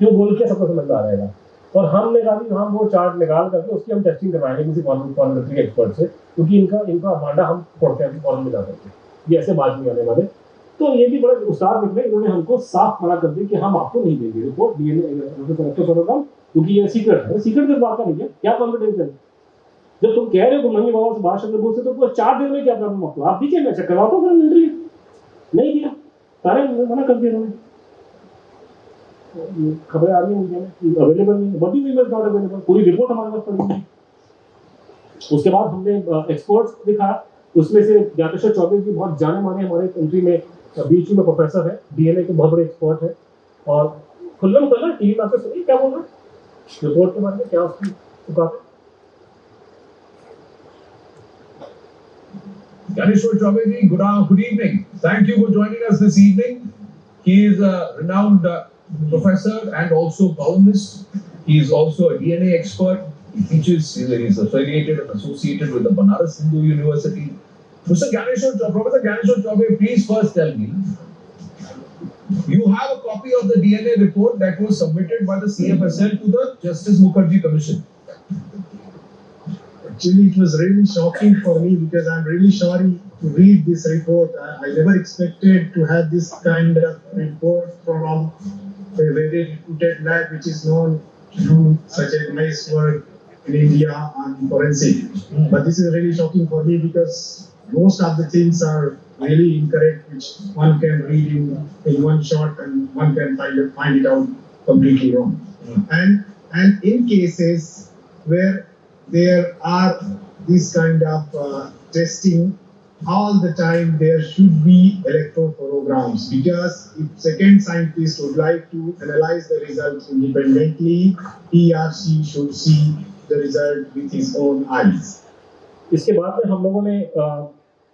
B: क्यों गोल किया सबको समझ आ रहेगा, और हमने कहा कि हम वो चार्ट निकाल करके उसकी हम टेस्टिंग करवाएंगे किसी कॉन्वेंट्री एक्सपर्ट से, क्योंकि इनका भांडा हम फोड़ते हैं फॉरन में जा करके, ये ऐसे बात नहीं आने वाले। तो ये भी बड़ा उस्ताद निकले, इन्होंने हमको साफ मना कर दिया कि हम आपको नहीं देंगे रिपोर्ट डीएनए, क्योंकि ये सीक्रेट है। सीक्रेट की बात का नहीं है, क्या कॉन्फिडेंस है? जब तुम कह रहे हो गुमनामी बाबा सुभाष चंद्र बोस से, तो पूरा 4 दिन में क्या प्रॉब्लम आपको, आप दीजिए, मैं चेक करवाता हूँ, इंटरव्यू नहीं दिया, सारे मना कर दिया उन्होंने। खबरें आ रही है मुझे अवेलेबल नहीं, बट ईमेल नॉट अवेलेबल, पूरी रिपोर्ट हमारे पास पड़ी है। उसके बाद हमने एक्सपर्ट्स दिखाया, उसमें से ज्ञानेश्वर चौबे जी बहुत जाने माने हमारे कंट्री में बीच में प्रोफेसर है, डीएनए के बहुत बड़े एक्सपर्ट है, और खुल्लम खुल्ला टीवी में आपसे सुनिए क्या बोल रहा है रिपोर्ट के बारे में, क्या उसकी बात है।
E: Ganeshwar Chaubey, good evening. Thank you for joining us this evening. He is a renowned professor and also columnist. He is also a DNA expert. He teaches, he is affiliated and associated with the Banaras Hindu University. Professor Ganeshwar Chaubey, please first tell me, you have a copy of the DNA report that was submitted by the CFSL to the Justice Mukherjee Commission.
H: Actually, it was really shocking for me because I'm really sorry to read this report. I never expected to have this kind of report from a very reputed lab which is known to do such a nice work in India on forensic. But this is really shocking for me because most of the things are really incorrect, which one can read in one shot and one can find it out completely wrong. And in cases where there are this kind of testing all the time, there should be electrophorograms, because if second scientist would like to analyze the results independently, he or she should see the result with his own eyes.
B: इसके बाद में हम लोगों ने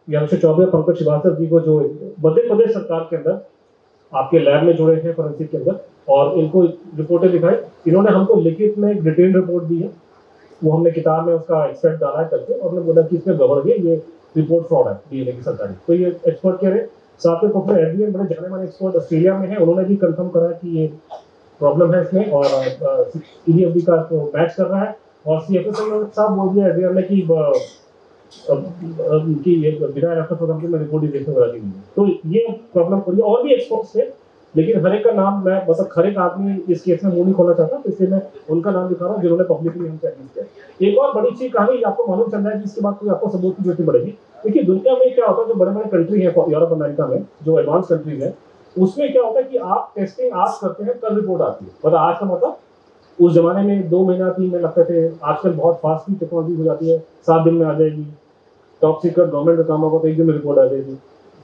B: ज्ञानेश्वर चौबे और पंकज श्रीवास्तव जी को, जो मध्य प्रदेश सरकार के अंदर आपके लैब में जुड़े हैं फोरेंसिक के अंदर, और इनको रिपोर्टें दिखाई, इन्होंने हमको लिखित में एक डिटेल रिपोर्ट दी है, वो हमने किताब में उसका एक्सपेक्ट डाला है करके, और हमने बोला कि इसमें गड़बड़ है, ये रिपोर्ट फ्रॉड है डीएनए की सरकारी। तो ये एक्सपर्ट कह रहे, साथ में प्रोफेसर एडविन बड़े जाने माने एक्सपर्ट ऑस्ट्रेलिया में है, उन्होंने भी कंफर्म करा कि ये प्रॉब्लम है इसमें, और ईडीएफडी का तो मैच कर रहा है, और सीएफएसएल साहब बोल दिया एडविन ने कि ये बिना इलेक्ट्रोफोग्राम के मैं रिपोर्ट ही देखने वाली नहीं है। तो ये प्रॉब्लम हो रही है, और भी एक्सपर्ट्स थे, लेकिन हर एक का नाम मैं मतलब हर एक आदमी इस केस में मुंह नहीं खोलना चाहता, तो इसलिए मैं उनका नाम दिखा रहा हूँ जिन्होंने पब्लिकली हमसे एडमिट किया। एक और बड़ी चीज कहानी आपको मालूम चल रहा है, जिसके बाद कोई आपको सबूत की जरूरत पड़ेगी। देखिए दुनिया में क्या होता है, जो बड़े बड़े कंट्री है यूरोप अमेरिका में, जो एडवांस कंट्रीज है, उसमें क्या होता है कि आप टेस्टिंग आज करते हैं, कल रिपोर्ट आती है। मतलब आज का मतलब उस जमाने में 2 महीना 3 महीने लगते थे, आजकल बहुत फास्ट की टेक्नोलॉजी हो जाती है, 7 दिन में आ जाएगी। टॉप सीक्रेट गवर्नमेंट का काम होगा तो 1 दिन में रिपोर्ट आ जाएगी।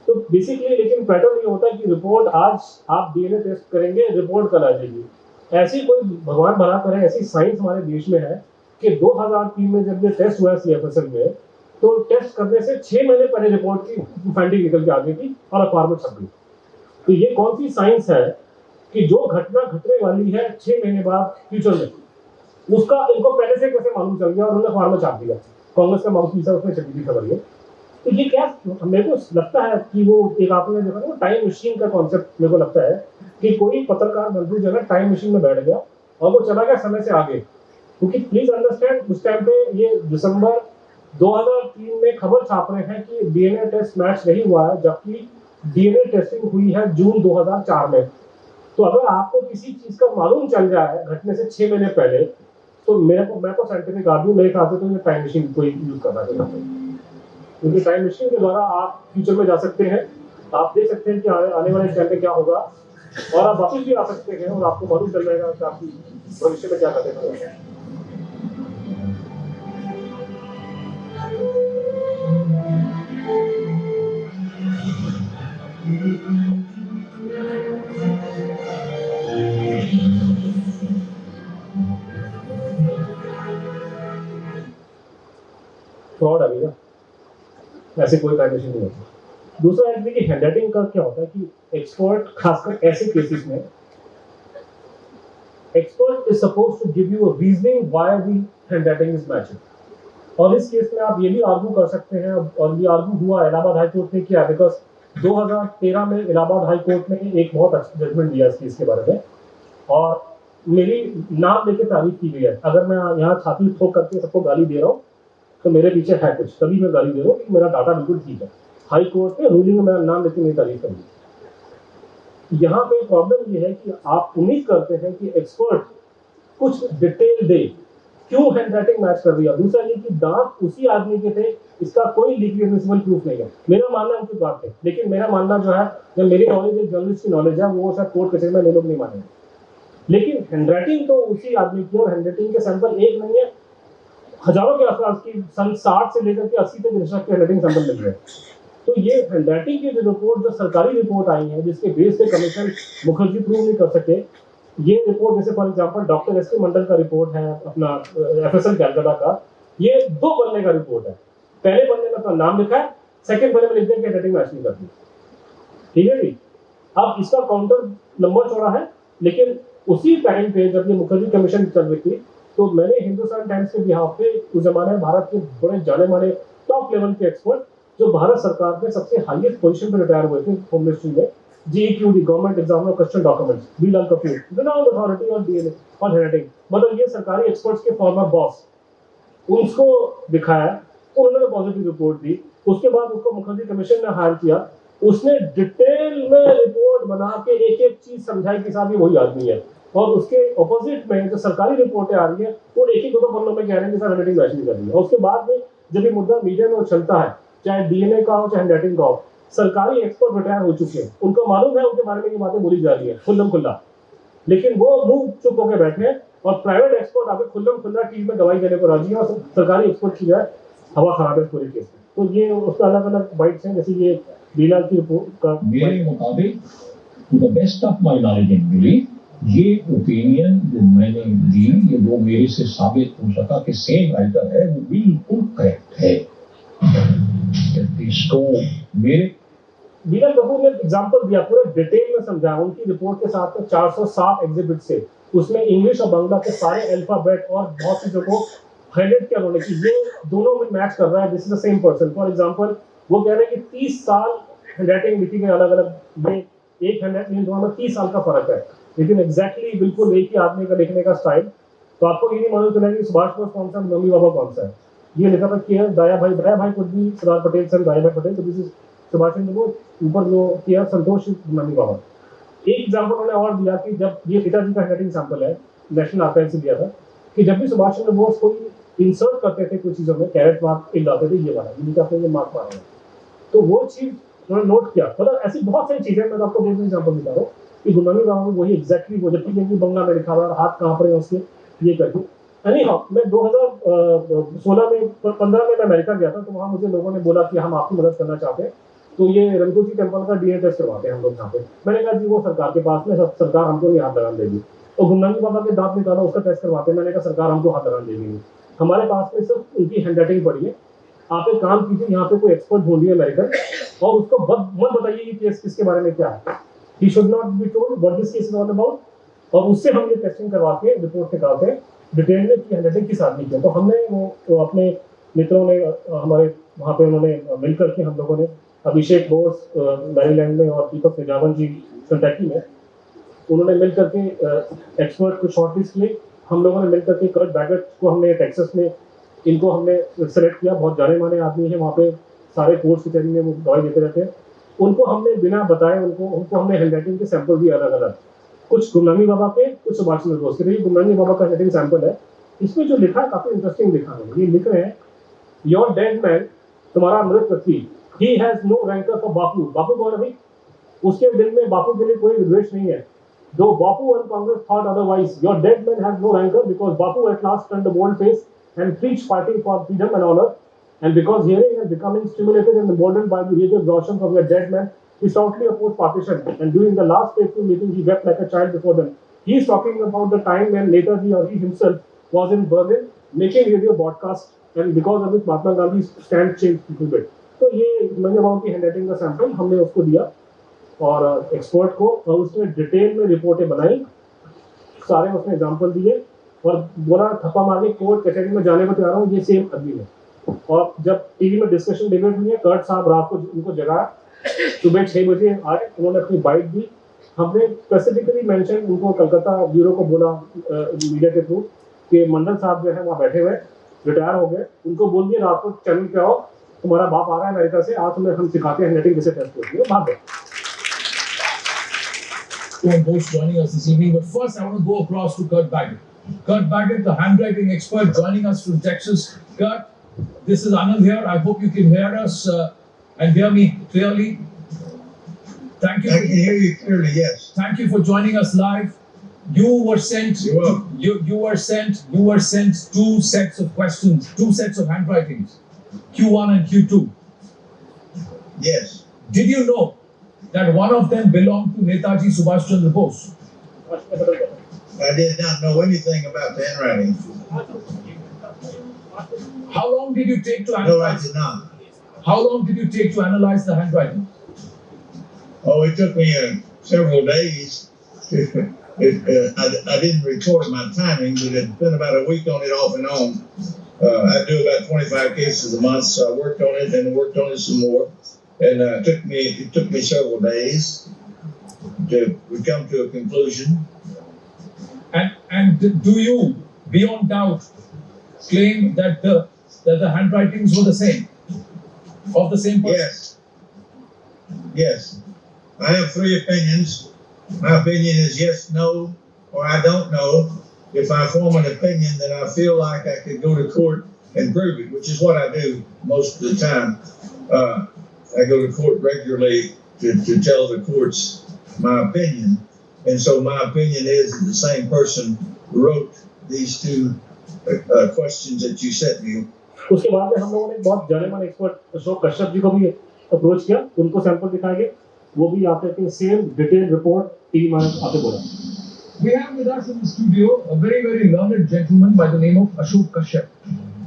B: तो बेसिकली लेकिन पैटर्न ये होता है कि रिपोर्ट आज आप डीएनए टेस्ट करेंगे, रिपोर्ट कल आ जाएगी। ऐसी कोई भगवान भला करे ऐसी साइंस हमारे देश में है कि 2003 में जब ये टेस्ट हुआ सीएफएसएल में, तो टेस्ट करने से 6 महीने पहले रिपोर्ट की फाइंडिंग निकल के आ गई थी और अखबार में छप गई। तो ये कौन सी साइंस है कि जो घटना घटने वाली है 6 महीने बाद फ्यूचर में, उसका इनको पहले से कैसे मालूम चल गया और उन्होंने अखबार में छाप दिया। कांग्रेस का माउथ पीसा उसमें छपी थी खबर ये।
I: तो ये क्या, मेरे को लगता है कि वो एक आपने देखा ना टाइम मशीन का कॉन्सेप्ट, मेरे को लगता है कि कोई पत्रकार बंधु जो है टाइम मशीन में बैठ गया और वो चला गया समय से आगे। क्योंकि प्लीज अंडरस्टैंड, उस टाइम पे ये दिसंबर 2003 में खबर छाप रहे हैं कि डीएनए टेस्ट मैच नहीं हुआ है, जबकि डीएनए टेस्टिंग हुई है जून 2004 में। तो अगर आपको किसी चीज का मालूम चल जाए घटने से 6 महीने पहले, तो मैं तो साइंटिफिक आदमी, मेरे ख्याल से तो ये टाइम मशीन कोई यूज करना चाहिए, क्योंकि टाइम मशीन के द्वारा आप फ्यूचर में जा सकते हैं, आप देख सकते हैं कि आने वाले टाइम में क्या होगा, और आप वापस भी आ सकते हैं और आपको मालूम चल जाएगा कि आपकी भविष्य में क्या करना है। फ्रॉड अभी ना, ऐसे कोई टाइम मशीन नहीं होती। दूसरा है कि हैंडराइटिंग का क्या होता है कि एक्सपर्ट, खासकर ऐसे केसेस में, expert is suppose to give you a reasoning why the handwriting is matching. और इस केस में आप ये भी आर्गू कर सकते हैं, और ये आर्गू हुआ इलाहाबाद हाई कोर्ट ने किया, बिकॉज 2013 में इलाहाबाद हाई कोर्ट ने एक बहुत अच्छा जजमेंट दिया इस केस के बारे में, और मेरी नाम लेके तारीफ की गई है। अगर मैं यहाँ छाती ठोक करके सबको गाली दे रहा हूँ तो मेरे पीछे है कुछ, तभी मैं गाली दे रहा हूँ कि मेरा डाटा बिल्कुल ठीक है। हाई कोर्ट ने रूलिंग में मेरा नाम लेके मेरी तारीफ कर दी। यहाँ पे प्रॉब्लम ये है कि आप उम्मीद करते हैं कि एक्सपर्ट कुछ डिटेल दे, क्यों हैंडराइटिंग मैच कर रही है। दूसरा ये कि दांत उसी आदमी के थे, इसका कोई लीगली एडमिसिबल प्रूफ नहीं है। मेरा मानना है उनके दांत थे, लेकिन मेरा मानना जो है, जब मेरी नॉलेज एक जर्नलिस्ट की नॉलेज है, वो शायद कोर्ट कचहरी में लोग नहीं मानेंगे, लेकिन हैंडराइटिंग तो उसी आदमी की, और हैंडराइटिंग के सैंपल एक नहीं है, हजारों के आसपास की, सन 60 से लेकर के 80 तक रिसर्च के हैंडराइटिंग सैंपल मिल रहे हैं। तो ये हैंडराइटिंग की जो रिपोर्ट, जो सरकारी रिपोर्ट आई है, जिसके बेस पे कमीशन मुखर्जी प्रूव नहीं कर सके, ये रिपोर्ट जैसे फॉर एग्जांपल डॉक्टर एस के मंडल का रिपोर्ट है, अपना एफएसएल कलकत्ता का, ये 2 पन्ने का रिपोर्ट है। पहले पन्ने में अपना नाम लिखा है, सेकंड पन्ने में लिख दिया कि हैंडराइटिंग मैच नहीं करती। ठीक है जी। अब इसका काउंटर नंबर चौड़ा है, लेकिन उसी टाइम पे जब ये मुखर्जी कमीशन चल रही थी, तो मैंने हिंदुस्तान टाइम्स के बिहाफ पे उस जमाने में भारत के बड़े जाने माने टॉप लेवल के एक्सपर्ट, जो भारत सरकार में सबसे हाईएस्ट पोजीशन पर रिटायर हुए थे होम मिनिस्ट्री में, GEQD government examiner question documents, Bilal Kapoor, renowned authority on DNA और हैंडराइटिंग, मतलब ये सरकारी एक्सपर्ट्स के फॉर्मर बॉस, उसको दिखाया, उन्होंने पॉजिटिव रिपोर्ट दी। उसके बाद उसको मुखर्जी कमीशन ने हायर किया, उसने डिटेल में रिपोर्ट बना के एक एक चीज समझाई कि साहब ये वही आदमी है, और उसके ऑपोजिट में जो सरकारी रिपोर्टें आ रही है वो एक ही 2 पन्नों में कह रहे हैं कि सर हैंडराइटिंग मैच नहीं कर रही है। और उसके बाद में जब ये मुद्दा मीडिया में चलता है, चाहे डीएनए का हो चाहे हैंडराइटिंग का हो, सरकारी एक्सपर्ट रिटायर हो चुके हैं, उनको मालूम है उनके बारे में ये बातें बोली जा रही है खुल्लम खुल्ला, लेकिन वो मुंह चुप होकर बैठे हैं, और प्राइवेट एक्सपर्ट आगे खुल्लम खुल्ला टीम में दवाई देने को राजी है, और सरकारी एक्सपर्ट की जाए हवा खराब है पूरे केस में। तो ये उसका अलग अलग बाइट्स हैं, जैसे ये बीलाल की रिपोर्ट का,
D: मेरे मुताबिक to the best of my knowledge and belief, ये ओपिनियन जो मैंने दी, ये वो मेरे से साबित हो सका कि सेम राइटर है, वो बिल्कुल करेक्ट है। इसको मेरे
I: बीलाल कपूर ने एग्जांपल दिया, पूरे डिटेल में समझाया, उनकी रिपोर्ट के साथ में 407 एग्जिबिट से, उसमें इंग्लिश और बांग्ला के सारे अल्फाबेट और बहुत चीजों को हाईलाइट किया उन्होंने कि ये दोनों में मैच कर रहा है, this is the same person. For example वो कह रहे हैं कि 30 साल हैंडराइटिंग लिखी गई अलग अलग, ये एक हैंडराइटिंग दोनों में 30 साल का फर्क है, लेकिन एग्जैक्टली बिल्कुल एक ही आदमी का लिखने का स्टाइल। तो आपको ये नहीं मालूम चलेगा कि सुभाष बोस कौन सा, मम्मी बाबा कौन सा है। ये लिखा था कि दाया भाई कुछ भी सरदार पटेल सर दाया भाई पटेल, तो दिस इज सुभाष चंद्र बोस, ऊपर जो किया संतोष मम्मी बाबा। एक एग्जाम्पल उन्होंने और दिया कि जब ये पिताजी का हैंडराइटिंग सैंपल है, नेशनल आर्काइव से दिया था, कि जब भी सुभाष चंद्र बोस कोई इंसर्ट करते थे कुछ चीजों में, कैरेट मार्क एक डालते थे, ये वाला जिनका आपने ये मार्क मारा है, तो वो चीज उन्होंने नोट किया। मतलब ऐसी बहुत सारी चीजें, मैं आपको 2 एग्जाम्पल दिखा रहा हूँ कि गुलामी बाबा में वही एग्जैक्टली वो, जबकि हिंदी बंगला में लिखा हुआ है, हाथ कहाँ पर है उसके, ये करके। मैं 2016 में 15 में मैं अमेरिका गया था, तो वहाँ मुझे लोगों ने बोला कि हम आपकी मदद करना चाहते हैं, तो ये रंगोजी टेम्पल का डीएनए टेस्ट करवाते हैं हम लोग यहाँ पे। मैंने कहा जी वो सरकार के पास में, सरकार हमको नहीं हाथ लगाने देगी। तो गुमनामी बाबा के दांत निकाला, उसका टेस्ट करवाते हैं, मैंने कहा सरकार हमको हाथ लगाने देगी। हमारे पास में सिर्फ उनकी हैंडराइटिंग पड़ी है, आप एक काम कीजिए, यहाँ पे कोई एक्सपर्ट ढूंढिए अमेरिकन, और उसको मत बताइए कि केस किसके बारे में क्या है, he should not be told what this case is all about, और उससे हम ये टेस्टिंग करवा के रिपोर्ट निकालते हैं डिटेल में कि हैंडराइटिंग किस आदमी की है। तो हमने वो अपने मित्रों ने हमारे वहाँ पे उन्होंने मिलकर के हम लोगों ने अभिषेक बोस मैरीलैंड में और दीपक निजावन जी कंटैक्टी में, उन्होंने मिलकर के एक्सपर्ट को शॉर्टलिस्ट किए। हम लोगों ने मिलकर के कर्ट बैगट को हमने टेक्सास में इनको हमने सेलेक्ट किया। बहुत जाने माने आदमी है वहाँ पे, सारे कोर्स की तैयारी में वो दवाई देते रहते हैं। उनको हमने बिना बताए उनको हमने हैंडराइटिंग के सैंपल दिए अलग अलग, कुछ गुमनानी बाबा के, कुछ सुभाष चंद्र बोस के। तो ये गुमनानी बाबा का हैंडराइटिंग सैंपल है। इसमें जो लिखा है काफी इंटरेस्टिंग लिखा है। ये लिख रहे हैं, योर डेड मैन, तुम्हारा मृत व्यक्ति, he has no rancour for Bapu. Bapu कौन है भाई? उसके दिल में बापू के लिए कोई विद्वेष नहीं है। Though Bapu and Congress thought otherwise, your dead man has no rancor because Bapu at last turned a bold face and preached fighting for freedom and honor. And because hearing and becoming stimulated and emboldened by the rage exhaustion of your dead man, he stoutly opposed partition. And during the last fateful meeting, he wept like a child before them. He is talking about the time when Netaji or he himself was in Berlin making radio broadcast, and because of which Mahatma Gandhi's stand changed a little bit. तो ये मैंने बाबू की handwriting का sample हमने उसको दिया और expert को, और उसने डिटेल में रिपोर्टें बनाई, सारे उसने एग्जाम्पल दिए और बोला थप्पा मारने कोर्ट कचहरी में जाने को तैयार हूँ, ये सेम आदमी है। और जब टीवी में डिस्कशन डिबेट हुई है, कर्ट साहब रात को उनको जगाया, सुबह 6 बजे आए, उन्होंने अपनी बाइट दी। हमने स्पेसिफिकली मेंशन उनको कलकत्ता ब्यूरो को बोला मीडिया के थ्रू कि मंडल साहब जो है वहाँ बैठे हुए, रिटायर हो गए, उनको बोल दिए रात को चैनल पे आओ, तुम्हारा बाप आ रहा है अमेरिका से, आज तुम्हें हम सिखाते हैं हैंडराइटिंग कैसे टेस्ट होती है, भाग गए।
D: Both joining us this evening, but first I want to go across to Kurt Baggett. Kurt Baggett, the handwriting expert, joining us from Texas. Kurt, this is Anand here. I hope you can hear us and hear me clearly. Thank you.
H: I can hear you clearly, yes.
D: Thank you for joining us live. You were sent. You were sent 2 sets of questions, 2 sets of handwritings, Q1 and Q2.
H: Yes.
D: Did you know that one of them belonged to Netaji Subhash Chandra Bose?
H: I did not know anything about the handwriting.
D: How long did you take to
H: No, I
D: analyze?
H: did not.
D: How long did you take to analyze the handwriting?
H: Oh, it took me several days. I didn't record my timing, but it's been about a week on it off and on. I do about 25 cases a month, so I worked on it and worked on it some more. And it took me several days to come to a conclusion.
D: And do you, beyond doubt, claim that the handwritings were the same, of the same person?
H: Yes. Yes. I have 3 opinions. My opinion is yes, no, or I don't know. If I form an opinion, then I feel like I could go to court and prove it, which is what I do most of the time. I go to court regularly to tell the courts my opinion. And so my opinion is that the same person wrote these 2 questions that you sent me.
I: उसके बाद में हम लोगों ने बहुत जाने माने expert Ashok Kashyap ji को भी अप्रोच किया, उनको सैंपल दिखाए गए, वो भी आते थे सेम डिटेल रिपोर्ट टीम में आते बोला।
D: We have with us in the studio a very, very learned gentleman by the name of Ashok Kashyap.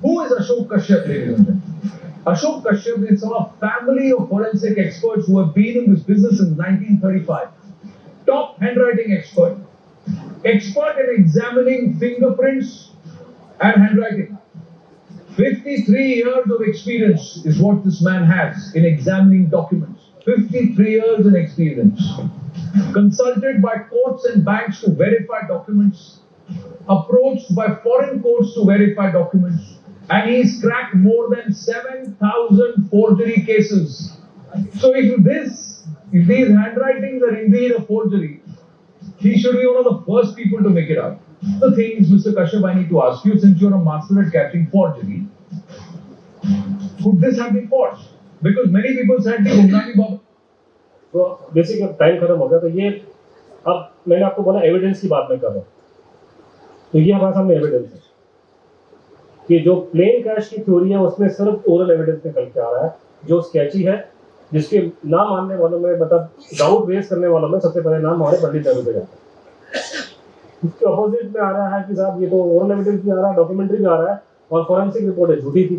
D: Who is Ashok Kashyap, ladies and gentlemen? Ashok Kashyap is from a family of forensic experts who have been in this business since 1935. Top handwriting expert. Expert in examining fingerprints and handwriting. 53 years of experience is what this man has in examining documents. 53 years in experience. Consulted by courts and banks to verify documents. Approached by foreign courts to verify documents. And he's cracked more than 7,000 forgery cases. So if these handwritings are indeed a forgery, he should be one of the first people to make it out. The thing is, Mr. Kashyap, I need to ask you, since you're a master at catching forgery, could this have been forged? Because many people said कि गुमनानी बाबा।
I: तो basic time खत्म हो गया, तो ये अब मैंने आपको बोला एविडेंस की बात मैं कर रहा हूँ, तो ये हमारे सामने एविडेंस है कि जो प्लेन कैश की थ्योरी है उसमें सिर्फ ओरल एविडेंस निकल के आ रहा है, जो स्केची है, जिसके नाम मानने वालों में, मतलब डाउट रेस करने वालों में सबसे पहले नाम हमारे पंडित नेहरू पे जाता है। इसके अपोजिट में आ रहा है कि साहब ये तो ओरल एविडेंस भी आ रहा है, डॉक्यूमेंट्री भी आ रहा है, और फॉरेंसिक रिपोर्ट है झूठी थी।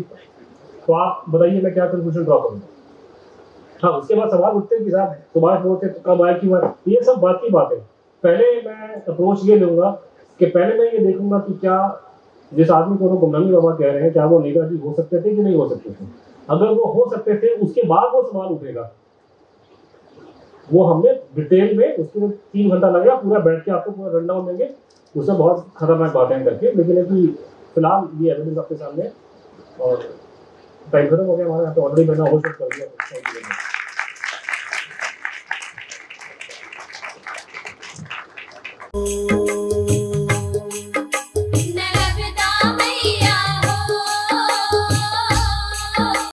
I: तो आप बताइए मैं क्या कंक्लूजन ड्रॉ करूँगा? हाँ, उसके बाद सवाल उठते हैं कि साहब सुभाष बोस से कब आए की बात, ये सब बात की बात है। पहले मैं अप्रोच ये लूँगा कि पहले मैं ये देखूंगा कि क्या जिस आदमी को गुमनामी बाबा कह रहे हैं, क्या वो नेताजी हो सकते थे कि नहीं हो सकते थे? अगर वो हो सकते थे, उसके बाद वो सवाल उठेगा। वो हमने डिटेल में, उसके लिए 3 घंटा लगेगा, पूरा बैठ के आपको पूरा रन डाउन देंगे, उसमें बहुत खतरनाक बातें करके। लेकिन कि फिलहाल ये एविडेंस आपके सामने है और टाइम खत्म हो गया हमारे यहाँ पे, ऑलरेडी मैंने होस्ट कर दिया। Thank you.